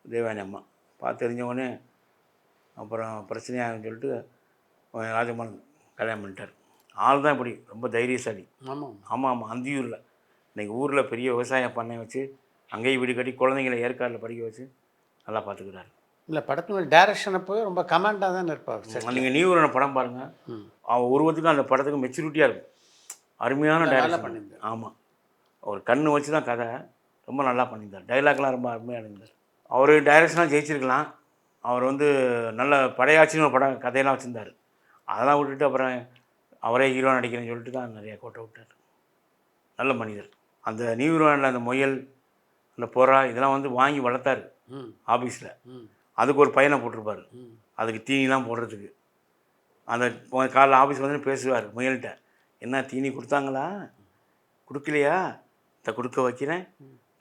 தேவயானி அம்மா. பார்த்து தெரிஞ்சவொடனே அப்புறம் பிரச்சனையாகுன்னு சொல்லிட்டு ராஜமோகன் கல்யாணம் பண்ணிட்டார். ஆள் தான் இப்படி ரொம்ப தைரியசாலி. ஆமாம். ஆமாம், அந்தியூரில் இன்றைக்கி ஊரில் பெரிய விவசாயம் பண்ணை வச்சு அங்கேயும் வீடு கட்டி குழந்தைங்களை ஏற்காடில் படிக்க வச்சு நல்லா பார்த்துக்கிறாரு. இல்லை, படத்தினுடைய டைரக்ஷனை போய் ரொம்ப கமாண்டாக தான் இருப்பார். நீங்கள் நியூரன படம் பாருங்கள், அவன் உருவத்துக்கும் அந்த படத்துக்கு மெச்சூரிட்டியாக இருக்கும். அருமையான டைரக்ஷன் பண்ணியிருந்தார். ஆமாம், ஒரு கண்ணு வச்சு தான் கதை ரொம்ப நல்லா பண்ணியிருந்தார். டைலாக்லாம் ரொம்ப அருமையாக இருந்தார். அவர் டைரக்ஷனாக ஜெயிச்சிருக்கலாம். அவர் வந்து நல்ல படையாச்சின்னு ஒரு படம் கதையெல்லாம் வச்சுருந்தார். அதெல்லாம் விட்டுட்டு அப்புறம் அவரே ஹீரோ நடிக்கிறேன்னு சொல்லிட்டு தான் நிறைய கோட்டை விட்டார். நல்ல மனிதர். அந்த நியூரானில் அந்த முயல், அந்த புறா இதெல்லாம் வந்து வாங்கி வளர்த்தார் ஆஃபீஸில். அதுக்கு ஒரு பையனை போட்டிருப்பார், அதுக்கு தீனிலாம் போடுறதுக்கு. அந்த காலைல ஆஃபீஸ் வந்து பேசுவார் முயல்கிட்ட, என்ன தீனி கொடுத்தாங்களா, கொடுக்கலையா, இதை கொடுக்க வைக்கிறேன்,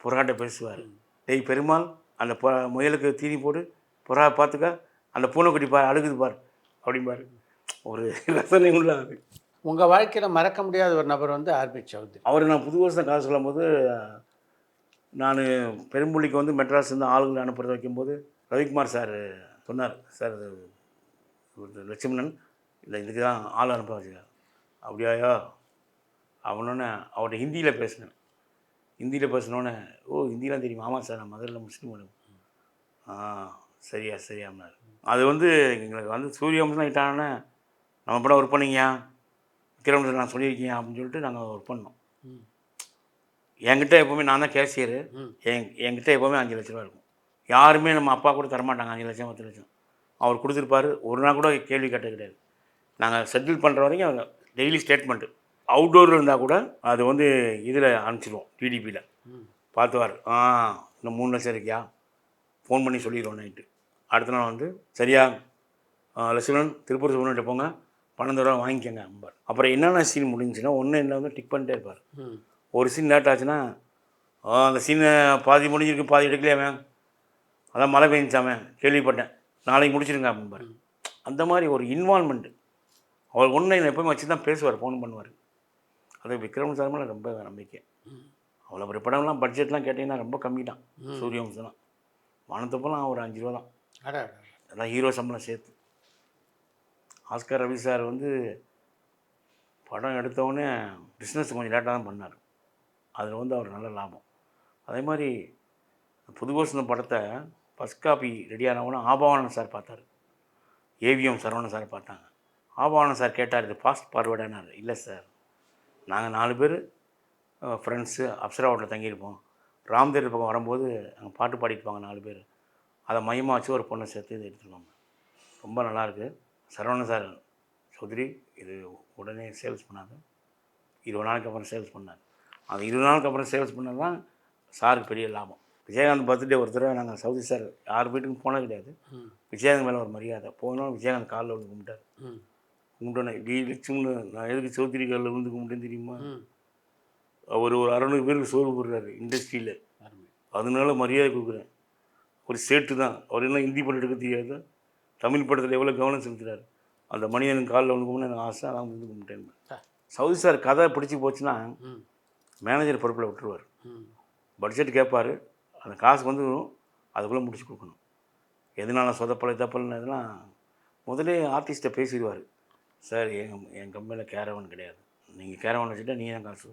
புறாட்ட பேசுவார். டேய் பெருமாள், அந்த முயலுக்கு தீனி போடு, புறா பார்த்துக்க, அந்த பூனைக்குட்டி பார் அழுகுது பார் அப்படிம்பார். ஒரு ரசனை உள்ள அது. உங்கள் வாழ்க்கையில் மறக்க முடியாத ஒரு நபர் வந்து ஆர்பி சௌத்ரி. அவர் நான் புது வருஷம் காசு சொல்லும்போது, நான் பெரும்புள்ளிக்கு வந்து மெட்ராஸ்லேருந்து ஆளுங்களை அனுப்புறது வைக்கும்போது ரவிக்குமார் சார் சொன்னார், சார் இது லட்சுமணன் இல்லை இதுக்கு தான் ஆள் அனுப்ப வச்சுக்கார். அப்படியாயோ அவனோடனே அவர்கிட்ட ஹிந்தியில் பேசினேன். ஹிந்தியில் பேசினோன்னே, ஓ ஹிந்திலாம் தெரியுமா? ஆமாம் சார், நான் மதுரையில் முஸ்லீம். சரியா சரியாம்னார். அது வந்து எங்களுக்கு வந்து சூரியவம்சம் ஆகிட்டானே, நம்ம படம் ஒர்க் பண்ணிங்கயா, விக்ரம் நான் சொல்லியிருக்கேன் அப்படின்னு சொல்லிட்டு நாங்கள் ஒர்க் பண்ணோம். என்கிட்ட எப்போவுமே நான் தான் கேஷியரு. என்கிட்ட எப்போவுமே 5 லட்ச ரூபா இருக்கும். யாருமே நம்ம அப்பா கூட தரமாட்டாங்க 5 லட்சம் 10 லட்சம். அவர் கொடுத்துருப்பாரு, ஒரு நாள் கூட கேள்வி கேட்டது கிடையாது. நாங்கள் செட்டில் பண்ணுற வரைக்கும் அவங்க டெய்லி ஸ்டேட்மெண்ட்டு. அவுட்டோரில் இருந்தால் கூட அது வந்து இதில் அனுப்பிச்சிடுவோம், டிடிபியில் பார்த்துவார். இன்னும் 3 லட்சம் இருக்கியா, ஃபோன் பண்ணி சொல்லிடுவோம் நைட்டு. அடுத்த நாள் வந்து சரியா லட்சுமணன் திருப்பூர் சுப்ரமணியிட்ட போங்க, 12 ரூபா வாங்கிக்கோங்க நம்பர். அப்புறம் என்னென்ன சீன் முடிஞ்சுன்னா ஒன்று என்ன வந்து டிக் பண்ணிட்டே இருப்பார். ஒரு சீன் லேட் ஆச்சுன்னா, அந்த சீனை பாதி முடிஞ்சிருக்கு பாதி எடுக்கலையாமே, அதான் மழை பெஞ்சாமே கேள்விப்பட்டேன், நாளைக்கு முடிச்சிருங்க அப்படின்பார். அந்த மாதிரி ஒரு இன்வால்மெண்ட்டு. அவர் ஒன்று எப்போயுமே வச்சு தான் பேசுவார், ஃபோன் பண்ணுவார். அது விக்ரம் சார் மேலே ரொம்ப நம்பிக்கை. அவ்வளோ பெரிய படம்லாம் பட்ஜெட்லாம் கேட்டிங்கன்னா ரொம்ப கம்மி தான். சூரியவம்சம்லாம் வானத்தப்பெல்லாம் ஒரு 5 ரூபா தான், அதான் ஹீரோ சம்பளம் சேர்த்து. ஆஸ்கர் ரவி சார் வந்து படம் எடுத்தவுடனே பிஸ்னஸ் கொஞ்சம் லேட்டாக தான் பண்ணார். அதில் வந்து அவர் நல்ல லாபம். அதே மாதிரி புது வருஷம் படத்தை ஃபஸ்ட் காப்பி ரெடியானவுடனே ஆபவானன் சார் பார்த்தார், ஏவிஎம் சரவணன் சார் பார்த்தாங்க. ஆபவானன் சார் கேட்டார், இது ஃபாஸ்ட் ஃபார்வேர்டானார். இல்லை சார், நாங்கள் 4 பேர் ஃப்ரெண்ட்ஸு அப்சரா ஹோட்டலில் தங்கியிருப்போம், ராம்தேர் பக்கம் வரும்போது அங்கே பாட்டு பாடிட்டுப்பாங்க 4 பேர், அதை மையமாக வச்சு ஒரு பொண்ணை சேர்த்து இது எடுத்துருவாங்க. ரொம்ப நல்லாயிருக்கு. சரவணன் சார் சௌத்ரி இது உடனே சேல்ஸ் பண்ணாங்க. 20 நாளுக்கு அப்புறம் சேல்ஸ் பண்ணார். அந்த 20 நாளுக்கு அப்புறம் சேல்ஸ் பண்ணது தான் சாருக்கு பெரிய லாபம். விஜயகாந்த் பர்த்டே ஒரு தடவை நாங்கள் சௌத்ரி சார் யார் வீட்டுக்கும் போனது கிடையாது. விஜயகாந்த் மேலே ஒரு மரியாதை போனோம். விஜயகாந்த் காலில் வந்து கும்பிட்டார். கும்பிட்டோன்னே இப்படி லட்சுமணு, நான் எதுக்கு சௌத்ரி காலில் வந்து கும்பிட்டேன்னு தெரியுமா, அவர் ஒரு 600 பேருக்கு சோறு போடுறாரு இண்டஸ்ட்ரியில், அதனால மரியாதை கொடுக்குறேன். ஒரு சேட்டு தான் அவர், என்ன ஹிந்தி படம் எடுக்க தெரியாது, தமிழ் படத்தில் எவ்வளோ கவனம் செலுத்துகிறார். அந்த மனிதனுக்கு காலில் வந்து கும்பிட்டு எனக்கு ஆசை, அதான் வந்து கும்பிட்டேன். சௌத்ரி சார் கதை பிடிச்சி போச்சுன்னா மேனேஜர் பொறுப்பில் விட்டுருவார். பட்ஜெட் கேட்பார், அந்த காசுக்கு வந்து அதுக்குள்ளே முடிச்சு கொடுக்கணும். எதனால சொதப்பலை தப்பல்னு இதெல்லாம் முதலே ஆர்டிஸ்ட்டை பேசிடுவார். சார் என் கம்பெனியில் கேரவன் கிடையாது, நீங்கள் கேரவன் வச்சுட்டா நீங்கள் தான் காசு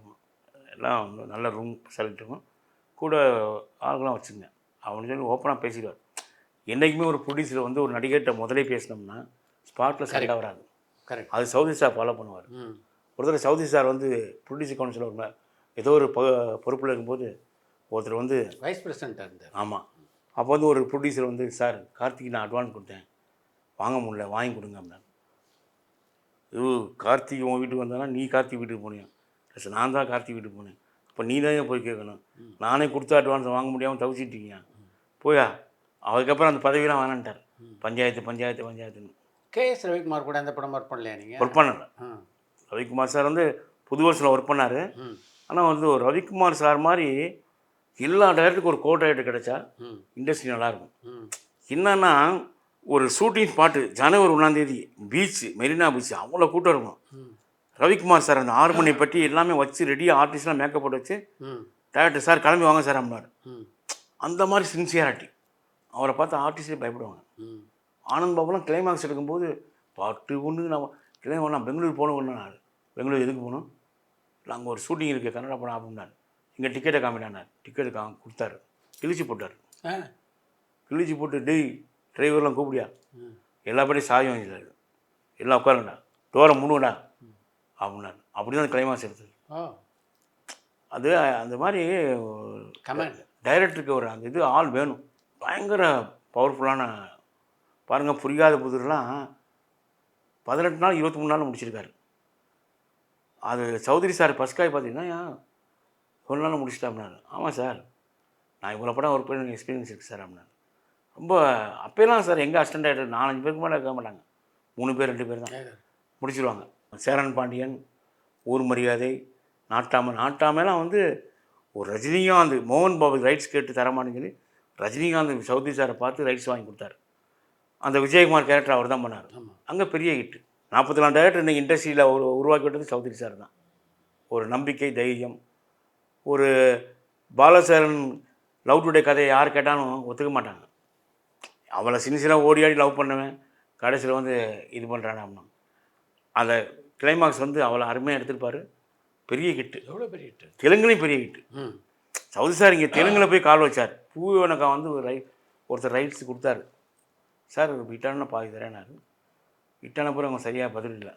எல்லாம் வந்து நல்ல ரூம் செலக்ட் கூட ஆளுங்களாம் வச்சுங்க அப்படின்னு சொல்லி ஓப்பனாக பேசிடுவார். என்றைக்குமே ஒரு ப்ரொடியூசர் வந்து ஒரு நடிகர்கிட்ட முதலே பேசினோம்னா ஸ்பாட்டில் சரியாக வராது. கரெக்ட். அது சௌத்ரி சார் ஃபாலோ பண்ணுவார். ஒரு தடவை சௌத்ரி சார் வந்து ப்ரொடியூசர் கவுன்சில் ஒரு ஏதோ ஒரு பொறுப்பில் இருக்கும்போது ஒருத்தர் வந்து வைஸ் பிரசிடெண்ட்டாக இருந்தார். ஆமாம், அப்போ வந்து ஒரு ப்ரொடியூசர் வந்து, சார் கார்த்திக் நான் அட்வான்ஸ் கொடுத்தேன், வாங்க முடியல, வாங்கி கொடுங்க அப்படின்னாரு. கார்த்திக் உன் வீட்டுக்கு வந்தானா நீ கார்த்திக் வீட்டுக்கு போனியா? சார் நான் தான் கார்த்திக் வீட்டுக்கு போனேன். இப்போ நீ தான் போய் கேட்கணும், நானே கொடுத்த அட்வான்ஸ் வாங்க முடியாமல் தவிச்சிட்டீங்க போயா. அதுக்கப்புறம் அந்த பதவியெலாம் வேணான்ட்டார். பஞ்சாயத்துன்னு. கேஎஸ் ரவிக்குமார் கூட அந்த படம் ஒர்க் பண்ணலையா நீங்கள்? ஒர்க் பண்ணல. ரவிக்குமார் சார் வந்து புது வருஷத்தில் ஒர்க் பண்ணார். ஆனால் வந்து ஒரு ரவிக்குமார் சார் மாதிரி எல்லா டைரக்டருக்கும் ஒரு கோ டைரக்டர் கிடைச்சா இண்டஸ்ட்ரி நல்லாயிருக்கும். என்னன்னா ஒரு ஷூட்டிங் ஸ்பாட்டு ஜனவரி 1 பீச்சு, மெரினா பீச்சு அவ்வளோ கூட்டம் இருக்கும். ரவிக்குமார் சார் அந்த 6 மணி பற்றி எல்லாமே வச்சு ரெடியாக ஆர்டிஸ்ட்லாம் மேக்கப் போட்டு வச்சு டேரக்டர் சார் கிளம்பி வாங்க சார் அப்படின்னாரு. ம் அந்த மாதிரி சின்சியாரிட்டி. அவரை பார்த்து ஆர்டிஸ்டே பயப்படுவாங்க. ம் ஆனந்த் பாபுலாம் கிளைமாக்ஸ் எடுக்கும்போது பாட்டு ஒன்று நான் பெங்களூர் போகணும். நான் பெங்களூர் எதுக்கு போகணும்? இல்லை அங்கே ஒரு ஷூட்டிங் இருக்குது கன்னடா படம் அப்படின்னாரு. இங்கே டிக்கெட்டை காமிட்டானார். டிக்கெட்டு கொடுத்தாரு. கிழிச்சு போட்டார். ஆ கிழிச்சு போட்டு டேய் டிரைவர்லாம் கூப்பிடியா, எல்லா படியும் சாயம் இல்லை, எல்லாம் உட்காருங்கடா, டோரை முன்னுடா அப்படின்னாரு. அப்படி தான் கிளைமாக்ஸ் எடுத்தது. ஓ அது அந்த மாதிரி கமெண்ட் டைரக்டருக்கு ஒரு அந்த இது ஆள் வேணும். பயங்கர பவர்ஃபுல்லான பாருங்கள். புரியாத புதிரெலாம் 18 நாள் 23 நாள் முடிச்சிருக்காரு. அது சௌத்ரி சார் பஸ்காய் பார்த்தீங்கன்னா ஒரு நாள் முடிச்சிட்டாப்னாரு. ஆமாம் சார், நான் இவ்வளோ படம் ஒர்க் பண்ணி எக்ஸ்பீரியன்ஸ் இருக்குது சார் அப்படின்னாரு. ரொம்ப அப்போலாம் சார் எங்கள் அசிஸ்டன்ட் டைரக்டர் 4-5 பேருக்கு மேலே இருக்க மாட்டாங்க. 3 பேர் 2 பேர் தான் முடிச்சிடுவாங்க. சேரன் பாண்டியன், ஊர் மரியாதை, நாட்டாமெல்லாம் வந்து ஒரு ரஜினிகாந்த் மோகன் பாபுக்கு ரைட்ஸ் கேட்டு தரமானு சொல்லி ரஜினிகாந்த் சௌத்ரி சாரை பார்த்து ரைட்ஸ் வாங்கி கொடுத்தாரு. அந்த விஜயகுமார் கேரக்டர் அவர் தான் பண்ணார். அங்கே பெரிய ஹிட்டு. 44 டைரக்டர் இன்றைக்கி இண்டஸ்ட்ரியில் உருவாக்கி விட்டது சௌத்ரி சார் தான். ஒரு நம்பிக்கை, தைரியம். ஒரு பாலசரன் லவ் டுடே கதையை யார் கேட்டாலும் ஒத்துக்க மாட்டாங்க. அவளை சின்சியராக ஓடி ஆடி லவ் பண்ணுவேன், கடைசியில் வந்து இது பண்ணுறானே அப்படின்னா அந்த கிளைமாக்ஸ் வந்து அவளை அருமையாக எடுத்துருப்பார். பெரிய ஹிட்டு. எவ்வளோ பெரிய ஹிட்டு. தெலுங்குலேயும் பெரிய ஹிட்டு. ம் சௌத்ரி சார் இங்கே தெலுங்கில் போய் கால் வச்சார். பூவனக்கா வந்து ஒருத்தர் ரைட்ஸ் கொடுத்தாரு. சார் ஹிட்டான பாதி தரேனாரு. ஹிட்டான பிறகு அவங்க சரியாக பதில் இல்லை.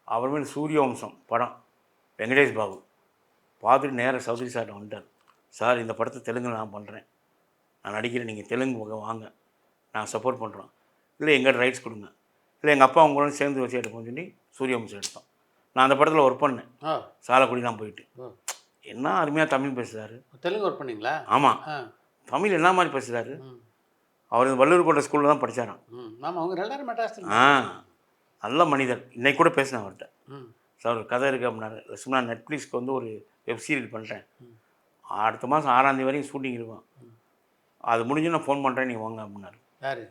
அப்புறமேல் சூரிய வம்சம் படம் வெங்கடேஷ் பாபு பார்த்துட்டு நேராக சௌத்ரி சார்ட்ட வந்துட்டார். சார் இந்த படத்தை தெலுங்கில் நான் பண்ணுறேன், நான் நடிக்கிறேன், நீங்கள் தெலுங்கு பக்கம் வாங்க, நான் சப்போர்ட் பண்ணுறோம். இல்லை எங்கிட்ட ரைட்ஸ் கொடுங்க, இல்லை எங்கள் அப்பா அவங்களோட சேர்ந்து வச்சு எடுப்போம்னு சொல்லி சூரிய வம்சம் எடுத்தோம். நான் அந்த படத்தில் ஒர்க் பண்ணேன். சாலக்குடிலாம் போயிட்டு. என்ன அருமையாக தமிழ் பேசுகிறாரு. தெலுங்கு ஒர்க் பண்ணீங்களா? ஆமாம், ஆ தமிழ் என்ன மாதிரி பேசுகிறாரு. ம் அவர் வள்ளூர் கோட்டை ஸ்கூலில் தான் படித்தாராம். ம் ஆமாம், அவங்க எல்லாரும் மெட்ராஸ். நல்ல மனிதர். இன்னைக்கு கூட பேசினேன் அவர்கிட்ட. ம் சார் ஒரு கதை இருக்குது அப்படின்னாரு. லட்சுமணா நெட்ஃப்ளிக்ஸ்க்கு வந்து ஒரு வெப் சீரியல் பண்ணுறேன், அடுத்த மாதம் 6ஆம் தேதி வரைக்கும் ஷூட்டிங் இருக்கும், அது முடிஞ்சு நான் ஃபோன் பண்ணுறேன், நீங்கள் வாங்க அப்படின்னாரு. யார்?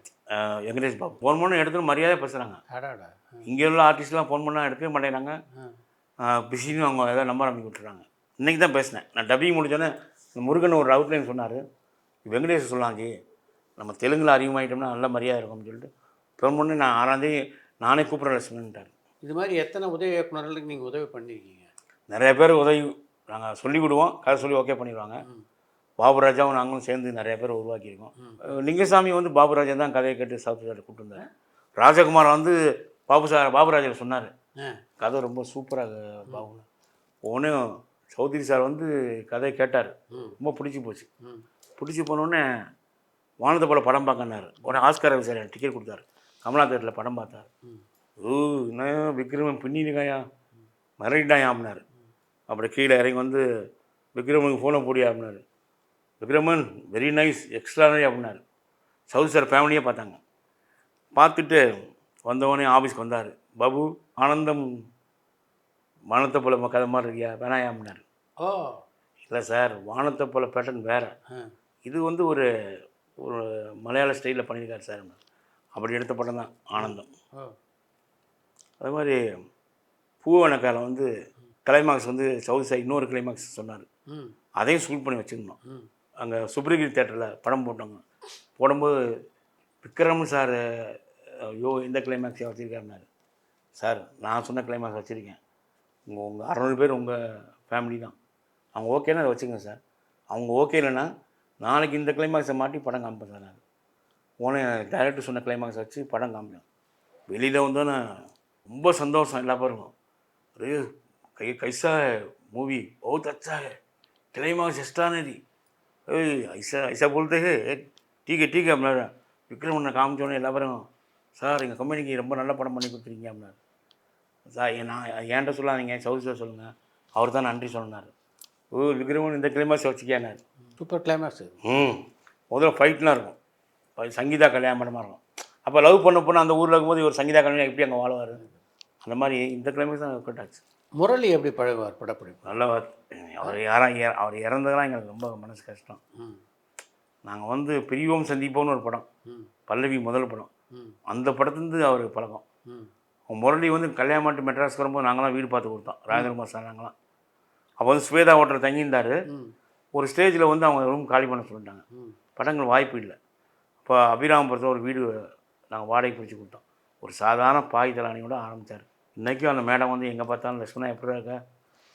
வெங்கடேஷ் பாபு. ஃபோன் பண்ண எடுத்துன்னு மரியாதையாக பேசுகிறாங்க. அடாடா. இங்கே உள்ள ஆர்டிஸ்ட்லாம் ஃபோன் பண்ணால் எடுக்கவே மாட்டேங்கிறாங்க. பிஸின்னு அவங்க ஏதாவது நம்பர் அனுப்பி விட்டுறாங்க. இன்றைக்கி தான் பேசினேன் நான். டப்பிங் முடிஞ்சோன்னே முருகன் ஒரு அவுட்லைன் சொன்னார். வெங்கடேஷ் சொல்லாங்க, நம்ம தெலுங்கில் அதிகமாகிட்டோம்னா நல்ல மரியாதை இருக்கும்னு சொல்லிட்டு ஃபோன் பண்ணி நான் 6ஆம் தேதி நானே கூப்பிட்ற லட்சுமணன்ட்டார். இது மாதிரி எத்தனை உதவி இயக்குநர்களுக்கு நீங்கள் உதவி பண்ணியிருக்கீங்க? நிறைய பேர் உதவி நாங்கள் சொல்லிக் கொடுவோம், கதை சொல்லி ஓகே பண்ணிடுவாங்க. பாபுராஜாவும் நாங்களும் சேர்ந்து நிறைய பேர் உருவாக்கியிருக்கோம். லிங்கசாமி வந்து பாபுராஜா தான் கதையை கேட்டு சவுத் சார் கூப்பிட்டு வந்தார். ராஜகுமார் வந்து பாபுராஜா சொன்னார் கதை ரொம்ப சூப்பராக பாபு. ஒன்றும் சௌத்ரி சார் வந்து கதையை கேட்டார், ரொம்ப பிடிச்சி போச்சு. பிடிச்சி போனோடனே வானத்தை போல் படம் பார்க்கனார். உடனே ஆஸ்கார் சார் டிக்கெட் கொடுத்தாரு. கமலா தேட்டரில் படம் பார்த்தார். என்ன விக்ரமன் பின்னிருக்காயா, மறையிட்டாயா அப்படின்னாரு. அப்படி கீழே இறங்கி வந்து விக்ரமனுக்கு ஃபோனை போடியா அப்படின்னாரு. விக்ரமன் வெரி நைஸ், எக்ஸ்ட்ரானரி அப்படின்னாரு. சவுத் சார் ஃபேமிலியே பார்த்தாங்க. பார்த்துட்டு வந்தவொடனே ஆஃபீஸ்க்கு வந்தார். பாபு, ஆனந்தம் வானத்தை போல கதை மாதிரி இருக்கியா, வேணாயா அப்படின்னாரு. ஓ இல்லை சார், வானத்தை போல பேட்டர்ன் வேறு, இது வந்து ஒரு ஒரு மலையாள ஸ்டைலில் பண்ணியிருக்காரு சார். அப்படி எடுத்த படம் தான் ஆனந்தம். அது மாதிரி பூவனக்காலம் வந்து கிளைமாக்ஸ் வந்து சவுத் சார் இன்னொரு கிளைமாக்ஸ் சொன்னார், அதையும் ஷூட் பண்ணி வச்சுருந்தோம். அங்கே சுப்ரகிரி தேட்டரில் படம் போட்டோங்க. போடும்போது விக்ரம் சார் ஐயோ இந்த கிளைமாக்ஸை வச்சுருக்காருனாரு. சார் நான் சொன்ன கிளைமாக்ஸ் வச்சுருக்கேன், உங்கள் 600 பேர் உங்கள் ஃபேமிலி தான், அவங்க ஓகேன்னா அதை வச்சுங்க சார், அவங்க ஓகே இல்லைன்னா நாளைக்கு இந்த கிளைமாக்ஸை மாட்டி படம் காமிப்பேன் சார். நான் உடனே டைரக்டர் சொன்ன கிளைமாக்ஸ் வச்சு படம் காமிப்பேன். வெளியில் வந்தோன்னே ரொம்ப சந்தோஷம் எல்லா பேரும். அரே கைசா மூவி बहुत अच्छा है, क्लाइमैक्स एक्स्ट्राऑर्डिनरी, ऐसा बोलते हैं, ठीक है அப்படின்னாரு. விக்ரம் காமிச்சோன்னே எல்லா பேரும் சார் எங்கள் கம்பெனிக்கு ரொம்ப நல்ல படம் பண்ணி கொடுத்துருக்கீங்க அப்படின்னாரு. சார் நான் என்கிட்ட சொல்லாதீங்க, சவுத் சார் சொல்லுங்கள், அவர் தான் நன்றி சொன்னார். விக்ரமன் இந்த கிளைமாக்ஸ் வச்சுக்கியானார். Super climax. முதல்ல ஃபைட்லாம் இருக்கும், சங்கீதா கல்யாணம் பண்ணமாக இருக்கும். அப்போ லவ் பண்ண பொண்ணு அந்த ஊரில் இருக்கும்போது ஒரு சங்கீதா கல்யாணம் எப்படி அங்கே வாழுவார், அந்த மாதிரி இந்த கிளைமேக்ஸ் தான் ஒர்க் ஆச்சு. முரளி எப்படி பழகுவார் படப்பிடிப்பு? நல்லா அவர் அவர் இறந்ததெல்லாம் எங்களுக்கு ரொம்ப மனசு கஷ்டம். நாங்கள் வந்து பிரிவோம் சந்திப்போம்னு ஒரு படம், பல்லவி முதல் படம், அந்த படத்துலேருந்து அவர் பழக்கம். முரளி வந்து கல்யாணம் பண்ணிட்டு மெட்ராஸ்க்கு வரும்போது நாங்களாம் வீடு பார்த்து கொடுத்தோம், ராஜகுமார் சார் நாங்களாம். அப்போ வந்து ஸ்வேதா ஹோட்டலில் தங்கியிருந்தார். ஒரு ஸ்டேஜில் வந்து அவங்க ரூம் காலி பண்ண சொல்லிட்டாங்க. படங்கள் வாய்ப்பு இல்லை. இப்போ அபிராமபுரத்தில் ஒரு வீடு நாங்கள் வாடகை பிடிச்சி கொடுத்தோம். ஒரு சாதாரண பாய் தலானியோட ஆரம்பித்தார். இன்றைக்கும் அந்த மேடம் வந்து எங்கே பார்த்தாலும் லட்சுமணா எப்படி இருக்கா,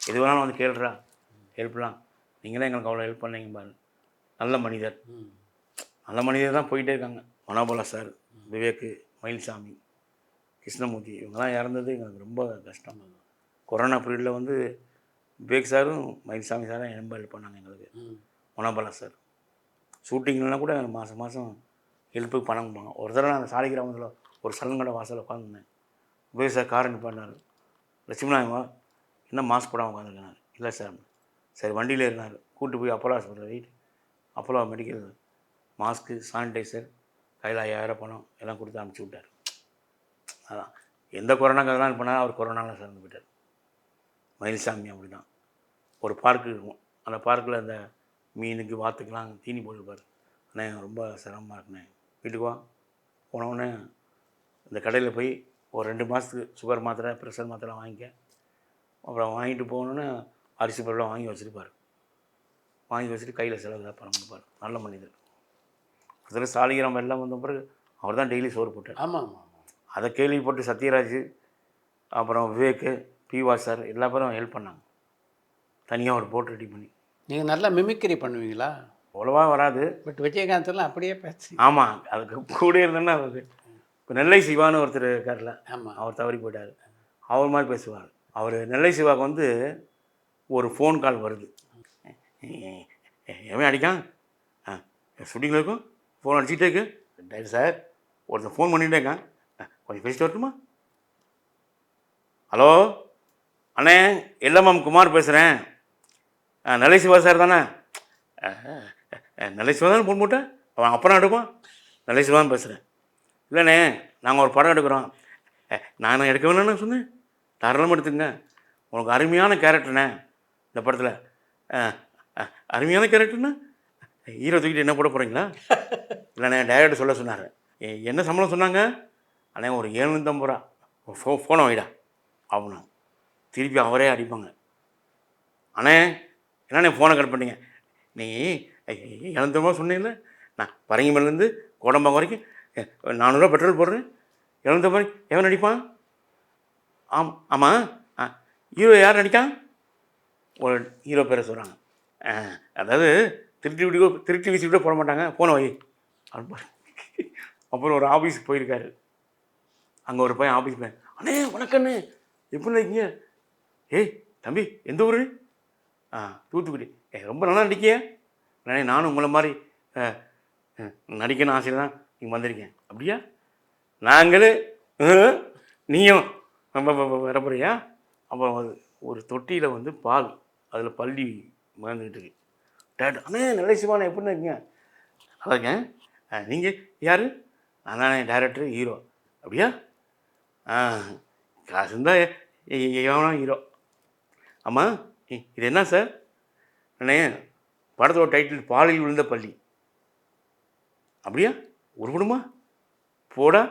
எது வேணாலும் வந்து கேளுறா, ஹெல்ப்லாம் நீங்களே எங்களுக்கு அவ்வளோ ஹெல்ப் பண்ணீங்க பாரு. நல்ல மனிதர், நல்ல மனிதர் தான் போயிட்டே இருக்காங்க. மனோபலா சார், விவேக், மயில்சாமி, கிருஷ்ணமூர்த்தி இவங்கெல்லாம் இறந்தது எங்களுக்கு ரொம்ப கஷ்டம். கொரோனா பீரியடில் வந்து விவேக் சாரும் மயில்சாமி சாரும் ரொம்ப ஹெல்ப் பண்ணாங்க எங்களுக்கு. மனோபலா சார் ஷூட்டிங்லாம் கூட மாதம் மாதம் ஹெல்ப்புக்கு பணம் கொடுப்பாங்க. ஒரு தடவை நான் சாலை கிராமத்தில் ஒரு சலங்கடை வாசலில் உட்காந்துருந்தேன். விவேக் சார் கார் நிப்பாட்டினார். லட்சுமணாயமா என்ன மாஸ்க் போடாமல் உட்காந்துருக்கேன். இல்லை சார். சரி வண்டியில் இருந்தார். கூப்பிட்டு போய் Apollo hospital wait, Apollo medical மாஸ்க்கு, சானிடைசர், கையில் 5000 பணம் எல்லாம் கொடுத்து அனுப்பிச்சி விட்டார். அதான் எந்த கொரோனாக்கு அதெல்லாம் பண்ணால் அவர் கொரோனாவில் சிறந்து போயிட்டார். மயில்சாமி அப்படி தான். ஒரு பார்க்கு இருக்கும், அந்த பார்க்கில் அந்த மீனுக்கு வாத்துக்கெலாம் தீனி போட்டுருப்பார். அண்ணே ரொம்ப சிரமமாக இருக்குண்ணே, வீட்டுக்கு வா. போனவுடனே இந்த கடையில் போய் ஒரு 2 மாதத்துக்கு சுகர் மாத்திரை, ப்ரெஷர் மாத்திரை வாங்கிக்க. அப்புறம் வாங்கிட்டு போகணுன்னு அரிசி பொருளாக வாங்கி வச்சுருப்பார். வாங்கி வச்சுட்டு கையில் செலவு தான் பணம் கொடுப்பார். நல்ல மனிதர். அதில் சாலிகிராம் எல்லாம் வந்த பிறகு அவர் தான் டெய்லி சோறு போட்டார். ஆமாம் ஆமாம். அதை கேள்விப்பட்டு சத்யராஜ், அப்புறம் விவேக், பிவா சார் எல்லா பேரும் ஹெல்ப் பண்ணாங்க. தனியாக ஒரு போட் ரெடி பண்ணி. நீங்கள் நல்லா மிமிக்ரி பண்ணுவீங்களா? அவ்வளோவா வராது, பட் விஜயகாந்தெல்லாம் அப்படியே பேசி. ஆமாம் அதுக்கு கூட இருந்தேன்னா அது. இப்போ நெல்லை சிவான்னு ஒருத்தர் இருக்கார்ல, ஆமாம். அவர் தவறி போயிட்டார். அவர் மாதிரி பேசுவார். அவர் நெல்லை சிவாவுக்கு வந்து ஒரு ஃபோன் கால் வருது. எவன் அடிக்கான், ஷூட்டிங்கில் இருக்கும், ஃபோன் அடிச்சுக்கிட்டே இருக்கு. டைரக்டர் சார் ஒருத்தர் ஃபோன் பண்ணிகிட்டே இருக்கான், கொஞ்சம் பேசிட்டு வரட்டுமா? ஹலோ அண்ணே, எல்எம்எம் குமார் பேசுகிறேன். நெல்லை சிவா சார் தானே? நெல்லை சிவா தானே ஃபோன் போட்டேன், அவன் அப்போ நான் எடுப்பான். நெல்லை சிவான்னு பேசுகிறேன். இல்லைண்ணே நாங்கள் ஒரு படம் எடுக்கிறோம். நான் எடுக்க வேணும்னு சொன்னேன், தாராளமாக எடுத்துங்க. உனக்கு அருமையான கேரக்டர்ண்ணே இந்த படத்தில். அருமையான கேரக்டர்னா ஹீரோ தூக்கிட்டு என்ன போட போகிறீங்களா? இல்லைண்ணே டைரக்டர் சொல்ல சொன்னார். என்ன சம்பளம் சொன்னாங்க? அண்ணே ஒரு 750 ரூபா. ஃபோனை வைடா அவனு. திருப்பி அவரே அடிப்பாங்க. அண்ணே என்னண்ணே ஃபோனை கட் பண்ணிங்க? நீ 750 ரூபா சொன்னீங்கல்ல, நான் பரங்கிமலேருந்து கோடம்பாக்கம் வரைக்கும் 400 ரூபா பெட்ரோல் போடுறேன். 750 ரூபாய் எவன் அடிப்பான்? ஆமாம் ஹீரோ யார் நடிக்கான்? ஒரு ஹீரோ பேரை சொல்கிறாங்க. அதாவது திருட்டி வீசி கூட போட மாட்டாங்க, ஃபோனை வை. அப்புறம் ஒரு ஆஃபீஸுக்கு போயிருக்காரு. அங்கே ஒரு பையன் ஆஃபீஸ் பையன், அண்ணே வணக்கண்ணே எப்படி இருக்கீங்க? ஏய் தம்பி எந்த ஊர்? தூத்துக்குடி. ரொம்ப நல்லா நடிக்கிய. அண்ணே நானும் உங்களை மாதிரி நடிக்கணும்னு ஆசையில் தான் இங்கே வந்திருக்கேன். அப்படியா? நாங்களே நீயும் வர போறியா? அப்புறம் ஒரு தொட்டியில் வந்து பால், அதில் பள்ளி மறந்துக்கிட்டு இருக்கு. டேட் அண்ணே நெல்லை சிவானே எப்படின்னு இருக்கீங்க? நல்லா இருக்கேன். நீங்கள் யார்? நான் தானே டைரக்டர், ஹீரோ. அப்படியா? காசு இருந்தால் எவனா ஹீரோ. ஆமாம் இது என்ன சார்? அண்ணே படத்தோட டைட்டில் பாலில் விழுந்த பள்ளி. அப்படியா? ஒரு குடும்பமா போடா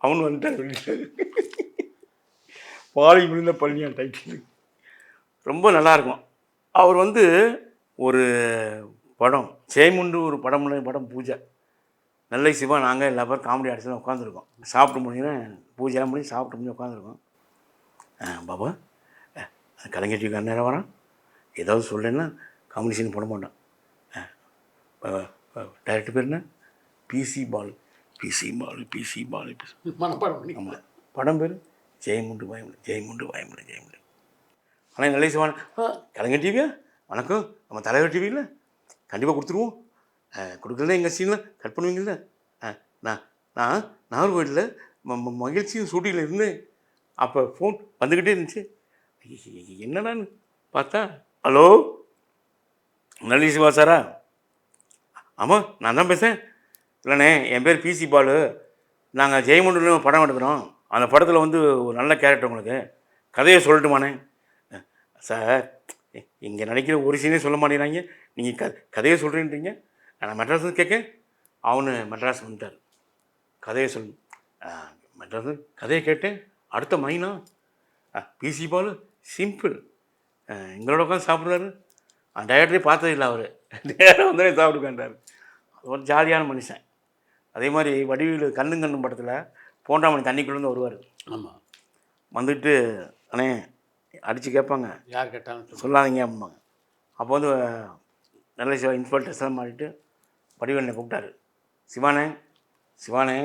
அவனு வந்துட்டார் சொல்லிட்டு. பாலில் விழுந்த பள்ளியான் டைட்டில் ரொம்ப நல்லாயிருக்கும். அவர் வந்து ஒரு படம் ஜெயமுண்டு ஒரு படம் பூஜை. நெல்லை சிவா நாங்கள் எல்லா பேரும் காமெடி ஆடிச்சு உட்காந்துருக்கோம். சாப்பிட்டு முடிஞ்சுன்னா பூஜைலாம் பண்ணி சாப்பிட்டு முடிஞ்சு உட்காந்துருக்கோம். பாபா கலைஞர் டிவி நேரம் வரான், ஏதாவது சொல்கிறேன்னா காமெடி சீன் போட மாட்டான். டைரக்டர் பேர் என்ன? பிசி பால். ஆமாம் படம் பேர் ஜெயமுண்டு பயமுண்டு. ஆனால் நெல்லை சிவான் கலைஞர் டிவியா வணக்கம், நம்ம தலைவர் டிவியில் கண்டிப்பாக கொடுத்துருவோம். கொடுக்கலன்னா எங்கள் சீனில் கட் பண்ணுவீங்கள்ல. நான் நாகர்கோவிலில் மகிழ்ச்சியும் ஷூட்டிங்கில் இருந்தேன். அப்போ ஃபோன் வந்துக்கிட்டே இருந்துச்சு. என்னடான்னு பார்த்தா ஹலோ நெல்லை சிவா சாரா? ஆமாம் நான் தான் பேசுகிறேன். இல்லைண்ணே என் பேர் பிசி பாலு, நாங்கள் ஜெயமுண்டில் படம் எடுக்கிறோம். அந்த படத்தில் வந்து ஒரு நல்ல கேரக்டர், உங்களுக்கு கதையை சொல்லட்டுமாண்ணே? சார் இங்கே நடிக்கிற ஒரு சீனே சொல்ல மாட்டேங்கிறாங்க, நீங்கள் கதையை சொல்கிறேன்றீங்க. நான் மெட்ராஸ் வந்து கேட்க அவனு மெட்ராஸ் வந்துட்டார். கதையை சொல்லு. மெட்ராஸ் கதையை கேட்டேன். அடுத்த மைனா பிசி பாலு சிம்பிள் எங்களோட உட்காந்து சாப்பிட்றாரு. அந்த டைரக்டரே பார்த்தது இல்லை அவர், நேராக வந்து சாப்பிட்டுக்காண்டார். ஒரு ஜாலியான மனுஷன். அதே மாதிரி வடிவேலு கண்ணும் படத்தில் போண்டாமணி தண்ணிக்குள்ளேருந்து வருவார். ஆமாம். வந்துட்டு அண்ணே அடித்து கேட்பாங்க, யார் கேட்டாலும் சொல்லாதீங்க அப்படிம்பாங்க. அப்போ வந்து நல்ல இன்ஸ்பெக்டர்ஸ் எல்லாம் மாறிட்டு வடிவேலனை கூப்பிட்டாரு. சிவானே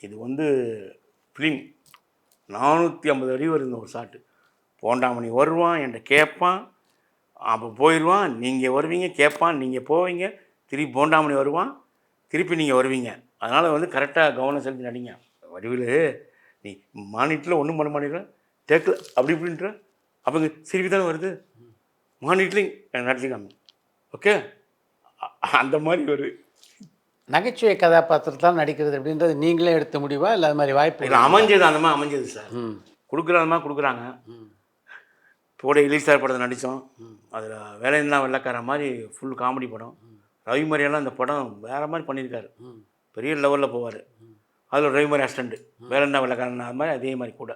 இது வந்து ஃபிலிம் 450 அடி வருது ஒரு ஷாட்டு. போண்டாமணி வருவான், என்கிட்ட கேட்பான், அப்போ போயிடுவான், நீங்கள் வருவீங்க, கேட்பான், நீங்கள் போவீங்க, திருப்பி போண்டாமணி வருவான், திருப்பி நீங்கள் வருவீங்க. அதனால் வந்து கரெக்டாக கவனம் செலுத்தி நடிங்க. வடிவேலு நீ மானிட்டில் ஒன்றும் பண்ண மாட்டேங்கிற, டேக்கில் அப்படி இப்படின்ற, அப்போ இங்கே சிரிப்பி தானே வருது, மானிட்லையும் எனக்கு நடிச்சுக்காம. ஓகே, அந்த மாதிரி ஒரு நகைச்சுவை கதாபாத்திரத்தால் நடிக்கிறது அப்படின்றது நீங்களே எடுத்த முடிவா இல்லை அது மாதிரி வாய்ப்பு இது அமைஞ்சது, அந்த மாதிரி அமைஞ்சது சார். கொடுக்குற மாதிரி கொடுக்குறாங்க. இப்போ இலீஸ் சார் படத்தை நடித்தோம். அதில் வேலையெல்லாம் வெள்ளக்கார மாதிரி ஃபுல் காமெடி படம். ரவி மாதிரியெல்லாம் இந்த படம் வேறு மாதிரி பண்ணியிருக்காரு, பெரிய லெவலில் போவார். அதில் ரவி மாதிரி அசிஸ்டண்ட்டு, வேலைன்னா வெள்ளக்காரன் அது மாதிரி அதே மாதிரி கூட.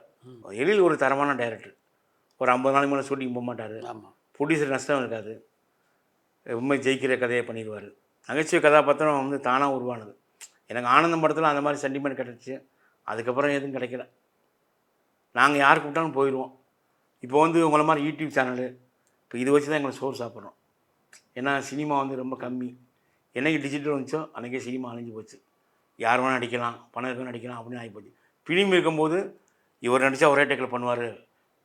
எழில் ஒரு தரமான டைரக்டர். ஒரு 50 நாளைக்கு மேலே ஷூட்டிங் போக மாட்டார். ஆமாம். ப்ரொடியூசர் நஷ்டம் இருக்காது, உண்மை ஜெயிக்கிற கதையை பண்ணிடுவார். நகைச்சுவை கதாபாத்திரம் வந்து தானாக உருவானது. எனக்கு ஆனந்தம் படத்தில் அந்த மாதிரி சென்டிமெண்ட் கிடச்சி, அதுக்கப்புறம் எதுவும் கிடைக்கல. நாங்கள் யார் கூப்பிட்டாலும் போயிடுவோம். இப்போ வந்து உங்களை மாதிரி யூடியூப் சேனலு, இப்போ இது வச்சு தான் எங்களை சோறு சாப்பிட்றோம். ஏன்னா சினிமா வந்து ரொம்ப கம்மி. என்னைக்கு டிஜிட்டல் வந்துச்சோ அன்றைக்கே சினிமா அழிஞ்சு போச்சு. யார் வேணால் நடிக்கலாம், பணம் இருக்கணும் நடிக்கலாம் அப்படின்னு ஆகிப்போச்சு. ஃபிலிம் இருக்கும்போது இவர் நடித்தா ஒரே டேக்கில் பண்ணுவார்,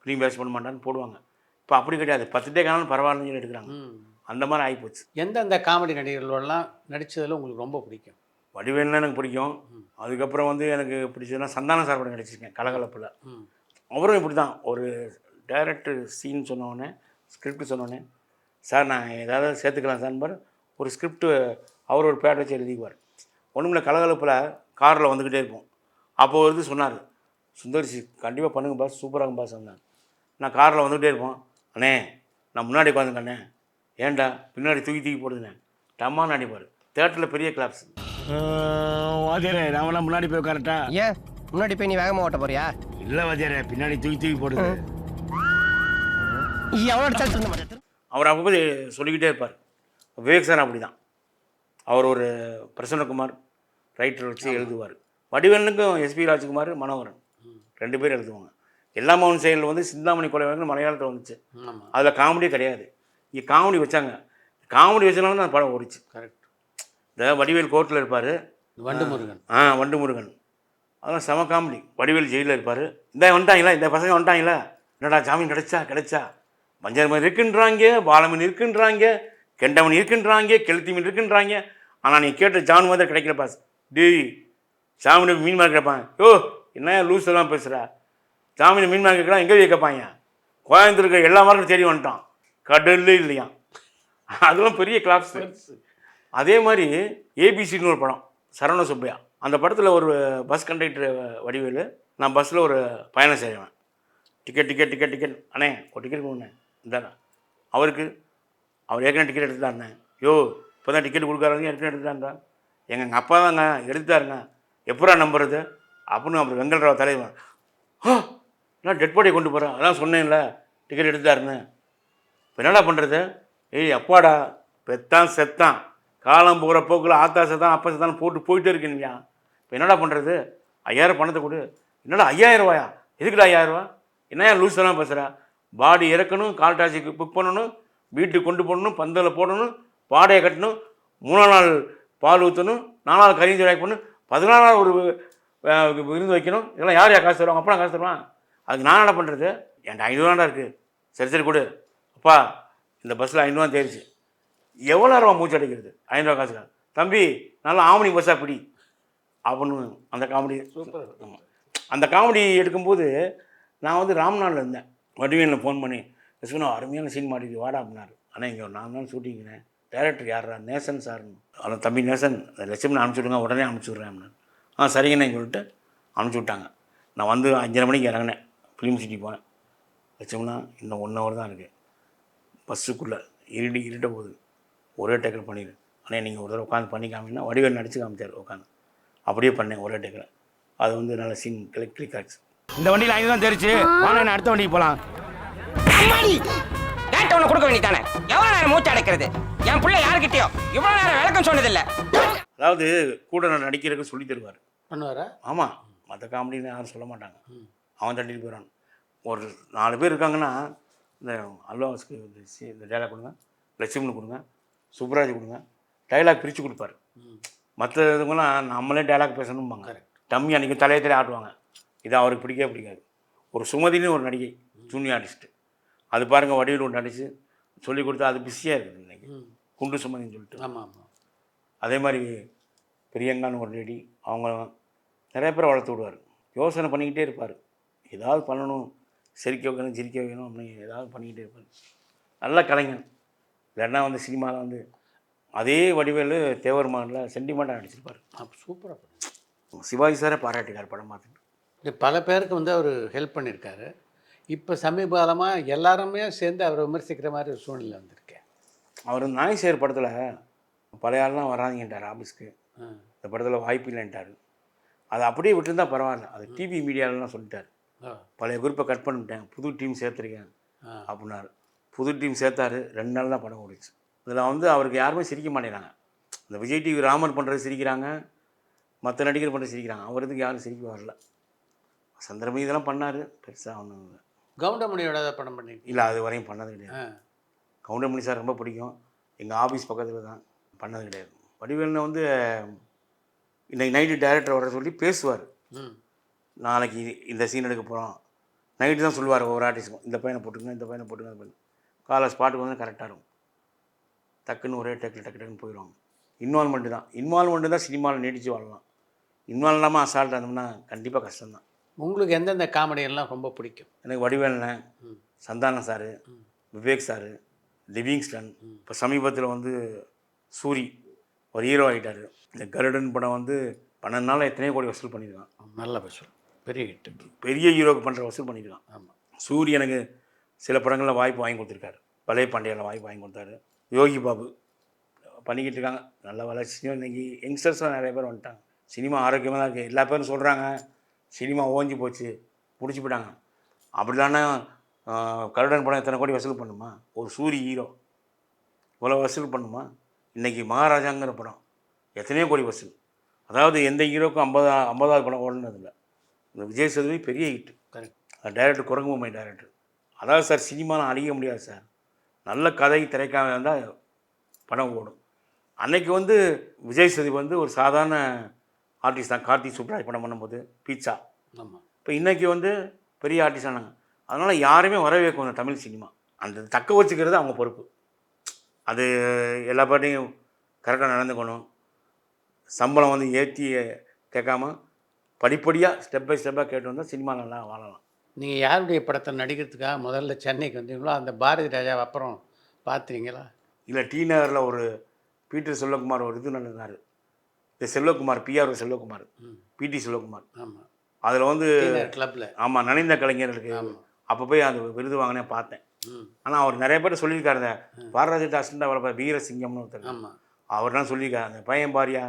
ஃபிலிம் வேஸ்ட் பண்ண மாட்டான்னு போடுவாங்க. இப்போ அப்படி கிடையாது, 10 டேக் ஆனாலும் பரவாயில்லன்னு சொல்லி எடுக்கிறாங்க. அந்த மாதிரி ஆகிப்போச்சு. எந்தெந்த காமெடி நடிகர்களெல்லாம் நடித்ததில் உங்களுக்கு ரொம்ப பிடிக்கும்? வடிவேலுன்னா எனக்கு பிடிக்கும். அதுக்கப்புறம் வந்து எனக்கு பிடிச்சதுன்னா சந்தானம் சார் படம் நடிச்சிருக்கேன், கலகலப்பில். அவரும் இப்படி தான், ஒரு டைரக்டர் சீன் சொன்னோடனே, ஸ்கிரிப்ட் சொன்னோடனே, சார் நான் ஏதாவது சேர்த்துக்கலாம் சார் பாரு, ஒரு ஸ்கிரிப்ட் அவர் ஒரு பேட் வச்சு எழுதிக்குவார். ஒன்றுமில்ல, கலகலப்பில் காரில் வந்துக்கிட்டே இருப்போம். அப்போது ஒரு இது சொன்னார், சுந்தரிசி கண்டிப்பாக பண்ணுங்க பாஸ், சூப்பராக பாஸ் சொன்னார். நான் காரில் வந்துக்கிட்டே இருப்போம், அண்ணே நான் முன்னாடி உட்காந்துக்கண்ணே, ஏன்டா பின்னாடி தூக்கி போடுதுண்ணே, டம்மான்னு அடிப்பார். தேட்டரில் பெரிய கிளாப்ஸ். வாத்தியாரே நாமெல்லாம் முன்னாடி போய் உட்காரட்டா? ஏன் முன்னாடி போய் நீ வேகமாக ஓட்ட போறியா? இல்லை வாத்தியாரே, பின்னாடி தூக்கி போடுது. அவர் அப்போ சொல்லிக்கிட்டே இருப்பார். விவேக் சார் அப்படி தான், அவர் ஒரு பிரசன்னகுமார் ரைட்டர் வச்சு எழுதுவார். வடிவேலுக்கும் எஸ்பி ராஜ்குமார், மனோகரன் 2 பேர் எழுதுவாங்க. எல்லா மௌன் செயல் வந்து சிந்தாமணி கொலை வழக்கு மலையாளத்தில் வந்துச்சு. அதில் காமெடியே கிடையாது. இங்கே காமெடி வச்சாங்க, காமெடி வச்சனால அந்த படம் ஓடிச்சு. கரெக்ட். இந்த வடிவேல் கோர்ட்டில் இருப்பார், வண்டுமுருகன். வண்டுமுருகன், அதெல்லாம் செம காமெடி. வடிவேல் ஜெயிலில் இருப்பார், இந்த வந்துட்டாங்களா, இந்த பசங்க வந்துட்டாங்களா, என்னடா ஜாமீன் கிடைச்சா, மஞ்சள் மீன் இருக்குன்றாங்க, பாலமீன் இருக்குன்றாங்க, கெண்டமீன் இருக்குன்றாங்க, கெளுத்தி மீன் இருக்குன்றாங்க. ஆனால் நீ கேட்ட ஜான் மாதிரி கிடைக்கல பாஸ். டேய் ஜாமீன் மீன் மார்க் கேட்பாங்க, யோ என்ன லூஸ் எல்லாம் பேசுகிறா, ஜாமீன் மீன் மார்க் கேட்கலாம், எங்கே கேட்பாங்க, கோயம்புத்தூருக்கு எல்லா மார்க்கும் தேடி வந்துட்டான், கடல்லே இல்லையா. அதெல்லாம் பெரிய கிளாப்ஸ். அதே மாதிரி ஏபிசின்னு ஒரு படம், சரவண சுப்பையா, அந்த படத்தில் ஒரு பஸ் கண்டக்டர் வடிவேலு, நான் பஸ்ஸில் ஒரு பயணம் செய்வேன். டிக்கெட் அண்ணே ஒரு டிக்கெட் கொடுண்ணே, இந்தாண்ணா அவருக்கு, அவர் ஏற்கனவே டிக்கெட் எடுத்துட்டாருண்ணே. யோ இப்போ தான் டிக்கெட் கொடுக்குறாங்க, ஏற்கனவே எடுத்துட்டாருந்தா, எங்கள் அப்பா தாங்க எடுத்துட்டாருங்க, எப்படா நம்புறது அப்படின்னு அப்புறம் வெங்கல்ராவ் தலைவன், நான் டெட் பாடியை கொண்டு போகிறேன், அதான் சொன்னேன்ல டிக்கெட் எடுத்துட்டாருன்னு. இப்போ என்னடா பண்ணுறது, ஏய் அப்பாடா பெத்தான் செத்தான், காலம் போகிற போக்கில் ஆத்தா செத்தான் அப்பா செத்தான் போயிட்டே இருக்கீங்க. இப்போ என்னடா பண்ணுறது, 5000 பணத்தை கொடு. என்னடா 5000 ரூபாயா, எதுக்குடா 5000 ரூபா, என்னையா லூஸ் எல்லாம் பேசுகிறா, பாடி இறக்கணும், கால் டாக்ஸிக்கு புக் பண்ணணும், வீட்டுக்கு கொண்டு போடணும், பந்தலில் போடணும், பாடையை கட்டணும், 3 நாள் பால் ஊற்றணும், 4 நாள் கறி ஜோடி பண்ணணும், 14 நாள் ஒரு விருந்து வைக்கணும். இதெல்லாம் யார் காசு தருவாங்க, அப்பா காசு தருவான். அதுக்கு நான் என்ன பண்ணுறது, என்கிட்ட 500 இருக்குது, சரி கொடு அப்பா, இந்த பஸ்ஸில் 500 தேரிச்சு, எவ்வளோ நேரமாக மூச்சு அடைக்கிறது, 500 காசுக்காக, தம்பி நல்லா ஆமணி பஸ்ஸாக பிடி அப்படின்னு. அந்த காமெடி சூப்பர். அந்த காமெடி எடுக்கும்போது நான் வந்து ராம்நாட்டில் இருந்தேன். வடிவேலில் ஃபோன் பண்ணி சொன்னால் அருமையான சீன் மாட்டிக்கு வாடா அப்படின்னாரு. ஆனால் இங்கே ஒரு 4 நாள் ஷூட்டிங்கிறேன், டேரக்டர் யாரா, நேசன் சார்னு. அதில் தம்பி நேசன் லட்சுமணன் அனுப்பிச்சி விடுங்க, உடனே அனுப்பிச்சி விட்றேன் அப்படின்னாரு. சரிங்கண்ணே சொல்லிட்டு அனுப்பிச்சி விட்டாங்க. நான் வந்து 5:30 மணிக்கு இறங்கினேன், ஃபிலிம் சிட்டி போனேன். லட்சுமணா இன்னும் 1 hour தான் இருக்குது, பஸ்ஸுக்குள்ளே இருட்ட போகுது, ஒரே டேக்கில் பண்ணிடு. ஆனால் நீங்கள் ஒரு தடவை உட்காந்து பண்ணி காமிங்கன்னா வடிவேல் நடிச்சு காமிச்சார் உட்காந்து, அப்படியே பண்ணேன் ஒரே டேக்கில். அது வந்து நல்ல சீன் கிளிக் ஆச்சு. இந்த வண்டியில் 5 தான் தெரிச்சு, வாங்க அடுத்த வண்டிக்கு போகலாம். ஒண்ணு கொடுக்க வேண்டியதானே? எவ்வளவு நேரம் மூச்சு அடைக்கிறது? என் புள்ள யாருக்கிட்டயோ இவ்வளவு நேரம் விளக்கம் சொன்னதில்லை. அதாவது கூட நான் நடிக்கிறதுக்கு சொல்லி தருவார். பண்ணுவாரா? ஆமாம், மற்ற காமெடின்னு யாரும் சொல்ல மாட்டாங்க. அவன் தட்டிட்டு போயிடான். ஒரு 4 பேர் இருக்காங்கன்னா இந்த அல்வாஸ்க்கு இந்த டைலாக் கொடுங்க, லட்சுமணன் கொடுங்க, சுப்ராஜ் கொடுங்க, டைலாக் பிரித்து கொடுப்பாரு. மற்ற இதுங்களாம் நம்மளே டைலாக் பேசணும்பாங்க. டம்மி அன்றைக்கி தலையை ஆட்டுவாங்க. இது அவருக்கு பிடிக்கவே பிடிக்காது. ஒரு சுமதினு ஒரு நடிகை ஜூனியர் ஆர்டிஸ்ட்டு, அது பாருங்கள் வடிவில் ஒன்று நடித்து சொல்லி கொடுத்தா அது பிஸியாக இருக்குது இன்றைக்கி. குண்டு சுமதின்னு சொல்லிட்டு. ஆமாம் ஆமாம். அதே மாதிரி பிரியங்கான்னு ஒரு லேடி, அவங்க நிறைய பேரை வளர்த்து விடுவார். யோசனை பண்ணிக்கிட்டே இருப்பார். ஏதாவது பண்ணணும், சிரிக்க வைக்கணும், சிரிக்க வைக்கணும் அப்படின்னு ஏதாவது பண்ணிக்கிட்டே இருப்பார். நல்ல கலைஞன். இல்லைன்னா வந்து சினிமாவில் வந்து அதே வடிவேலு தேவர்மானில் சென்டிமெண்ட்டாக நடிச்சிருப்பார். அப்போ சூப்பராக. சிவாஜி சாரே பாராட்டிக்கார் படம் பார்த்துட்டு. இது பல பேருக்கு வந்து அவர் ஹெல்ப் பண்ணியிருக்காரு. இப்போ சமீப காலமாக எல்லாருமே சேர்ந்து அவரை விமர்சிக்கிற மாதிரி ஒரு சூழ்நிலை வந்திருக்கேன். அவர் நாய் சேர் படத்தில் பழைய ஆள்லாம் வராதிங்கன்ட்டார் ஆஃபீஸ்க்கு. இந்த படத்தில் வாய்ப்பு இல்லைன்ட்டார். அதை அப்படியே விட்டுருந்தா பரவாயில்ல. அது டிவி மீடியாவிலலாம் சொல்லிட்டார். பழைய குரூப்பை கட் பண்ணிட்டேன், புது டீம் சேர்த்துருக்கேன் அப்படின்னாரு. புது டீம் சேர்த்தாரு. 2 நாள் தான் படம் ஓடிச்சு. இதில் வந்து அவருக்கு யாருமே சிரிக்க மாட்டேங்கிறாங்க. இந்த விஜய் டிவி ராமர் பண்ணுறது சிரிக்கிறாங்க, மற்ற நடிகர் பண்ணுறது சிரிக்கிறாங்க. அவருக்கு யாரும் சிரிக்க வரல. சந்திரமி இதெல்லாம் பண்ணார், பெருசாக ஒன்றும் இல்லை. கவுண்டமணியோட படம் பண்ணியிருக்கீங்க? இல்லை, அது வரையும் பண்ணது கிடையாது. கவுண்டமணி சார் ரொம்ப பிடிக்கும். எங்கள் ஆஃபீஸ் பக்கத்தில் தான். பண்ணது கிடையாது. வடிவேல்னு வந்து இன்றைக்கி நைட்டு டைரக்டர் வர சொல்லி பேசுவார். நாளைக்கு இந்த சீன் எடுக்க போகிறோம் நைட்டு தான் சொல்லுவார். ஒவ்வொரு ஆர்டிஸ்ட்டும் இந்த பையனை போட்டுங்க, இந்த பையனை போட்டுங்க, அந்த பையன் காலை ஸ்பாட்டுக்கு வந்து கரெக்டாக இருக்கும். டக்குன்னு ஒரே டக்குன்னு போயிடுவாங்க. இன்வால்மெண்ட்டு தான் சினிமாவில் நீடித்து வாழலாம். இன்வால்வ் இல்லாமல் அசால்ட் இருந்தோம்னா கண்டிப்பாக கஷ்டம்தான். உங்களுக்கு எந்தெந்த காமெடியெல்லாம் ரொம்ப பிடிக்கும்? எனக்கு வடிவேலன், சந்தானம் சார், விவேக் சார், லிவிங்ஸ்டன். இப்போ சமீபத்தில் வந்து சூரி ஒரு ஹீரோ ஆகிட்டார். இந்த கருடன் படம் வந்து 12 நாளில் எத்தனையோ கோடி வசூல் பண்ணியிருக்கான். நல்ல வசூல், பெரிய ஹிட்டு. பெரிய ஹீரோக்கு பண்ணுற வசூல் பண்ணியிருக்கான். ஆமாம். சூரி எனக்கு சில படங்களில் வாய்ப்பு வாங்கி கொடுத்துருக்காரு. பழைய பாண்டியாவில் வாய்ப்பு வாங்கி கொடுத்தாரு. யோகி பாபு பண்ணிக்கிட்டு இருக்காங்க. நல்ல வளர்ச்சியும் இன்றைக்கி யங்ஸ்டர்ஸ்லாம் நிறைய பேர் வந்துட்டாங்க. சினிமா ஆரோக்கியமாக தான் இருக்குது. எல்லா பேரும் சொல்கிறாங்க சினிமா ஓஞ்சி போச்சு, பிடிச்சி போயிட்டாங்க. அப்படி தானே கருடன் படம் எத்தனை கோடி வசூல் பண்ணுமா? ஒரு சூரி ஹீரோ இவ்வளோ வசூல் பண்ணுமா? இன்றைக்கி மகாராஜாங்கிற படம் எத்தனையோ கோடி வசூல். அதாவது எந்த ஹீரோக்கும் 50வது படம் ஓடுனதில்லை. இந்த விஜய் சேதுபதி பெரிய ஹிட்டு. கரெக்ட். அது டைரக்டர் குரங்குமை டைரக்டர். அதாவது சார் சினிமாலாம் அழிக்க முடியாது சார். நல்ல கதை திரைக்காக இருந்தால் படம் ஓடும். அன்னைக்கு வந்து விஜய் சேதுபதி வந்து ஒரு சாதாரண ஆர்டிஸ்ட் தான். கார்த்திக் சுப்ராஜ் படம் பண்ணும்போது பீட்சா. ஆமாம். இப்போ இன்றைக்கி வந்து பெரிய ஆர்டிஸ்ட் ஆனாங்க. அதனால் யாருமே வரவேற்கணும் தமிழ் சினிமா. அந்த தக்க வச்சுக்கிறது அவங்க பொறுப்பு. அது எல்லா பாட்டையும் கரெக்டாக நடந்துக்கணும். சம்பளம் வந்து ஏற்றி கேட்காம படிப்படியாக ஸ்டெப் பை ஸ்டெப்பாக கேட்டு வந்தால் சினிமா நல்லா வாழலாம். நீங்கள் யாருடைய படத்தை நடிக்கிறதுக்காக முதல்ல சென்னைக்கு வந்தீங்களோ அந்த பாரதி ராஜாவை அப்புறம் பார்த்துறீங்களா? இல்லை, டி நகரில் ஒரு பீட்டர் செல்வகுமார் ஒரு இது நடந்தார். இந்த செல்வகுமார் பிஆர் செல்வகுமார், பிடி செல்வகுமார். ஆமாம். அதில் வந்து கிளப்பில். ஆமாம், நனைந்த கலைஞர்களுக்கு அப்போ போய் அந்த விருது வாங்கினே பார்த்தேன். ஆனால் அவர் நிறைய பேர் சொல்லியிருக்காரு. இந்த பாரதிராஜா அசிஸ்டண்ட் அவரை வீரசிங்கம்னு ஒருத்தர். ஆமாம். அவர்லாம் சொல்லியிருக்காரு. அந்த பையன் பாரியா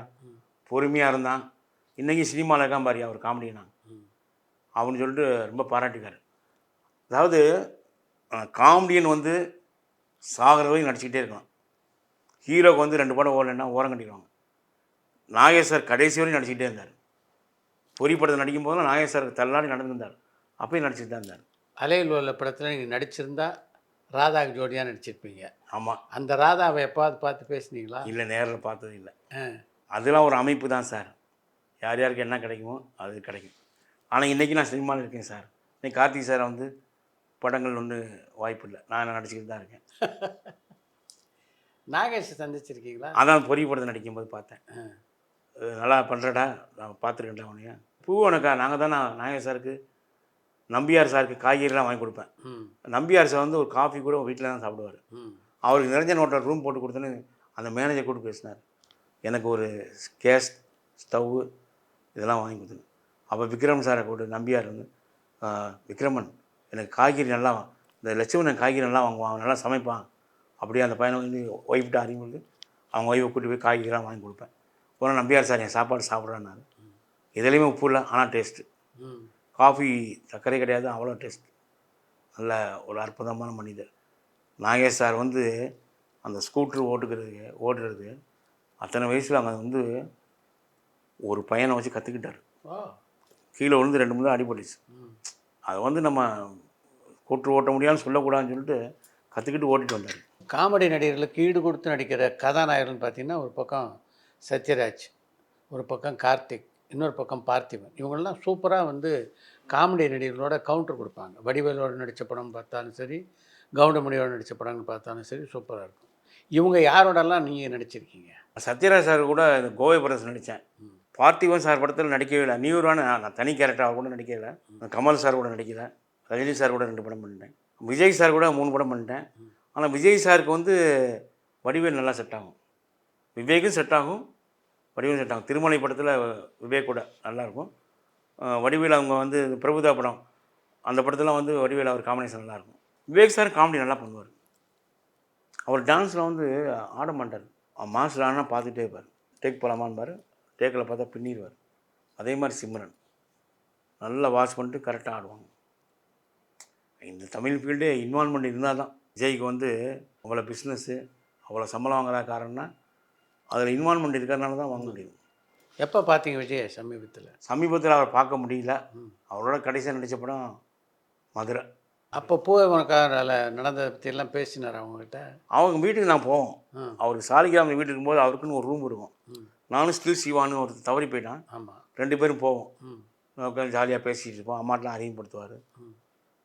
பொறுமையாக இருந்தான், இன்றைக்கி சினிமாவில் இருக்கான் பாரியா அவர் காமெடினா அப்படின்னு சொல்லிட்டு ரொம்ப பாராட்டிக்கார். அதாவது காமெடியன் வந்து சாகிற வரைக்கும் நடிச்சுக்கிட்டே இருக்கலாம். ஹீரோக்கு வந்து 2 படம் ஓடலைன்னா ஓரம் கட்டிடுவாங்க. நாகேஸ்வர் கடைசி வரையும் நடிச்சுக்கிட்டே இருந்தார். பொறி படத்தில் நடிக்கும் போதெல்லாம் நாகேஸ்வர் தள்ளாடி நடந்துருந்தார். அப்பயும் நடிச்சுட்டு தான் இருந்தார். அலையில் உள்ள படத்தில் நீங்கள் நடிச்சிருந்தா ராதாவுக்கு ஜோடியாக நடிச்சிருப்பீங்க. ஆமாம். அந்த ராதாவை எப்பாவது பார்த்து பேசுனீங்களா? இல்லை, நேரில் பார்த்தது இல்லை. அதெல்லாம் ஒரு அமைப்பு தான் சார். யார் யாருக்கு என்ன கிடைக்குமோ அது கிடைக்கும். ஆனால் இன்றைக்கி நான் சினிமாவில் இருக்கேன் சார். இன்றைக்கி கார்த்திக் சாரை வந்து படங்கள் ஒன்றும் வாய்ப்பு இல்லை. நான் நடிச்சுக்கிட்டு தான் இருக்கேன். நாகேஷை சந்திச்சிருக்கீங்களா? அதான் பொறி படத்தை நடிக்கும்போது பார்த்தேன். நல்லா பண்ணுறடா, நான் பார்த்துருக்கேன்டா உனையா. பூவனக்கா நாங்கள் தான் நாகேஷ் சாருக்கு நம்பியார் சாருக்கு காய்கறிலாம் வாங்கி கொடுப்பேன். நம்பியார் சார் வந்து ஒரு காஃபி கூட வீட்டில் தான் சாப்பிடுவார். அவருக்கு நிரஞ்சன் ஹோட்டல் ரூம் போட்டு கொடுத்தோன்னு அந்த மேனேஜர் கூட பேசினார். எனக்கு ஒரு கேஸ் ஸ்டவ்வு இதெல்லாம் வாங்கி கொடுத்துரு. அப்போ விக்ரம் சாரை கூட நம்பியார் வந்து விக்ரமன் எனக்கு காய்கறி நல்லா இந்த லட்சுமணன் காய்கறி நல்லா வாங்குவான், அவன் நல்லா சமைப்பான். அப்படியே அந்த பையனை வந்து ஒய்ஃப்ட்ட அறிவுறுது. அவங்க ஒய்ஃபை கூட்டி போய் காய்கறிலாம் வாங்கி கொடுப்பேன். ஒரு நம்பியார் சார் என் சாப்பாடு சாப்பிட்றேன்னாரு. எதுலேயுமே உப்பு இல்லை, ஆனால் டேஸ்ட்டு. காஃபி சர்க்கரை கிடையாது, அவ்வளோ டேஸ்ட். நல்ல ஒரு அற்புதமான மனிதர். நாகேஷ் சார் வந்து அந்த ஸ்கூட்ரு ஓட்டுறது அத்தனை வயசில் அங்கே வந்து ஒரு பையனை வச்சு கற்றுக்கிட்டார். கீழே விழுந்து 2 3 அடிபட்டுச்சு. அதை வந்து நம்ம ஸ்கூட்ரு ஓட்ட முடியாதுன்னு சொல்லக்கூடாதுன்னு சொல்லிட்டு கற்றுக்கிட்டு ஓட்டிட்டு வந்தார். காமெடி நடிகர்களுக்கு ஈடு கொடுத்து நடிக்கிற கதாநாயகர்கள்னு பார்த்தீங்கன்னா, ஒரு பக்கம் சத்யராஜ், ஒரு பக்கம் கார்த்திக், இன்னொரு பக்கம் பார்த்திபன். இவங்கெல்லாம் சூப்பராக வந்து காமெடி நடிகர்களோட கவுண்டர் கொடுப்பாங்க. வடிவேலோட நடித்த படம் பார்த்தாலும் சரி, கவுண்டமணியோட நடித்த படங்கள் பார்த்தாலும் சரி சூப்பராக இருக்கும். இவங்க யாரோடலாம் நீங்கள் நடிச்சிருக்கீங்க? சத்யராஜ் சார் கூட இந்த கோவை பிரதர்ஸ் நடித்தேன். பார்த்திபன் சார் படத்தில் நடிக்கவே இல்லை. நியூரான நான் தனி கேரக்டராக கூட நடிக்கலை. கமல் சார் கூட நடிக்கலை. ரஜினி சார் கூட 2 படம் பண்ணிட்டேன். விஜய் சார் கூட 3 படம் பண்ணிட்டேன். ஆனால் விஜய் சாருக்கு வந்து வடிவேல் நல்லா செட் ஆகும், விவேக்கும் செட் ஆகும், வடிவேல் செட் ஆகும். திருமலை படத்தில் விவேக் கூட நல்லாயிருக்கும். வடிவேல் அவங்க வந்து பிரபுதா படம் அந்த படத்தில் வந்து வடிவேல் அவர் காம்பினேஷன் நல்லாயிருக்கும். விவேக் சார் காமெடி நல்லா பண்ணுவார். அவர் டான்ஸில் வந்து ஆட மாட்டார். மாஸ்டர் ஆனால் பார்த்துட்டே இருப்பார். டேக் போகலாமான்பார், டேக்கில் பார்த்தா பின்னிடுவார். அதே மாதிரி சிம்ரன் நல்லா வாஷ் பண்ணிட்டு கரெக்டாக ஆடுவாங்க. இந்த தமிழ் ஃபீல்டே இன்வால்மெண்ட் இருந்தால் தான். விஜய்க்கு வந்து அவ்வளோ பிஸ்னஸ்ஸு அவ்வளோ சம்பளம் வாங்குறா காரணம்னா அதில் இன்வால்மெண்ட் இருக்கிறதுனால தான் வாங்க முடியும். எப்போ பார்த்தீங்க விஜய் சமீபத்தில் அவர் பார்க்க முடியல. அவரோட கடைசியாக நடித்த படம் மதுரை. அப்போ பூவனக்காரால் நடந்ததை பற்றியெல்லாம் பேசினார் அவங்ககிட்ட? அவங்க வீட்டுக்கு நான் போவோம். அவருக்கு சாலிகிராம வீட்டுக்கு இருக்கும்போது அவருக்குன்னு ஒரு ரூம் இருக்கும். நானும் ஸ்டில் சிவான்னு ஒருத்தர் தவறி போயிட்டான். ஆமாம், 2 பேரும் போவோம். உட்காந்து ஜாலியாக பேசிகிட்டு இருப்போம். அம்மாட்டெலாம் அறிமுகப்படுத்துவார்,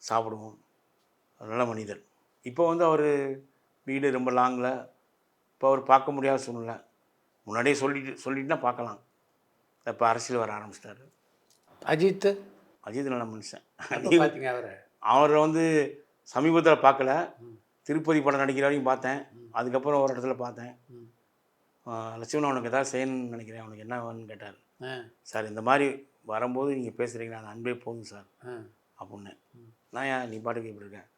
சாப்பிடுவோம். நல்ல மனிதர். இப்போ வந்து அவர் வீடு ரொம்ப லாங்கில், இப்போ அவர் பார்க்க முடியாத சூழ்நிலை. முன்னாடியே சொல்லிட்டுனா பார்க்கலாம். இப்போ அரசியல் வர ஆரம்பிச்சிட்டாரு. அஜித் நல்ல மனுஷன். பார்த்தீங்க அவரை வந்து சமீபத்தில் பார்க்கல. திருப்பதி படம் நடிக்கிற வரைக்கும் பார்த்தேன். அதுக்கப்புறம் ஒரு இடத்துல பார்த்தேன். லட்சுமணன் உனக்கு எதாவது செய்யணும்னு நினைக்கிறேன், அவனுக்கு என்ன வேணும்னு கேட்டார். சார் இந்த மாதிரி வரும்போது நீங்கள் பேசுகிறீங்களா, அந்த அன்பே போதும் சார் அப்படின்னு. நான் ஏன் நீ பாட்டுக்கு இப்படி இருக்கேன்,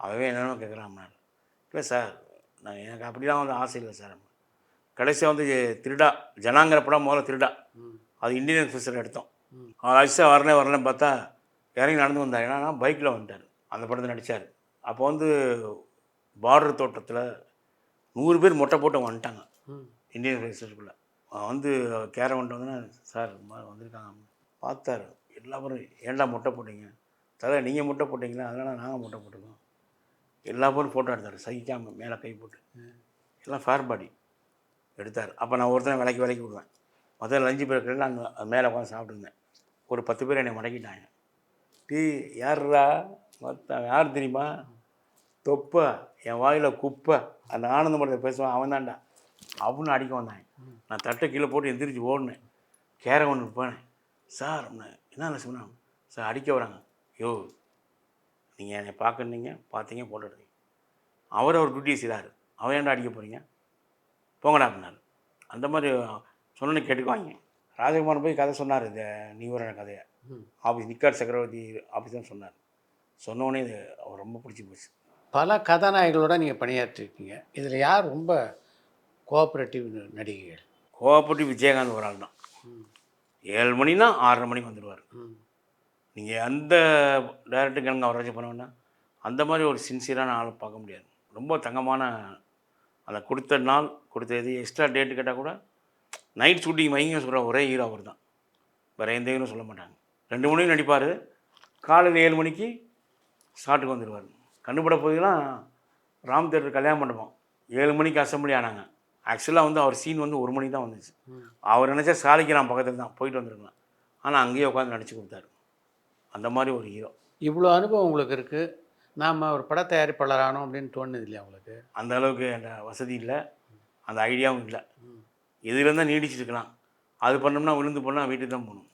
அவவே என்னென்ன கேட்குறான். இல்லை சார், நான் எனக்கு அப்படிலாம் வந்து ஆசை இல்லை சார். கடைசியாக வந்து திருடா ஜனாங்கிற படம் முதல்ல திருடா, அது இந்தியன் எக்ஸ்பிரஸில் எடுத்தோம். அவர் அரிசா வரலன்னு பார்த்தா இறங்கி நடந்து வந்தார். ஏன்னா பைக்கில் வந்துட்டார். அந்த படத்தை நடித்தார். அப்போ வந்து பார்டர் தோட்டத்தில் 100 பேர் மொட்டை போட்டு வந்துட்டாங்க இந்தியன் எக்ஸ்பிரஸுக்குள்ளே. வந்து கேரை வந்துட்டு வந்தோன்னா, சார் வந்திருக்காங்க பார்த்தார். எல்லா பேரும் ஏன்டா மொட்டை போட்டீங்க, தலை நீங்கள் மொட்டை போட்டிங்களா, அதனால் நாங்கள் மொட்டை போட்டுருக்கோம். எல்லா பேரும் ஃபோட்டோ எடுத்தார். சகிக்காமல் மேலே கை போட்டு எல்லாம் ஃபேர் பாடி எடுத்தார். அப்போ நான் ஒருத்தனை விலைக்கு விடுவேன். முதல்ல லஞ்சு பேர் நான் மேலே உட்காந்து சாப்பிட்டுருந்தேன். ஒரு 10 பேர் என்னை மடக்கிட்டாங்க. டீ யார்ரா மொத்தம் யார் தெரியுமா, தொப்பை என் வாயில் குப்பை, அந்த ஆனந்த மடத்தில் பேசுவான் அவன் தான்டா அப்படின்னு அடிக்க வந்தாங்க. நான் தட்டை கீழே போட்டு எந்திரிச்சு ஓடினேன். கேரை ஒன்று போனேன். சார் என்ன சொன்னாங்க, சார் அடிக்க வராங்க. யோ நீங்கள் என்னை பார்க்குறீங்க, பார்த்தீங்க, போட்டோ எடுத்தீங்க. அவர் டியூட்டியை செய்கிறார், அவன் ஏன்டா அடிக்க போகிறீங்க, போங்கடா அப்படின்னாரு. அந்த மாதிரி சொன்னோன்னு கேட்டுக்குவாங்க. ராஜகுமார் போய் கதை சொன்னார், இந்த நீவரான கதையை ஆஃபீஸ் நிக்கார் சக்கரவர்த்தி ஆஃபீஸ் தான் சொன்னார். சொன்னோடனே இது அவர் ரொம்ப பிடிச்சி போச்சு. பல கதாநாயகர்களோட நீங்கள் பணியாற்றிருக்கீங்க. இதில் யார் ரொம்ப கோஆப்ரேட்டிவ் நடிகைகள்? கோஆப்ரேட்டிவ் விஜயகாந்த் ஒரு ஆள் தான். 7 மணினா 6:30 மணிக்கு வந்துடுவார். நீங்கள் அந்த டைரக்டருக்கு எனக்கு அவராச்சும் பண்ணோன்னா அந்த மாதிரி ஒரு சின்சியரான ஆளை பார்க்க முடியாது. ரொம்ப தங்கமான, அதை கொடுத்த நாள் கொடுத்த இது எக்ஸ்ட்ரா டேட்டு கேட்டால் கூட நைட் ஷூட்டிங் வைங்க சொல்கிற ஒரே ஹீரோ அவர் தான். வேறு எந்த ஹீரோவும் சொல்ல மாட்டாங்க. 2 மணிக்கு நடிப்பார், காலையில் 7 மணிக்கு ஸ்டார்ட்டுக்கு வந்துடுவார். கண்டுபட போதெல்லாம் ராம் தேட்டர் கல்யாண மண்டபம் 7 மணிக்கு அசம்பிளி ஆனாங்க. ஆக்சுவலாக வந்து அவர் சீன் வந்து 1 மணிக்கு தான் வந்துச்சு. அவர் நினச்சா சாலிக்கிறான் பக்கத்தில் தான் போயிட்டு வந்துருக்கலாம். ஆனால் அங்கேயே உட்காந்து நடிச்சு கொடுத்தாரு. அந்த மாதிரி ஒரு ஹீரோ. இவ்வளோ அனுபவம் உங்களுக்கு இருக்குது, நாம் ஒரு பட தயாரிப்பாளரானோம் அப்படின்னு தோணுது இல்லையா உங்களுக்கு? அந்த அளவுக்கு அந்த வசதி இல்லை, அந்த ஐடியாவும் இல்லை. எதுலேருந்தால் நீடிச்சிருக்கலாம். அது பண்ணோம்னா விழுந்து போனால் வீட்டுக்கு தான் போகணும்.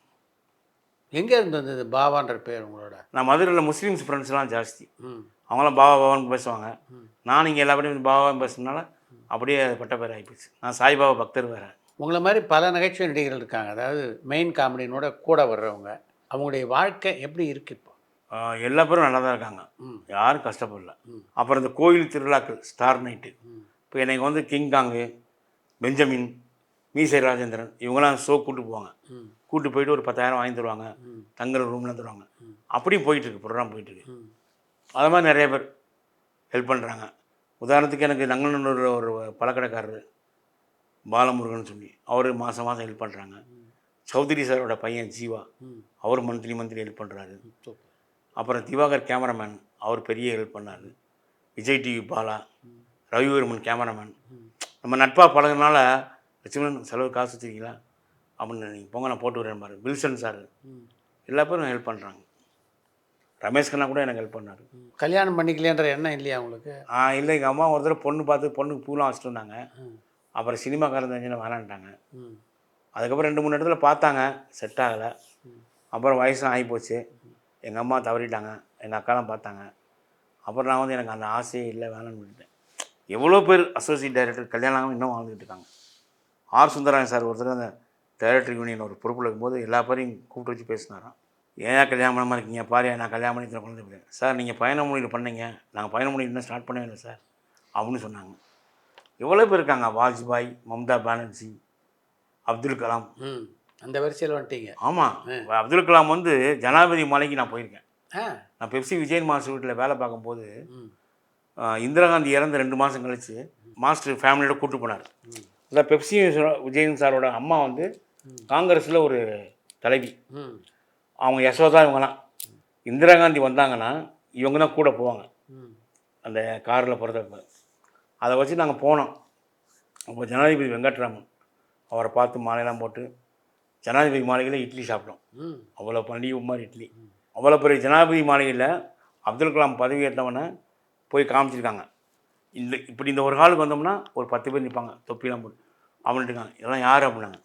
எங்கே இருந்து வந்தது பாபான்ற பேர் உங்களோட? நான் மதுரையில் முஸ்லீம்ஸ் ஃப்ரெண்ட்ஸ்லாம் ஜாஸ்தி. அவங்களாம் பாபான்னு பேசுவாங்க. நான் இங்கே எல்லா பேரும் பாபான்னு பேசுனால அப்படியே பட்ட பேர் ஆகிப்போச்சு. நான் சாய்பாபா பக்தர் வேறு. உங்களை மாதிரி பல நகைச்சுவை நடிகர்கள் இருக்காங்க, அதாவது மெயின் காமெடியினோட கூட வர்றவங்க. அவங்களுடைய வாழ்க்கை எப்படி இருக்குது இப்போ? எல்லா பேரும் நல்லா தான் இருக்காங்க, யாரும் கஷ்டப்படல. அப்புறம் இந்த கோயில் திருவிழாக்கள் ஸ்டார் நைட்டு, இப்போ எனக்கு வந்து கிங்காங்கு, பெஞ்சமின், மீசை ராஜேந்திரன் இவங்களாம் ஷோ கூப்பிட்டு போவாங்க. கூப்பிட்டு போயிட்டு ஒரு 10,000 வாங்கி தருவாங்க, தங்குற ரூம்லாம் தருவாங்க. அப்படியும் போயிட்டுருக்கு, ப்ரோக்ராம் போயிட்டுருக்கு. அது மாதிரி நிறைய பேர் ஹெல்ப் பண்ணுறாங்க. உதாரணத்துக்கு எனக்கு நங்கநல்லூரில் ஒரு பழக்கடைக்காரர் பாலமுருகன் சொல்லி அவர் மாதம் மாதம் ஹெல்ப் பண்ணுறாங்க. சௌத்ரி சாரோட பையன் ஜீவா அவர் மந்த்லி ஹெல்ப் பண்ணுறாரு. அப்புறம் திவாகர் கேமராமேன் அவர் பெரிய ஹெல்ப் பண்ணார். Vijay TV Bala, Ravivarman cameraman. நம்ம நட்பாக பழகுனால லட்சுமணன் செலவு காசு வச்சுருக்கீங்களா அப்படின்னு நீங்கள் போங்க நான் போட்டு வரேன் பாரு. வில்சன் சார் எல்லா பேரும் ஹெல்ப் பண்ணுறாங்க. ரமேஷ் கண்ணா கூட எனக்கு ஹெல்ப் பண்ணார். கல்யாணம் பண்ணிக்கலையன்ற எண்ணம் இல்லையா உங்களுக்கு? இல்லை, எங்கள் அம்மா ஒரு தடவை பொண்ணு பார்த்து பொண்ணுக்கு பூலாம் வச்சுட்டு வந்தாங்க. அப்புறம் சினிமாக்காரன் தெரிஞ்சுன்னு வேணான்ட்டாங்க. அதுக்கப்புறம் 2-3 இடத்துல பார்த்தாங்க, செட் ஆகலை. அப்புறம் வயசும் ஆகிப்போச்சு. எங்கள் அம்மா தவறிட்டாங்க, எங்கள் அக்காலாம் பார்த்தாங்க. அப்புறம் நான் வந்து எனக்கு அந்த ஆசையே இல்லை, வேணான்னு விட்டுட்டேன். எவ்வளோ பேர் அசோசியேட் டைரக்டர் கல்யாணம் ஆகாமல் இன்னும் வாழ்ந்துக்கிட்டு இருக்காங்க. ஆர் சுந்தரராஜன் சார் ஒருத்தர் அந்த டைரக்டர் யூனியன் ஒரு பொறுப்பில் இருக்கும்போது எல்லா பேரையும் கூப்பிட்டு வச்சு பேசினாராம். ஏன் கல்யாணம் பண்ணாமல் இருக்கீங்க, பாரு நான் கல்யாணம் பண்ணி இத்தனை குழந்தை போயிட்டேன். சார் நீங்கள் பயணமொழியில் பண்ணீங்க, நாங்கள் பயணமொழி இன்னும் ஸ்டார்ட் பண்ணவே இல்லை சார் அப்படின்னு சொன்னாங்க. எவ்வளோ பேர் இருக்காங்க, வாஜ்பாய், மம்தா பானர்ஜி, அப்துல் கலாம். அந்த வரிசையில் வந்துட்டீங்க. ஆமாம், அப்துல் கலாம் வந்து ஜனாதிபதி மாலைக்கு நான் போயிருக்கேன். நான் பெப்சி விஜயன் மாஸ்டர் வீட்டில் வேலை பார்க்கும்போது இந்திரா காந்தி இறந்து 2 மாதம் கழித்து மாஸ்டர் ஃபேமிலியோட கூப்பிட்டு போனார். இந்த பெப்சி விஜயன் சாரோட அம்மா வந்து காங்கிரஸில் ஒரு தலைவி. அவங்க யசோதா இவங்கலாம். இந்திரா காந்தி வந்தாங்கன்னா இவங்க தான் கூட போவாங்க அந்த காரில் போகிறத. அதை வச்சு நாங்கள் போனோம். அப்போ ஜனாதிபதி வெங்கட்ராமன் அவரை பார்த்து மாலையெல்லாம் போட்டு ஜனாதிபதி மாளிகையில் இட்லி சாப்பிட்டோம். அவ்வளோ பண்டிகை மாதிரி இட்லி. அவ்வளோ பெரிய ஜனாதிபதி மாளிகையில் அப்துல் கலாம் பதவி ஏற்றவனை போய் காமிச்சிருக்காங்க. இப்படி இந்த ஒரு ஹாலுக்கு வந்தோம்னா ஒரு 10 பேர் நிற்பாங்க, தொப்பிலாம் போட்டு. அவன்ட்டு இருக்காங்க, இதெல்லாம் யார் அப்படின்னாங்க.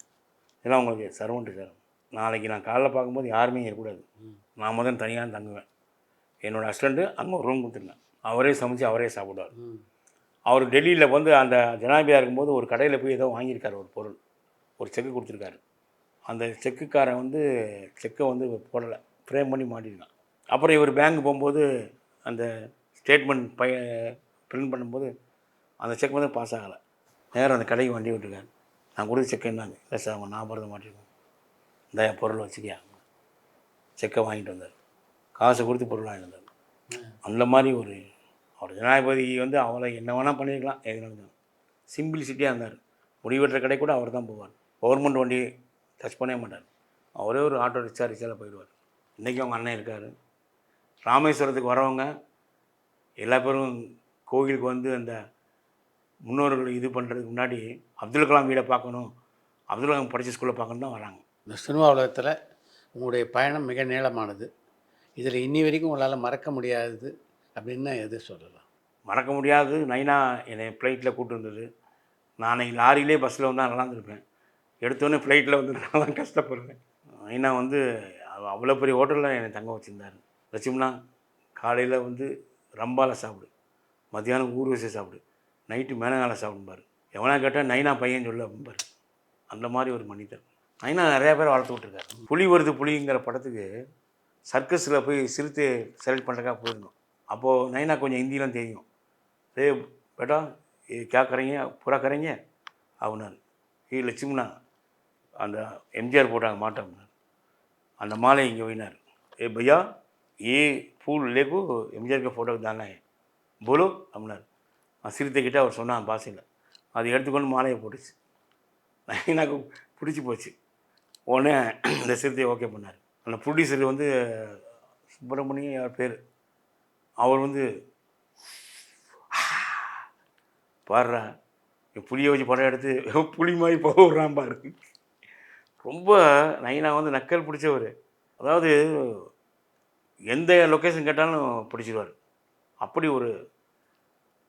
இதெல்லாம் உங்களுக்கு சர்வன்ட்டு சார். நாளைக்கு நான் காலைல பார்க்கும்போது யாருமே இருக்கக்கூடாது, நான் முதல் தனியாக தங்குவேன். என்னோடய அசிஸ்டண்ட்டு அங்கே ஒரு ரூம் கொடுத்துருங்க, அவரே சமைச்சு அவரே சாப்பிடுவார். அவர் டெல்லியில் வந்து அந்த ஜனாதிபதியாக இருக்கும்போது ஒரு கடையில் போய் ஏதோ வாங்கியிருக்காரு, ஒரு பொருள், ஒரு செக்கு கொடுத்துருக்காரு. அந்த செக்குக்காரன் வந்து செக்கை வந்து போடலை, ஃப்ரேம் பண்ணி மாட்டிருக்கான். அப்புறம் இவர் பேங்க் போகும்போது அந்த ஸ்டேட்மெண்ட் பிரிண்ட் பண்ணும்போது அந்த செக் வந்து பாஸ் ஆகலை. நேரம் அந்த கடைக்கு வண்டி விட்டுருக்காரு. நான் கொடுத்த செக் என்னங்க, இல்லை சார் அவங்க நான் பிறந்த மாட்டிருக்கோம், இந்த பொருள் வச்சுக்கியா. செக்கை வாங்கிட்டு வந்தார், காசை கொடுத்து பொருள் வாங்கிட்டு வந்தார். அந்த மாதிரி ஒரு அவர் ஜனாதிபதி வந்து அவளை என்ன வேணால் பண்ணியிருக்கலாம், எதுனாலும் சிம்பிளிசிட்டியாக இருந்தார். முடிவெட்டுற கடை கூட அவர் தான் போவார். கவர்மெண்ட் வண்டி டச் பண்ணவே மாட்டார். அவரே ஒரு ஆட்டோ ரிக்ஷாவில் போயிடுவார். இன்றைக்கி அவங்க அண்ணன் இருக்கார். ராமேஸ்வரத்துக்கு வரவங்க எல்லா பேரும் கோவிலுக்கு வந்து அந்த முன்னோர்கள் இது பண்ணுறதுக்கு முன்னாடி அப்துல் கலாம் வீடை பார்க்கணும், அப்துல் கலாம் படித்த ஸ்கூலில் பார்க்கணும் தான் வராங்க. இந்த சினிமா உலகத்தில் உங்களுடைய பயணம் மிக நீளமானது. இதில் இன்னி வரைக்கும் உங்களால் மறக்க முடியாதது அப்படின்னா எது சொல்லலாம்? மறக்க முடியாது, நைனா என்னை ஃப்ளைட்டில் கூப்பிட்டு வந்தது. நான் லாரியிலே பஸ்ஸில் வந்தால் நல்லா இருந்திருப்பேன். எடுத்தோடனே ஃப்ளைட்டில் வந்து நான் தான் கஷ்டப்படுறேன். நைனா வந்து அவ்வளோ பெரிய ஹோட்டலில் என்னை தங்க வச்சுருந்தார். லட்சுமணா காலையில் வந்து ரம்பாவில் சாப்பிடு, மத்தியானம் ஊர்வசி சாப்பிடு, நைட்டு மேனகால சாப்பிடும்பார். எவனா கேட்டால் நைனா பையன் சொல்ல அப்படிம்பார். அந்த மாதிரி ஒரு மனிதர். நைனா நிறையா பேர் வளர்த்து விட்ருக்காரு. புலி வருது புலிங்கிற படத்துக்கு சர்க்கஸில் போய் சிறுத்தை செலக்ட் பண்ணுறக்காக போயிருந்தோம். அப்போது நைனா கொஞ்சம் ஹிந்திலாம் தெரியும். பேட்டா கே கரைங்க புறா கரைங்க அப்படின்னாரு. லட்சுமணா அந்த எம்ஜிஆர் போட்டாங்க மாட்டோம்னார். அந்த மாலை இங்கே வைனார். பையா ஏ फूल लेको एमजीआर के फोटो दाना है बोलो அப்படின்னார். சிறுத்தைக்கிட்ட அவர் சொன்னான் பாஷையில். அது எடுத்துக்கொண்டு மாலையை போட்டுச்சு. எனக்கு பிடிச்சி போச்சு. உடனே இந்த சிறுத்தையை ஓகே பண்ணார். அந்த ப்ரொடியூசர் வந்து சுப்பிரமணியம் யார் பேர், அவர் வந்து பாடுறா புளியை வச்சு படம் எடுத்து புளி மாதிரி போடுறான் பாரு. ரொம்ப நைனா வந்து நக்கல் பிடிச்சவர். அதாவது எந்த லொக்கேஷன் கேட்டாலும் பிடிச்சிடுவார். அப்படி ஒரு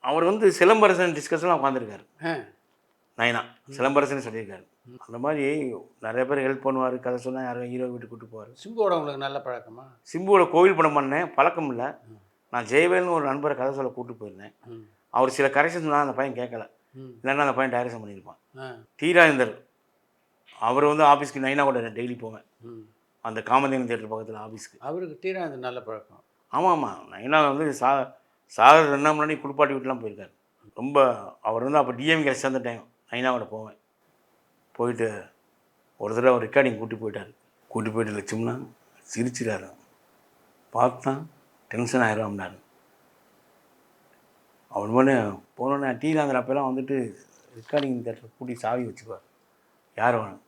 அவர் வந்து சிலம்பரசன் டிஸ்கஷன்லாம் உட்காந்துருக்காரு. நைனா சிலம்பரசன் சொல்லியிருக்காரு. அந்த மாதிரி நிறைய பேர் ஹெல்ப் பண்ணுவார். கதை சொன்னால் யாரும் ஹீரோ வீட்டுக்கு கூப்பிட்டு போவார். சிம்புவோட உங்களுக்கு நல்ல பழக்கமா? சிம்புவோட கோவில் படம் பண்ணேன், பழக்கம் இல்லை. நான் ஜெயவேல்னு ஒரு நண்பரை கதை சொல்ல கூப்பிட்டு போயிருந்தேன். அவர் சில கரெக்ஷன் சொன்னால் அந்த பையன் கேட்கல, இல்லைன்னா அந்த பையன் டைரக்ஷன் பண்ணியிருப்பான். தீராஜேந்தர் அவர் வந்து ஆஃபீஸ்க்கு நைனா கூட டெய்லி போவேன், அந்த காமதேவன் தேட்டர் பக்கத்தில் ஆஃபீஸ்க்கு. அவருக்கு தீராஜேந்தர் நல்ல பழக்கம். ஆமாம், நைனா வந்து சாகர் 2 நாள் முன்னாடி குளிப்பாட்டி வீட்டுலாம் போயிருக்காரு. ரொம்ப அவர் வந்து அப்போ டிஎம்கே சேர்ந்த டைம் நைனாவோட போவேன். போயிட்டு ஒரு தடவை அவர் ரெக்கார்டிங் கூட்டி போயிட்டு லட்சுமணா சிரிச்சிடாரு. பார்த்தா டென்ஷன் ஆயிடும்னாரு. அவன் பண்ண போனோன்னே டீ தாங்கிறப்பெல்லாம் வந்துட்டு ரெக்கார்டிங் தேட்டர் கூட்டி சாவி வச்சுக்குவார். யார் வேணும்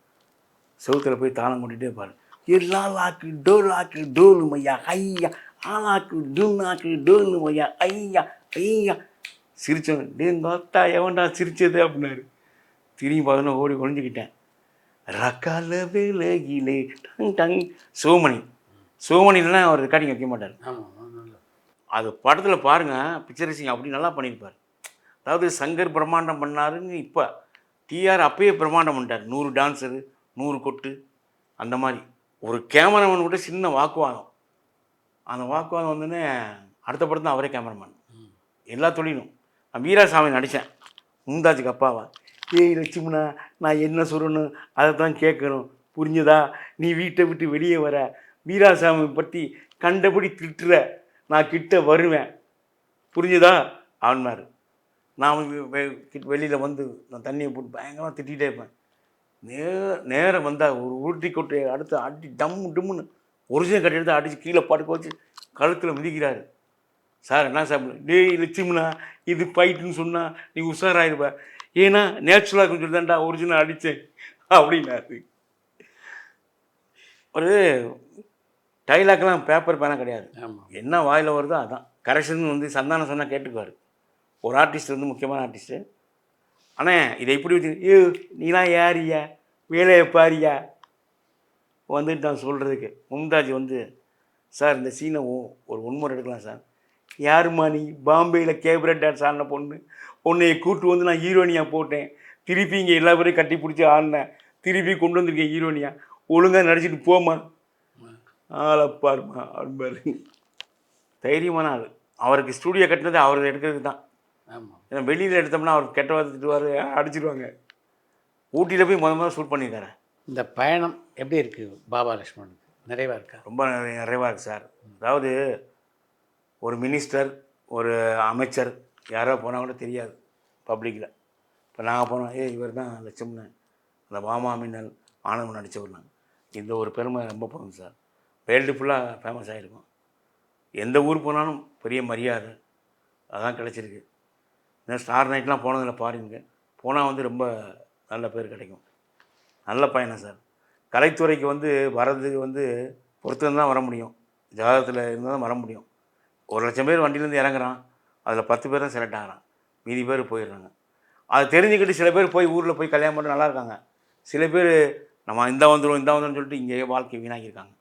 செவுத்தில் போய் தாளம் கூட்டிகிட்டே இருப்பார். எல்லாக்கு டோலாக்கு டோலு மையா ஐயா, ஆளாக்கு டூனாக்கு டோலு மையா ஐயா ஐயா. சிரிச்சவன் டேங்கா எவன்டா சிரிச்சது அப்படின்னாரு. திரும்பி பார்த்தோன்னா ஓடி ஒழிஞ்சிக்கிட்டேன். ரக்கால வேலையிலே டங் டங். சிவமணி இல்லைன்னா அவர் ரெக்கார்டிங் வைக்க மாட்டார். அது படத்தில் பாருங்கள், பிக்சரைசிங் அப்படி நல்லா பண்ணியிருப்பார். அதாவது சங்கர் பிரம்மாண்டம் பண்ணாருன்னு இப்போ டிஆர் அப்பயே பிரம்மாண்டம் பண்ணிட்டார். 100 டான்ஸரு 100 கொட்டு அந்த மாதிரி. ஒரு கேமராமேன் கூட சின்ன வாக்குவாதம். அந்த வாக்குவாதம் வந்துன்னு அடுத்த படத்தில் அவரே கேமராமேன். எல்லா தொழிலும். நான் வீராசாமி நடித்தேன், மும்தாஜுக்கு அப்பாவா. ஏய் லட்சுமணா, நான் என்ன சொல்லணும் அதை தான் கேட்கணும், புரிஞ்சுதா? நீ வீட்டை விட்டு வெளியே வர, வீராசாமி பற்றி கண்டபடி திட்டுற, நான் கிட்ட வருவேன், புரிஞ்சுதா அவன்மார். நான் வெளியில் வந்து நான் தண்ணியை போட்டு பயங்கரமாக திட்டிகிட்டே இருப்பேன். நேரம் வந்தால் ஒரு உருட்டி கொட்டு அடுத்து அடி டம்மு டம்முன்னு ஒரிஜினல் கட்டி எடுத்து அடித்து கீழே படுக்க வச்சு கழுத்தில் மிதிக்கிறாரு. சார் என்ன சார், டேய் லட்சுமணா இது ஃபைட்டுன்னு சொன்னால் நீ உஷாராயிருப்ப, ஏன்னா நேச்சுரலாக இருக்குன்னு சொல்லி தான்டா ஒரிஜினல் அடித்தேன் அப்படின்னாரு. ஒரு டைலாக்லாம் பேப்பர் பேனா கிடையாது, என்ன வாயில் வருதோ அதான். கரெக்ஷன் வந்து சந்தானம் சொன்னால் கேட்டுக்குவார். ஒரு ஆர்டிஸ்ட் வந்து முக்கியமான ஆர்டிஸ்ட்டு. ஆனால் இதை இப்படி வச்சு, ஏ நீலாம் யாரியா வேலையை பாரியா வந்துட்டு நான் சொல்கிறதுக்கு. மும்தாஜ் வந்து சார் இந்த சீனை ஒரு 1 முறை எடுக்கலாம் சார். யாருமா நீ, பாம்பேயில் கேப்ரட் டான்ஸ் ஆடின பொண்ணு, உன்னையை கூப்பிட்டு வந்து நான் ஹீரோனியாக போட்டேன், திருப்பி இங்கே எல்லா பேரையும் கட்டி பிடிச்சி ஆடினேன், திருப்பி கொண்டு வந்திருக்கேன் ஹீரோனியாக, ஒழுங்காக நடிச்சிட்டு போமா, ஆளப்பாருமா அப்படின்பாரு. தைரியமான ஆள். அவருக்கு ஸ்டூடியோ கட்டினது அவர் எடுக்கிறதுக்கு தான். ஏன்னா வெளியில் எடுத்தோம்னா அவருக்கு கெட்ட வார்த்தை திட்டுவார், அடிச்சிடுவாங்க. ஊட்டியில் போய் முதல் ஷூட் பண்ணியிருக்காரு. இந்த பயணம் எப்படி இருக்குது பாபா லட்சுமணனுக்கு? நிறைவாக இருக்கா? ரொம்ப நிறைவாக இருக்குது சார். அதாவது ஒரு மினிஸ்டர், ஒரு அமைச்சர் யாரோ போனால் கூட தெரியாது பப்ளிக்கில். இப்போ நாங்கள் போனோம், இவர் தான் லட்சுமணன், அந்த மாமா மின்னல் ஆனவன் நடித்தவர். நாங்கள் இந்த ஒரு பெருமை ரொம்ப போகும் சார். வேர்ல்டு ஃபுல்லாக ஃபேமஸ் ஆகிருக்கும். எந்த ஊர் போனாலும் பெரிய மரியாதை அதான் கிடச்சிருக்கு. இந்த ஸ்டார் நைட்லாம் போனதில்லை ஃபாரினுக்கு, போனால் வந்து ரொம்ப நல்ல பேர் கிடைக்கும். நல்ல பயணம் சார். கலைத்துறைக்கு வந்து வர்றதுக்கு வந்து பொறுத்து தான் வர முடியும், ஜாதகத்தில் இருந்தால் தான் வர முடியும். 1,00,000 பேர் வண்டியிலேருந்து இறங்குறான், அதில் 10 பேர் தான் செலக்ட் ஆகிறான், மீதி பேர் போயிடுறாங்க. அதை தெரிஞ்சுக்கிட்டு சில பேர் போய் ஊரில் போய் கல்யாணம் பண்ணி நல்லா இருக்காங்க. சில பேர் நம்ம இந்த வந்துடும் சொல்லிட்டு இங்கேயே வாழ்க்கை வீணாக்கியிருக்காங்க.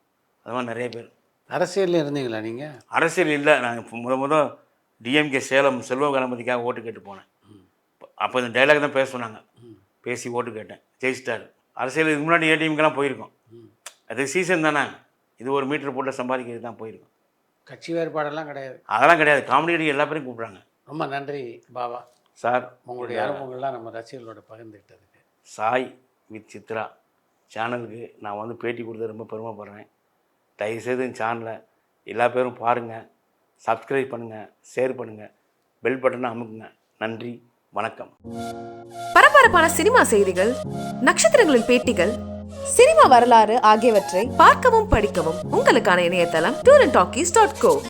அது மாதிரி நிறைய பேர். அரசியலில் இருந்தீங்களா நீங்கள்? அரசியல் இல்லை. நாங்கள் முதல் டிஎம்கே சேலம் செல்வ கணபதிக்காக ஓட்டு கேட்டு போனேன். அப்போ இந்த டைலாக் தான் பேச சொன்னாங்க, பேசி ஓட்டு கேட்டேன், ஜெயிச்சிட்டார். அரசியல் இதுக்கு முன்னாடி ஏடிஎம்கெலாம் போயிருக்கோம், அது சீசன் தானே, இது ஒரு மீட்டர் போட்டு சம்பாதிக்கிறது தான் போயிருக்கோம். கட்சி வேறுபாடெல்லாம் கிடையாது? அதெல்லாம் கிடையாது. காமெடி எல்லா பேரும் கூப்பிட்றாங்க. ரொம்ப நன்றி பாபா சார், உங்களுடைய அனுபவங்கள்லாம் நம்ம ரசிகர்களோட பகிர்ந்துக்கிட்டதுக்கு. சாய் வித் சித்ரா சேனலுக்கு நான் வந்து பேட்டி கொடுத்து ரொம்ப பெருமைப்படுறேன். தயவுசெய்து இந்த சேனலை எல்லா பேரும் பாருங்கள், சப்ஸ்கிரைப் பண்ணுங்கள், ஷேர் பண்ணுங்கள், பெல் பட்டனை அமுக்குங்க. நன்றி, வணக்கம். பரபரப்பான சினிமா செய்திகள், நட்சத்திரங்களின் பேட்டிகள், சினிமா வரலாறு ஆகியவற்றை பார்க்கவும் படிக்கவும் உங்களுக்கான இணையதளம் tourantalkies.co.